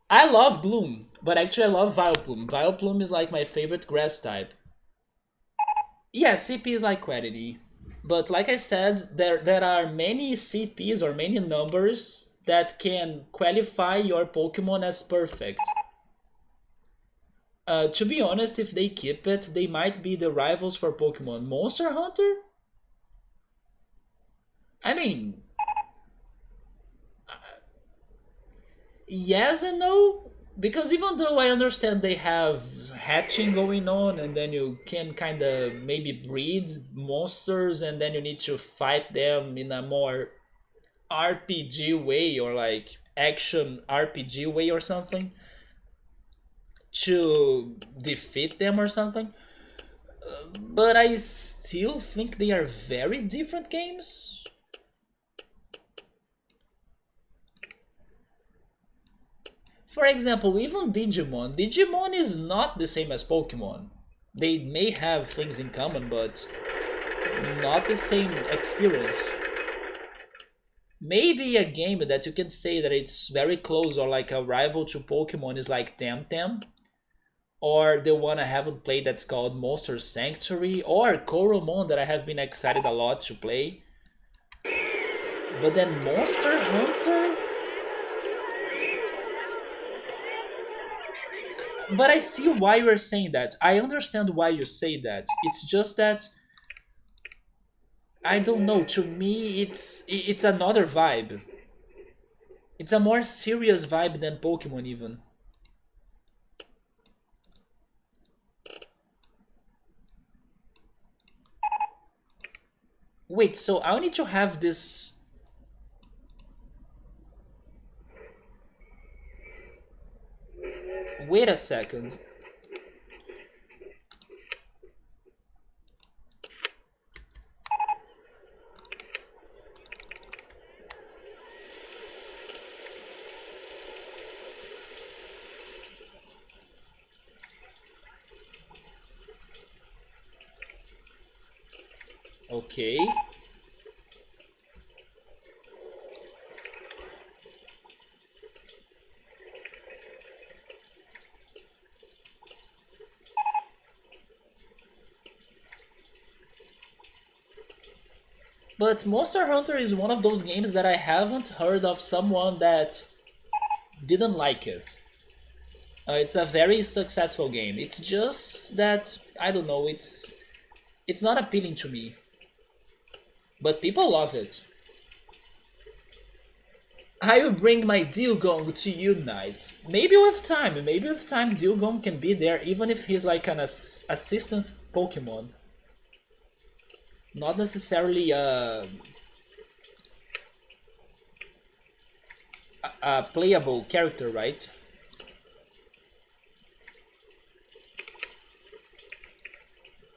S1: I love Bloom, but actually I love Vileplume. Vileplume is like my favorite grass type. Yeah, CP is like quality. But like I said, there are many CPs or many numbers that can qualify your Pokemon as perfect. To be honest, if they keep it, they might be the rivals for Pokemon. Monster Hunter? I mean, yes and no. Because even though I understand they have hatching going on, and then you can kind of maybe breed monsters, and then you need to fight them in a more RPG way or like action RPG way or something to defeat them or something. But I still think they are very different games. For example, even Digimon is not the same as Pokemon. They may have things in common, but not the same experience. Maybe a game that you can say that it's very close or like a rival to Pokemon is like Temtem, or the one I haven't played that's called Monster Sanctuary, or Koromon that I have been excited a lot to play. But then Monster Hunter? But I see why you're saying that. I understand why you say that. It's just that I don't know. To me, it's another vibe. It's a more serious vibe than Pokemon even. Wait, so I need to have this. Wait a second. Okay. But Monster Hunter is one of those games that I haven't heard of someone that didn't like it. It's a very successful game. It's just that I don't know. It's not appealing to me, but people love it. I will bring my Dilgong to unite. Maybe with time Dilgong can be there even if he's like an assistance Pokemon. Not necessarily a playable character, right?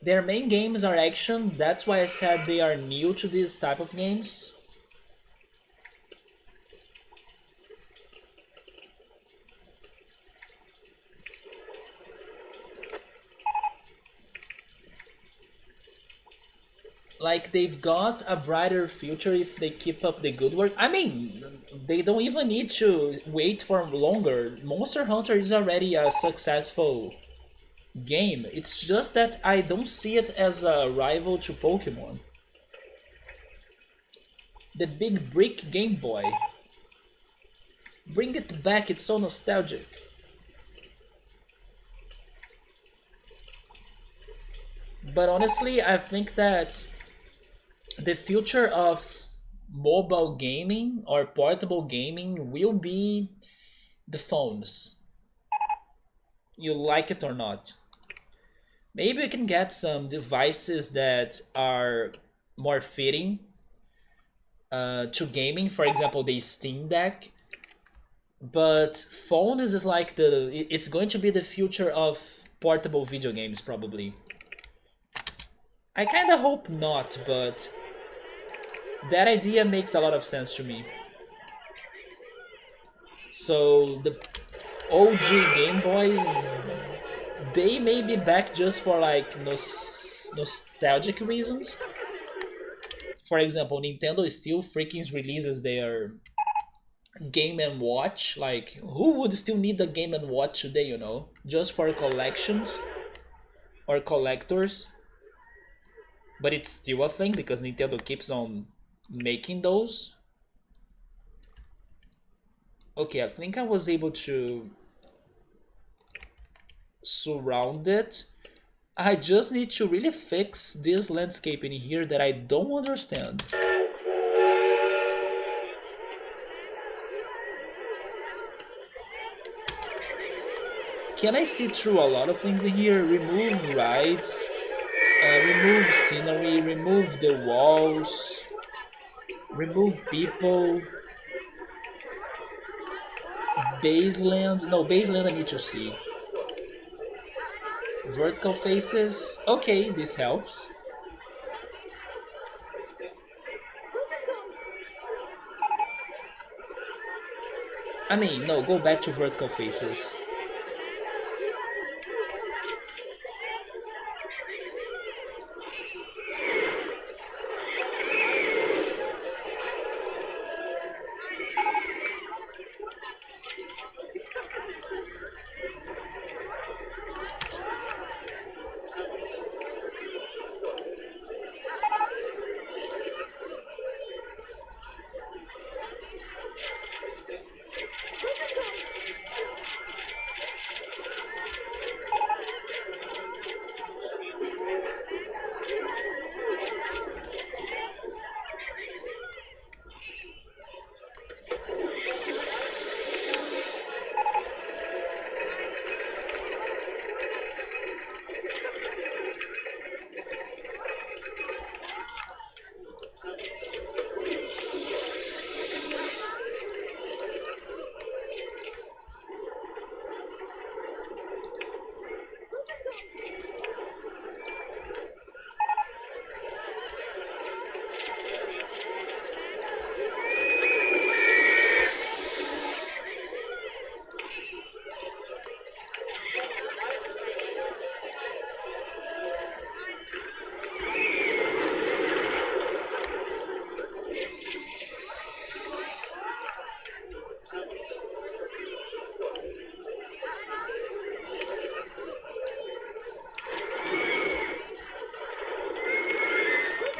S1: Their main games are action, that's why I said they are new to this type of games. Like they've got a brighter future if they keep up the good work. I mean, they don't even need to wait for longer. Monster Hunter is already a successful game. It's just that I don't see it as a rival to Pokemon. The big brick Game Boy. Bring it back, it's so nostalgic. But honestly, I think that the future of mobile gaming or portable gaming will be the phones. You like it or not. Maybe you can get some devices that are more fitting to gaming, for example, the Steam Deck. But phones is like it's going to be the future of portable video games, probably. I kind of hope not, but that idea makes a lot of sense to me. So the OG Game Boys, they may be back just for like nostalgic reasons. For example, Nintendo still freaking releases Game and Watch. Like, who would still need a Game and Watch today, you know? Just for collections or collectors. But it's still a thing because Nintendo keeps on making those. Okay, I think I was able to surround it. I just need to really fix this landscape in here that I don't understand. Can I see through a lot of things in here? Remove rides, remove scenery, remove the walls, remove people, baseland. No, baseland I need to see. Vertical faces. Okay, this helps. I mean, no, go back to vertical faces.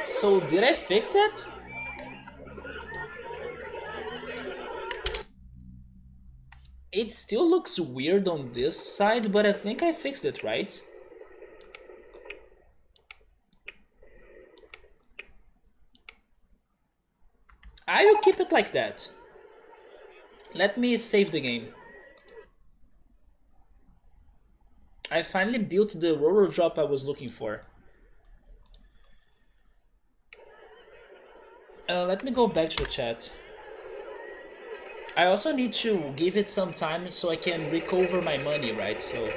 S1: So did I fix it? It still looks weird on this side, but I think I fixed it, right? I will keep it like that. Let me save the game. I finally built the roller drop I was looking for. Let me go back to the chat. I also need to give it some time so I can recover my money, right? So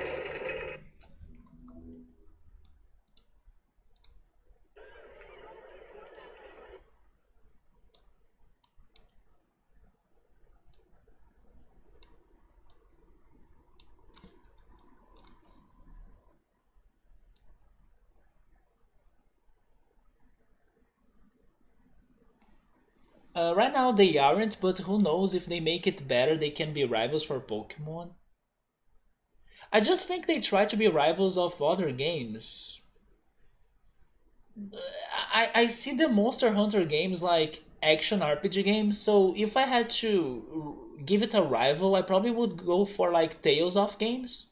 S1: right now they aren't, but who knows, if they make it better, they can be rivals for Pokemon. I just think they try to be rivals of other games. I see the Monster Hunter games like action RPG games, so if I had to give it a rival, I probably would go for like Tales of games.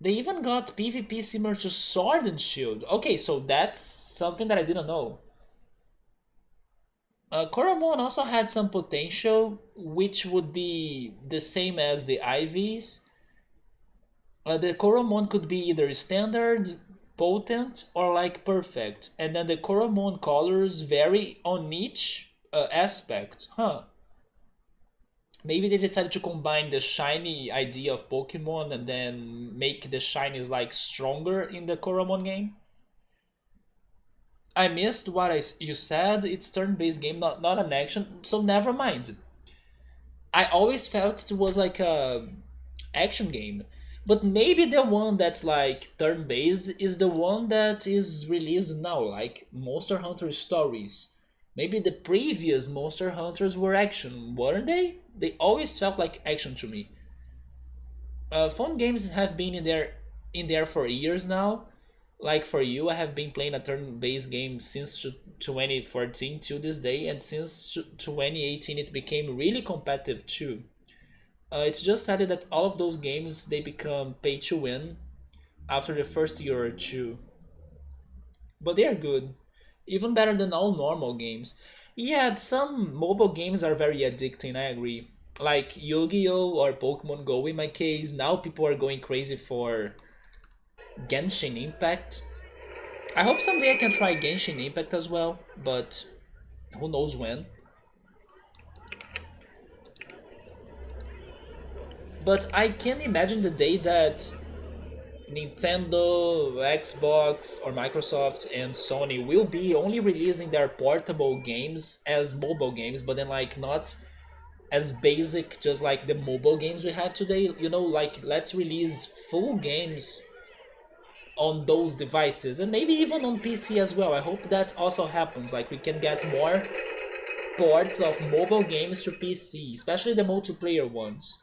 S1: They even got PvP similar to Sword and Shield. Okay, so that's something that I didn't know. Koromon also had some potential, which would be the same as the IVs. The Koromon could be either standard, potent, or like perfect, and then the Koromon colors vary on each aspect. Huh. Maybe they decided to combine the shiny idea of Pokemon and then make the shinies like stronger in the Koromon game. I missed what you said. It's turn-based game, not an action. So never mind. I always felt it was like a action game. But maybe the one that's like turn-based is the one that is released now, like Monster Hunter Stories. Maybe the previous Monster Hunters were action, weren't they? They always felt like action to me. Phone games have been in there for years now. Like for you, I have been playing a turn-based game since 2014 till this day, and since 2018 it became really competitive too. It's just sad that all of those games they become pay to win after the first year or two, but they are good, even better than all normal games. Yeah, some mobile games are very addicting. I agree. Like Yu-Gi-Oh or Pokemon Go in my case. Now people are going crazy for Genshin Impact. I hope someday I can try Genshin Impact as well, but who knows when. But I can imagine the day that Nintendo, Xbox, or Microsoft and Sony will be only releasing their portable games as mobile games, but then like not as basic just like the mobile games we have today. Like let's release full games on those devices and maybe even on PC as well. I hope that also happens. Like we can get more ports of mobile games to PC, especially the multiplayer ones.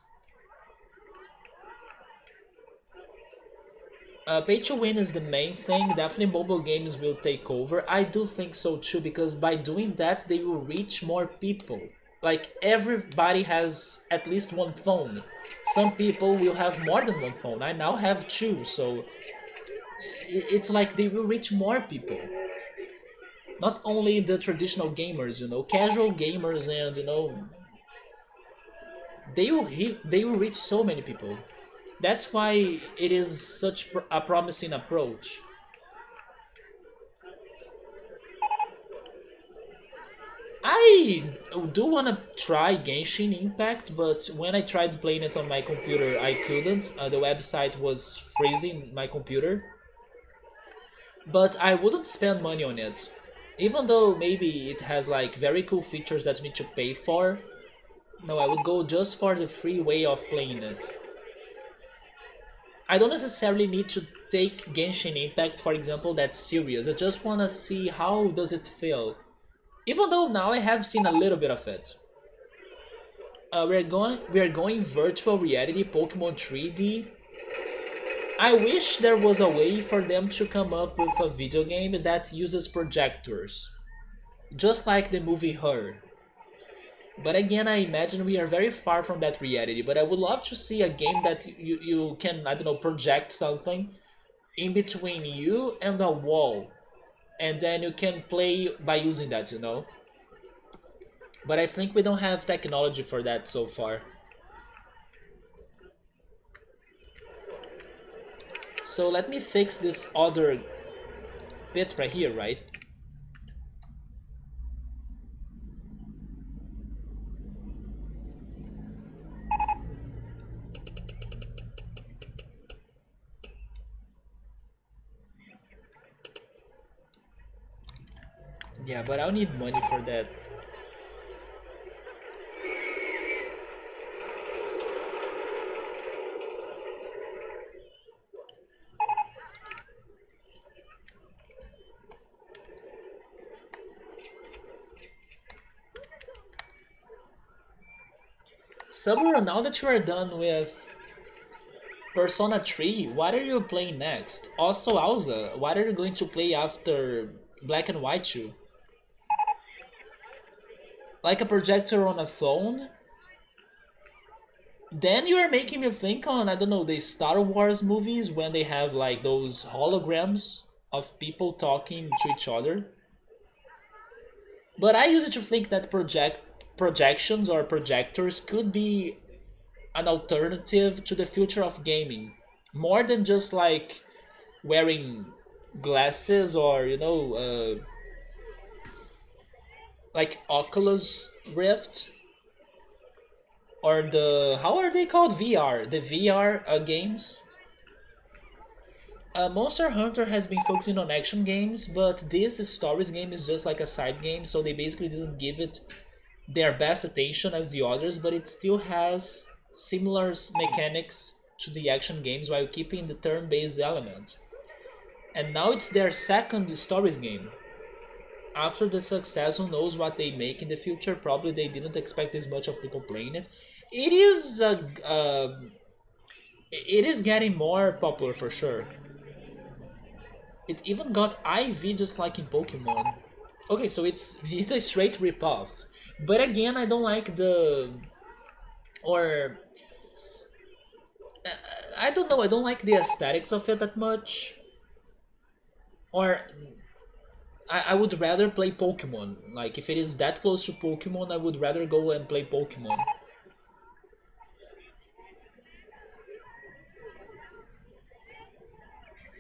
S1: Pay to win is the main thing. Definitely mobile games will take over. I do think so too, because by doing that they will reach more people. Like everybody has at least one phone. Some people will have more than one phone. I now have two, so it's like they will reach more people. Not only the traditional gamers, casual gamers, and they will reach so many people. That's why it is such a promising approach. I do want to try Genshin Impact, but when I tried playing it on my computer, I couldn't. The website was freezing my computer. But I wouldn't spend money on it. Even though maybe it has like very cool features that you need to pay for. No, I would go just for the free way of playing it. I don't necessarily need to take Genshin Impact, for example, that serious. I just wanna see how does it feel. Even though now I have seen a little bit of it. We are going virtual reality Pokemon 3D. I wish there was a way for them to come up with a video game that uses projectors, just like the movie Her. But again, I imagine we are very far from that reality. But I would love to see a game that you can, I don't know, project something in between you and a wall, and then you can play by using that. But I think we don't have technology for that so far. So let me fix this other bit right here, right? Yeah, but I'll need money for that. Saburo, now that you are done with Persona 3, what are you playing next? Also, Alza, what are you going to play after Black and White 2? Like a projector on a phone? Then you are making me think on, I don't know, the Star Wars movies when they have like those holograms of people talking to each other. But I used to think that projections or projectors could be an alternative to the future of gaming. More than just like wearing glasses or, like Oculus Rift or how are they called? VR. The VR games. Monster Hunter has been focusing on action games, but this stories game is just like a side game, so they basically didn't give it their best attention as the others, but it still has similar mechanics to the action games while keeping the turn-based element. And now it's their second stories game. after the success, who knows what they make in the future. Probably they didn't expect this much of people playing it. It is it is getting more popular for sure. It even got IV just like in Pokemon. Okay, so it's a straight ripoff. But again, I don't like the or I don't know. I don't like the aesthetics of it that much. Or I would rather play Pokemon. Like if it is that close to Pokemon, I would rather go and play Pokemon.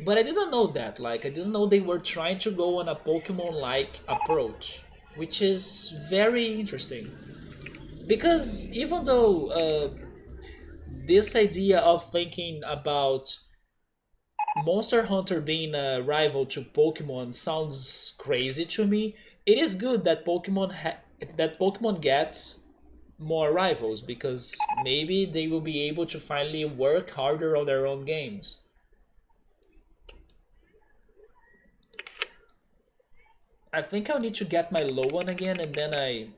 S1: But I didn't know that. Like I didn't know they were trying to go on a Pokemon-like approach, which is very interesting. Because even though this idea of thinking about Monster Hunter being a rival to Pokemon sounds crazy to me. It is good that Pokemon gets more rivals because maybe they will be able to finally work harder on their own games. I think I'll need to get my low one again and then I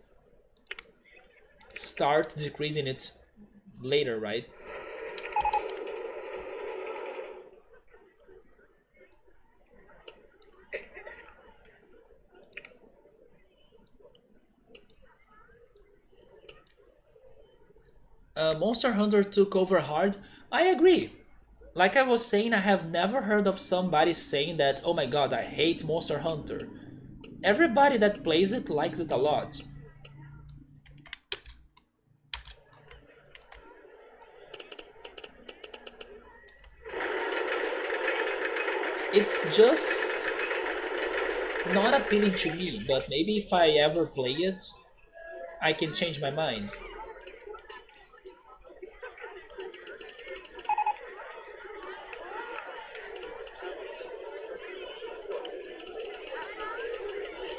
S1: start decreasing it later, right? Monster Hunter took over hard. I agree. Like I was saying, I have never heard of somebody saying that, oh my god, I hate Monster Hunter. Everybody that plays it likes it a lot. It's just not appealing to me, but maybe if I ever play it, I can change my mind.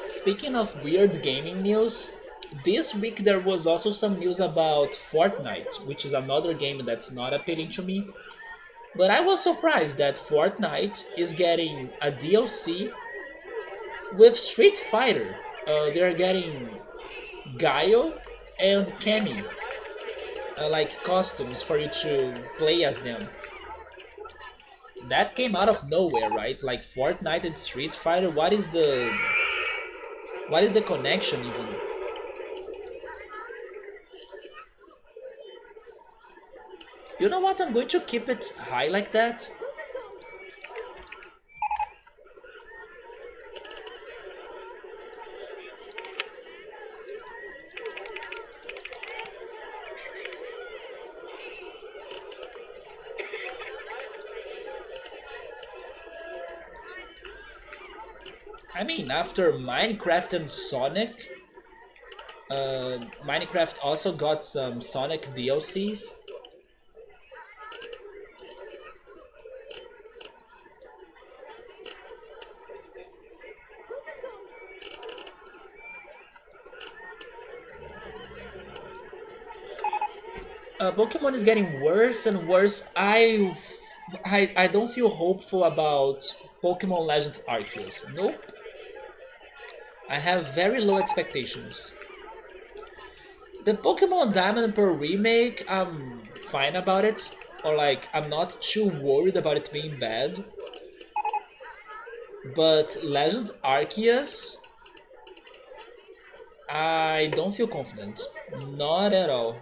S1: Speaking of weird gaming news, this week there was also some news about Fortnite, which is another game that's not appealing to me. But I was surprised that Fortnite is getting a DLC with Street Fighter. They're getting Guile and Cammy, like costumes for you to play as them. That came out of nowhere, right? Like Fortnite and Street Fighter. What is the connection even? You know what? I'm going to keep it high like that. I mean, after Minecraft and Sonic, Minecraft also got some Sonic DLCs. Pokemon is getting worse and worse. I don't feel hopeful about Pokemon Legend Arceus. Nope. I have very low expectations. The Pokemon Diamond and Pearl remake, I'm fine about it. Or like, I'm not too worried about it being bad. But Legend Arceus, I don't feel confident. Not at all.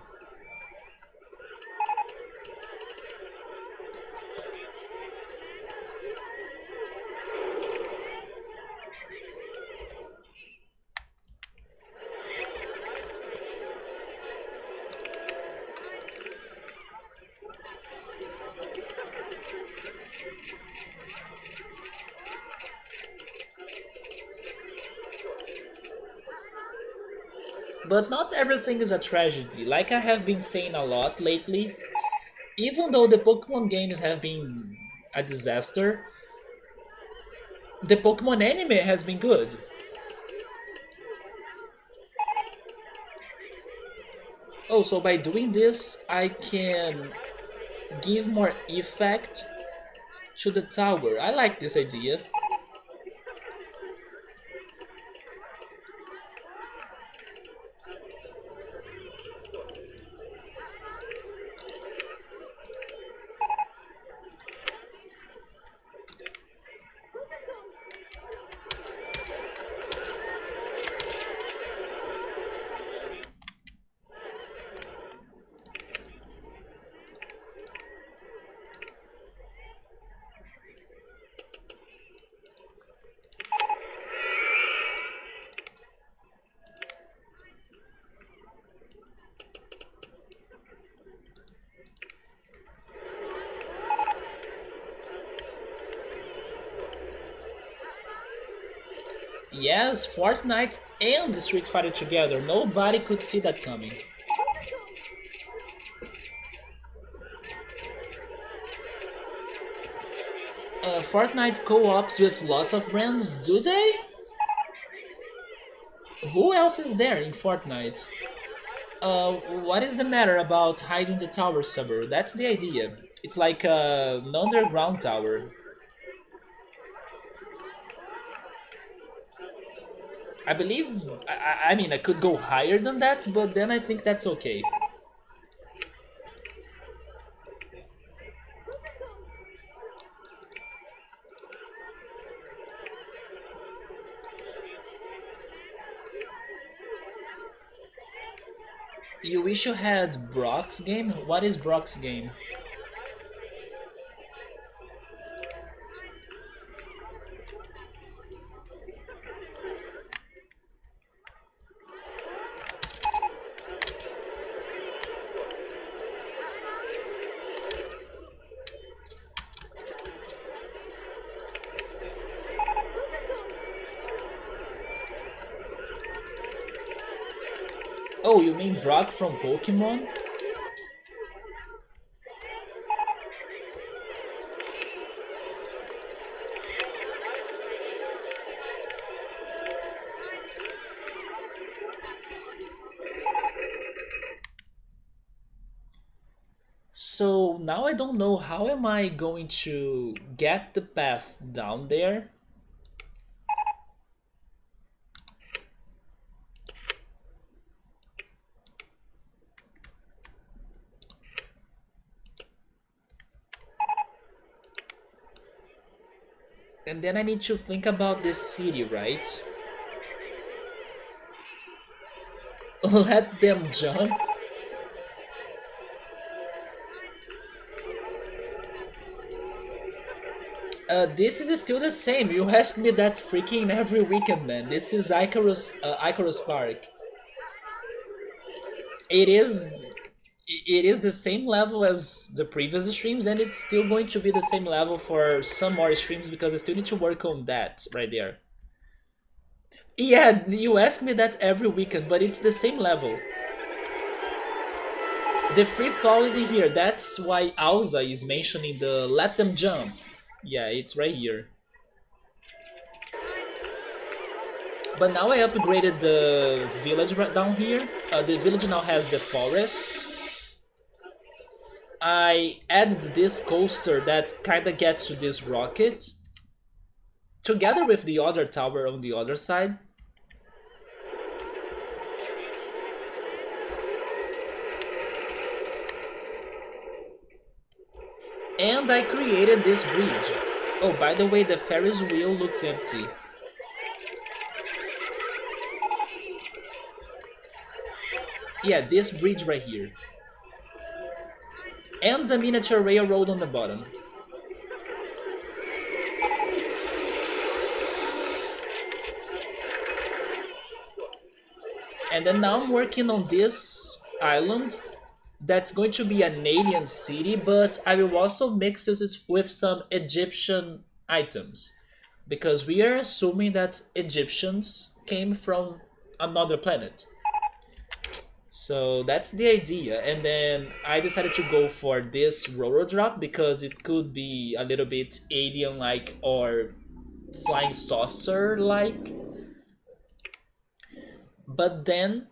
S1: But not everything is a tragedy. Like I have been saying a lot lately, even though the Pokemon games have been a disaster, the Pokemon anime has been good. Oh, so by doing this, I can give more effect to the tower. I like this idea. Yes, Fortnite and Street Fighter together. Nobody could see that coming. Fortnite co-ops with lots of brands, do they? Who else is there in Fortnite? What is the matter about hiding the tower suburb? That's the idea. It's like an underground tower. I believe, I mean, I could go higher than that, but then I think that's okay. You wish you had Brock's game? What is Brock's game? Oh, you mean Brock from Pokemon? So now I don't know how am I going to get the path down there. And then I need to think about this city, right? Let them jump. This is still the same. You ask me that freaking every weekend, man. This is Icarus Park. It is, it is the same level as the previous streams, and it's still going to be the same level for some more streams because I still need to work on that right there. Yeah, you ask me that every weekend, but it's the same level. The free fall is in here. That's why Alza is mentioning the let them jump. Yeah, it's right here. But now I upgraded the village right down here. The village now has the forest. I added this coaster that kinda gets to this rocket. Together with the other tower on the other side. And I created this bridge. Oh, by the way, the Ferris wheel looks empty. Yeah, this bridge right here. And the miniature railroad on the bottom. And then now I'm working on this island that's going to be an alien city, but I will also mix it with some Egyptian items. Because we are assuming that Egyptians came from another planet. So that's the idea. And then I decided to go for this roller drop because it could be a little bit alien-like or flying saucer-like. But then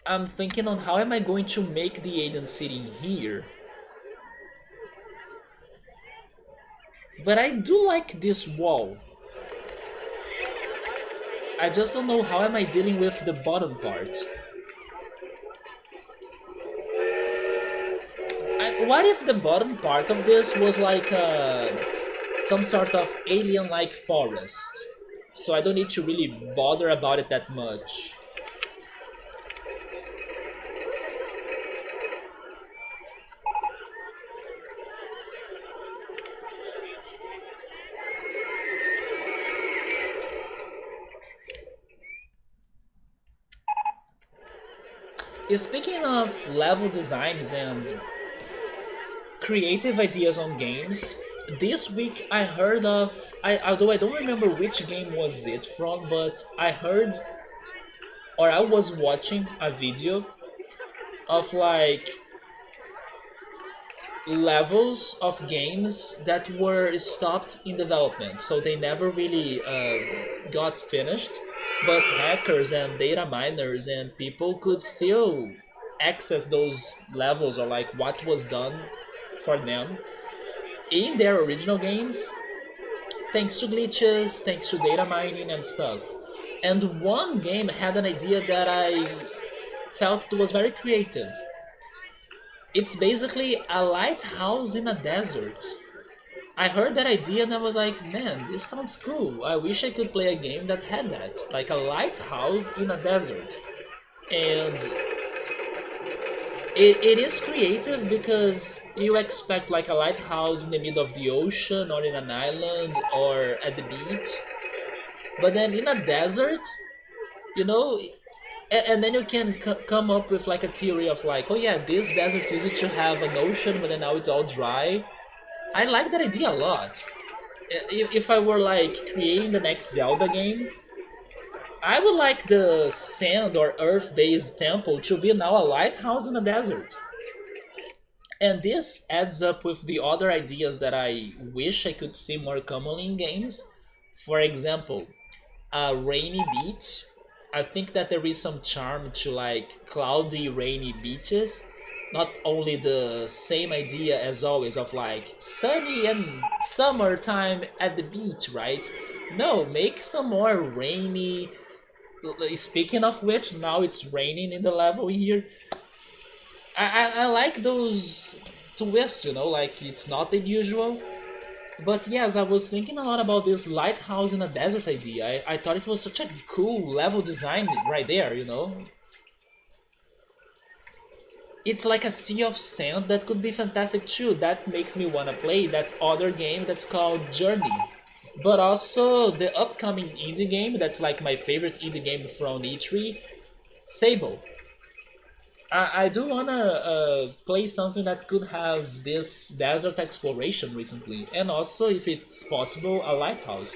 S1: I'm thinking on how am I going to make the alien city in here. But I do like this wall. I just don't know how am I dealing with the bottom part. What if the bottom part of this was like some sort of alien-like forest? So I don't need to really bother about it that much. Speaking of level designs and creative ideas on games, This week I heard of, although I don't remember which game was it from, but I heard or I was watching a video of like levels of games that were stopped in development, so they never really got finished, but hackers and data miners and people could still access those levels or like what was done for them in their original games thanks to glitches, thanks to data mining and stuff. And one game had an idea that I felt it was very creative. It's basically a lighthouse in a desert. I heard that idea and I was like, man, this sounds cool. I wish I could play a game that had that. Like a lighthouse in a desert. And it is creative because you expect like a lighthouse in the middle of the ocean or in an island or at the beach. But then in a desert, you know, and then you can come up with like a theory of like, oh yeah, this desert used to have an ocean, but then now it's all dry. I like that idea a lot. If I were like creating the next Zelda game, I would like the sand or earth based temple to be now a lighthouse in a desert. And this adds up with the other ideas that I wish I could see more commonly in games. For example, a rainy beach. I think that there is some charm to like cloudy, rainy beaches. Not only the same idea as always of like sunny and summertime at the beach, right? No, make some more rainy. Speaking of which, now it's raining in the level here. I like those twists, like it's not the usual. But yes, I was thinking a lot about this lighthouse in a desert idea. I thought it was such a cool level design right there. It's like a sea of sand that could be fantastic too. That makes me wanna play that other game that's called Journey. But also the upcoming indie game that's like my favorite indie game from E3, Sable. I do wanna play something that could have this desert exploration recently, and also, if it's possible, a lighthouse.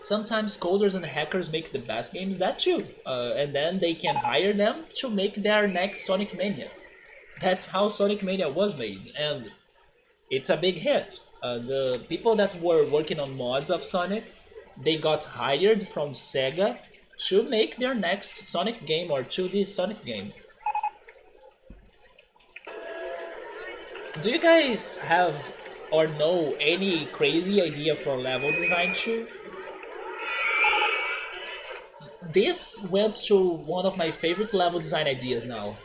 S1: Sometimes coders and hackers make the best games that too, and then they can hire them to make their next Sonic Mania. That's how Sonic Mania was made, and it's a big hit. The people that were working on mods of Sonic, they got hired from Sega to make their next Sonic game or 2D Sonic game. Do you guys have or know any crazy idea for level design too? This went to one of my favorite level design ideas now.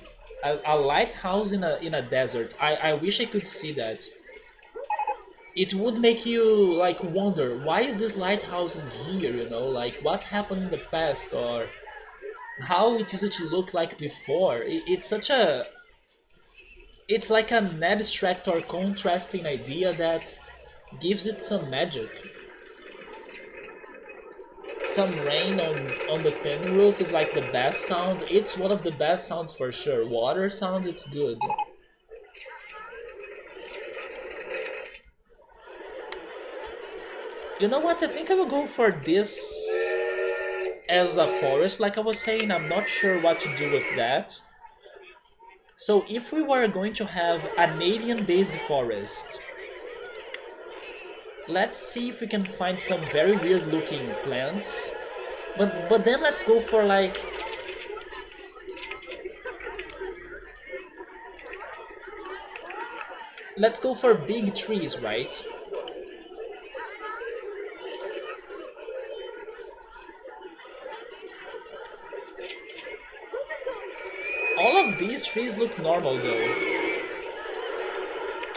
S1: A lighthouse in a desert. I wish I could see that. It would make you like wonder why is this lighthouse in here, like what happened in the past or how it used to look like before. It's such a it's like an abstract or contrasting idea that gives it some magic. Some rain on the thin roof is like the best sound. It's one of the best sounds for sure. Water sounds, it's good. You know what? I think I will go for this as a forest, like I was saying. I'm not sure what to do with that. So if we were going to have an alien-based forest, let's see if we can find some very weird-looking plants. But then let's go for like big trees, right? All of these trees look normal though.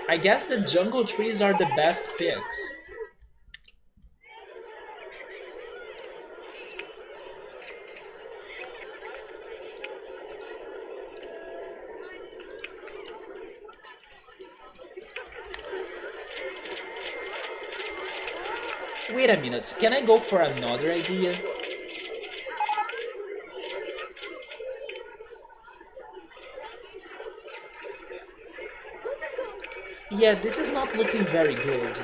S1: I guess the jungle trees are the best picks. Wait a minute, can I go for another idea? Yeah, this is not looking very good.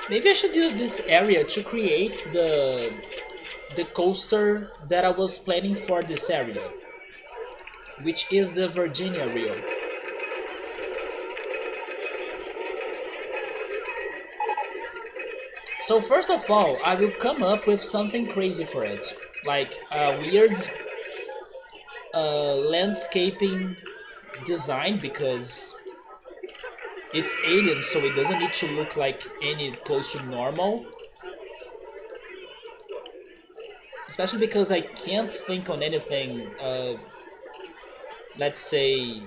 S1: Maybe I should use this area to create the coaster that I was planning for this area, which is the Virginia Reel. So first of all, I will come up with something crazy for it, like a weird landscaping design, because it's alien, so it doesn't need to look like any close to normal. Especially because I can't think on anything, let's say,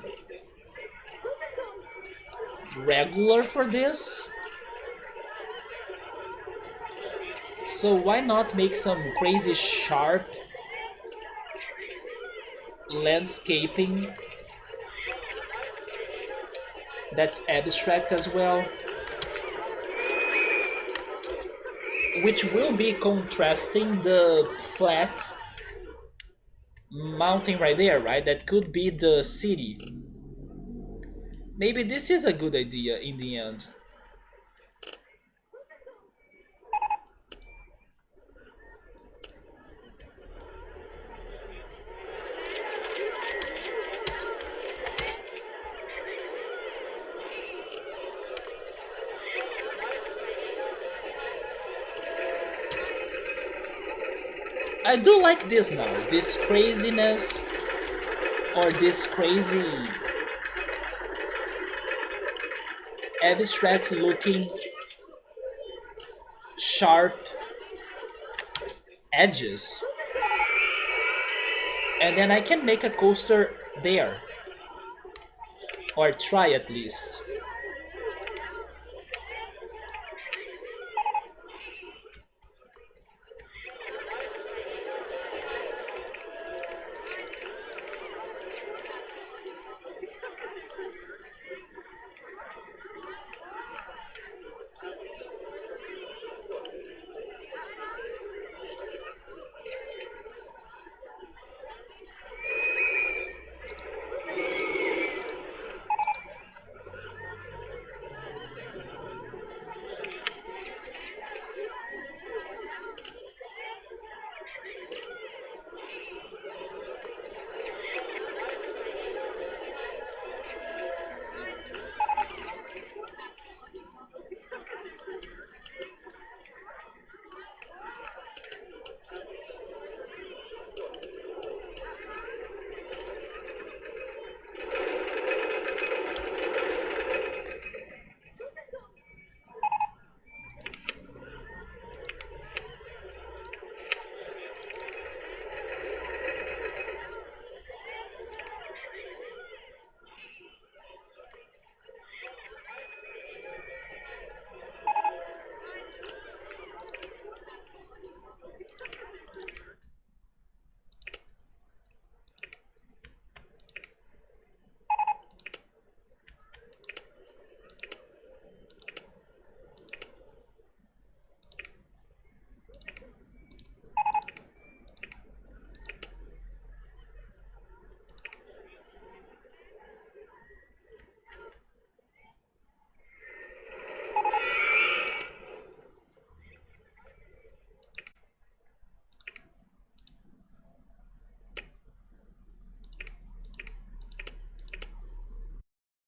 S1: regular for this. So why not make some crazy sharp landscaping that's abstract as well, which will be contrasting the flat mountain right there, right? That could be the city. Maybe this is a good idea in the end. I do like this now, this craziness, or this crazy abstract looking sharp edges. And then I can make a coaster there, or try at least.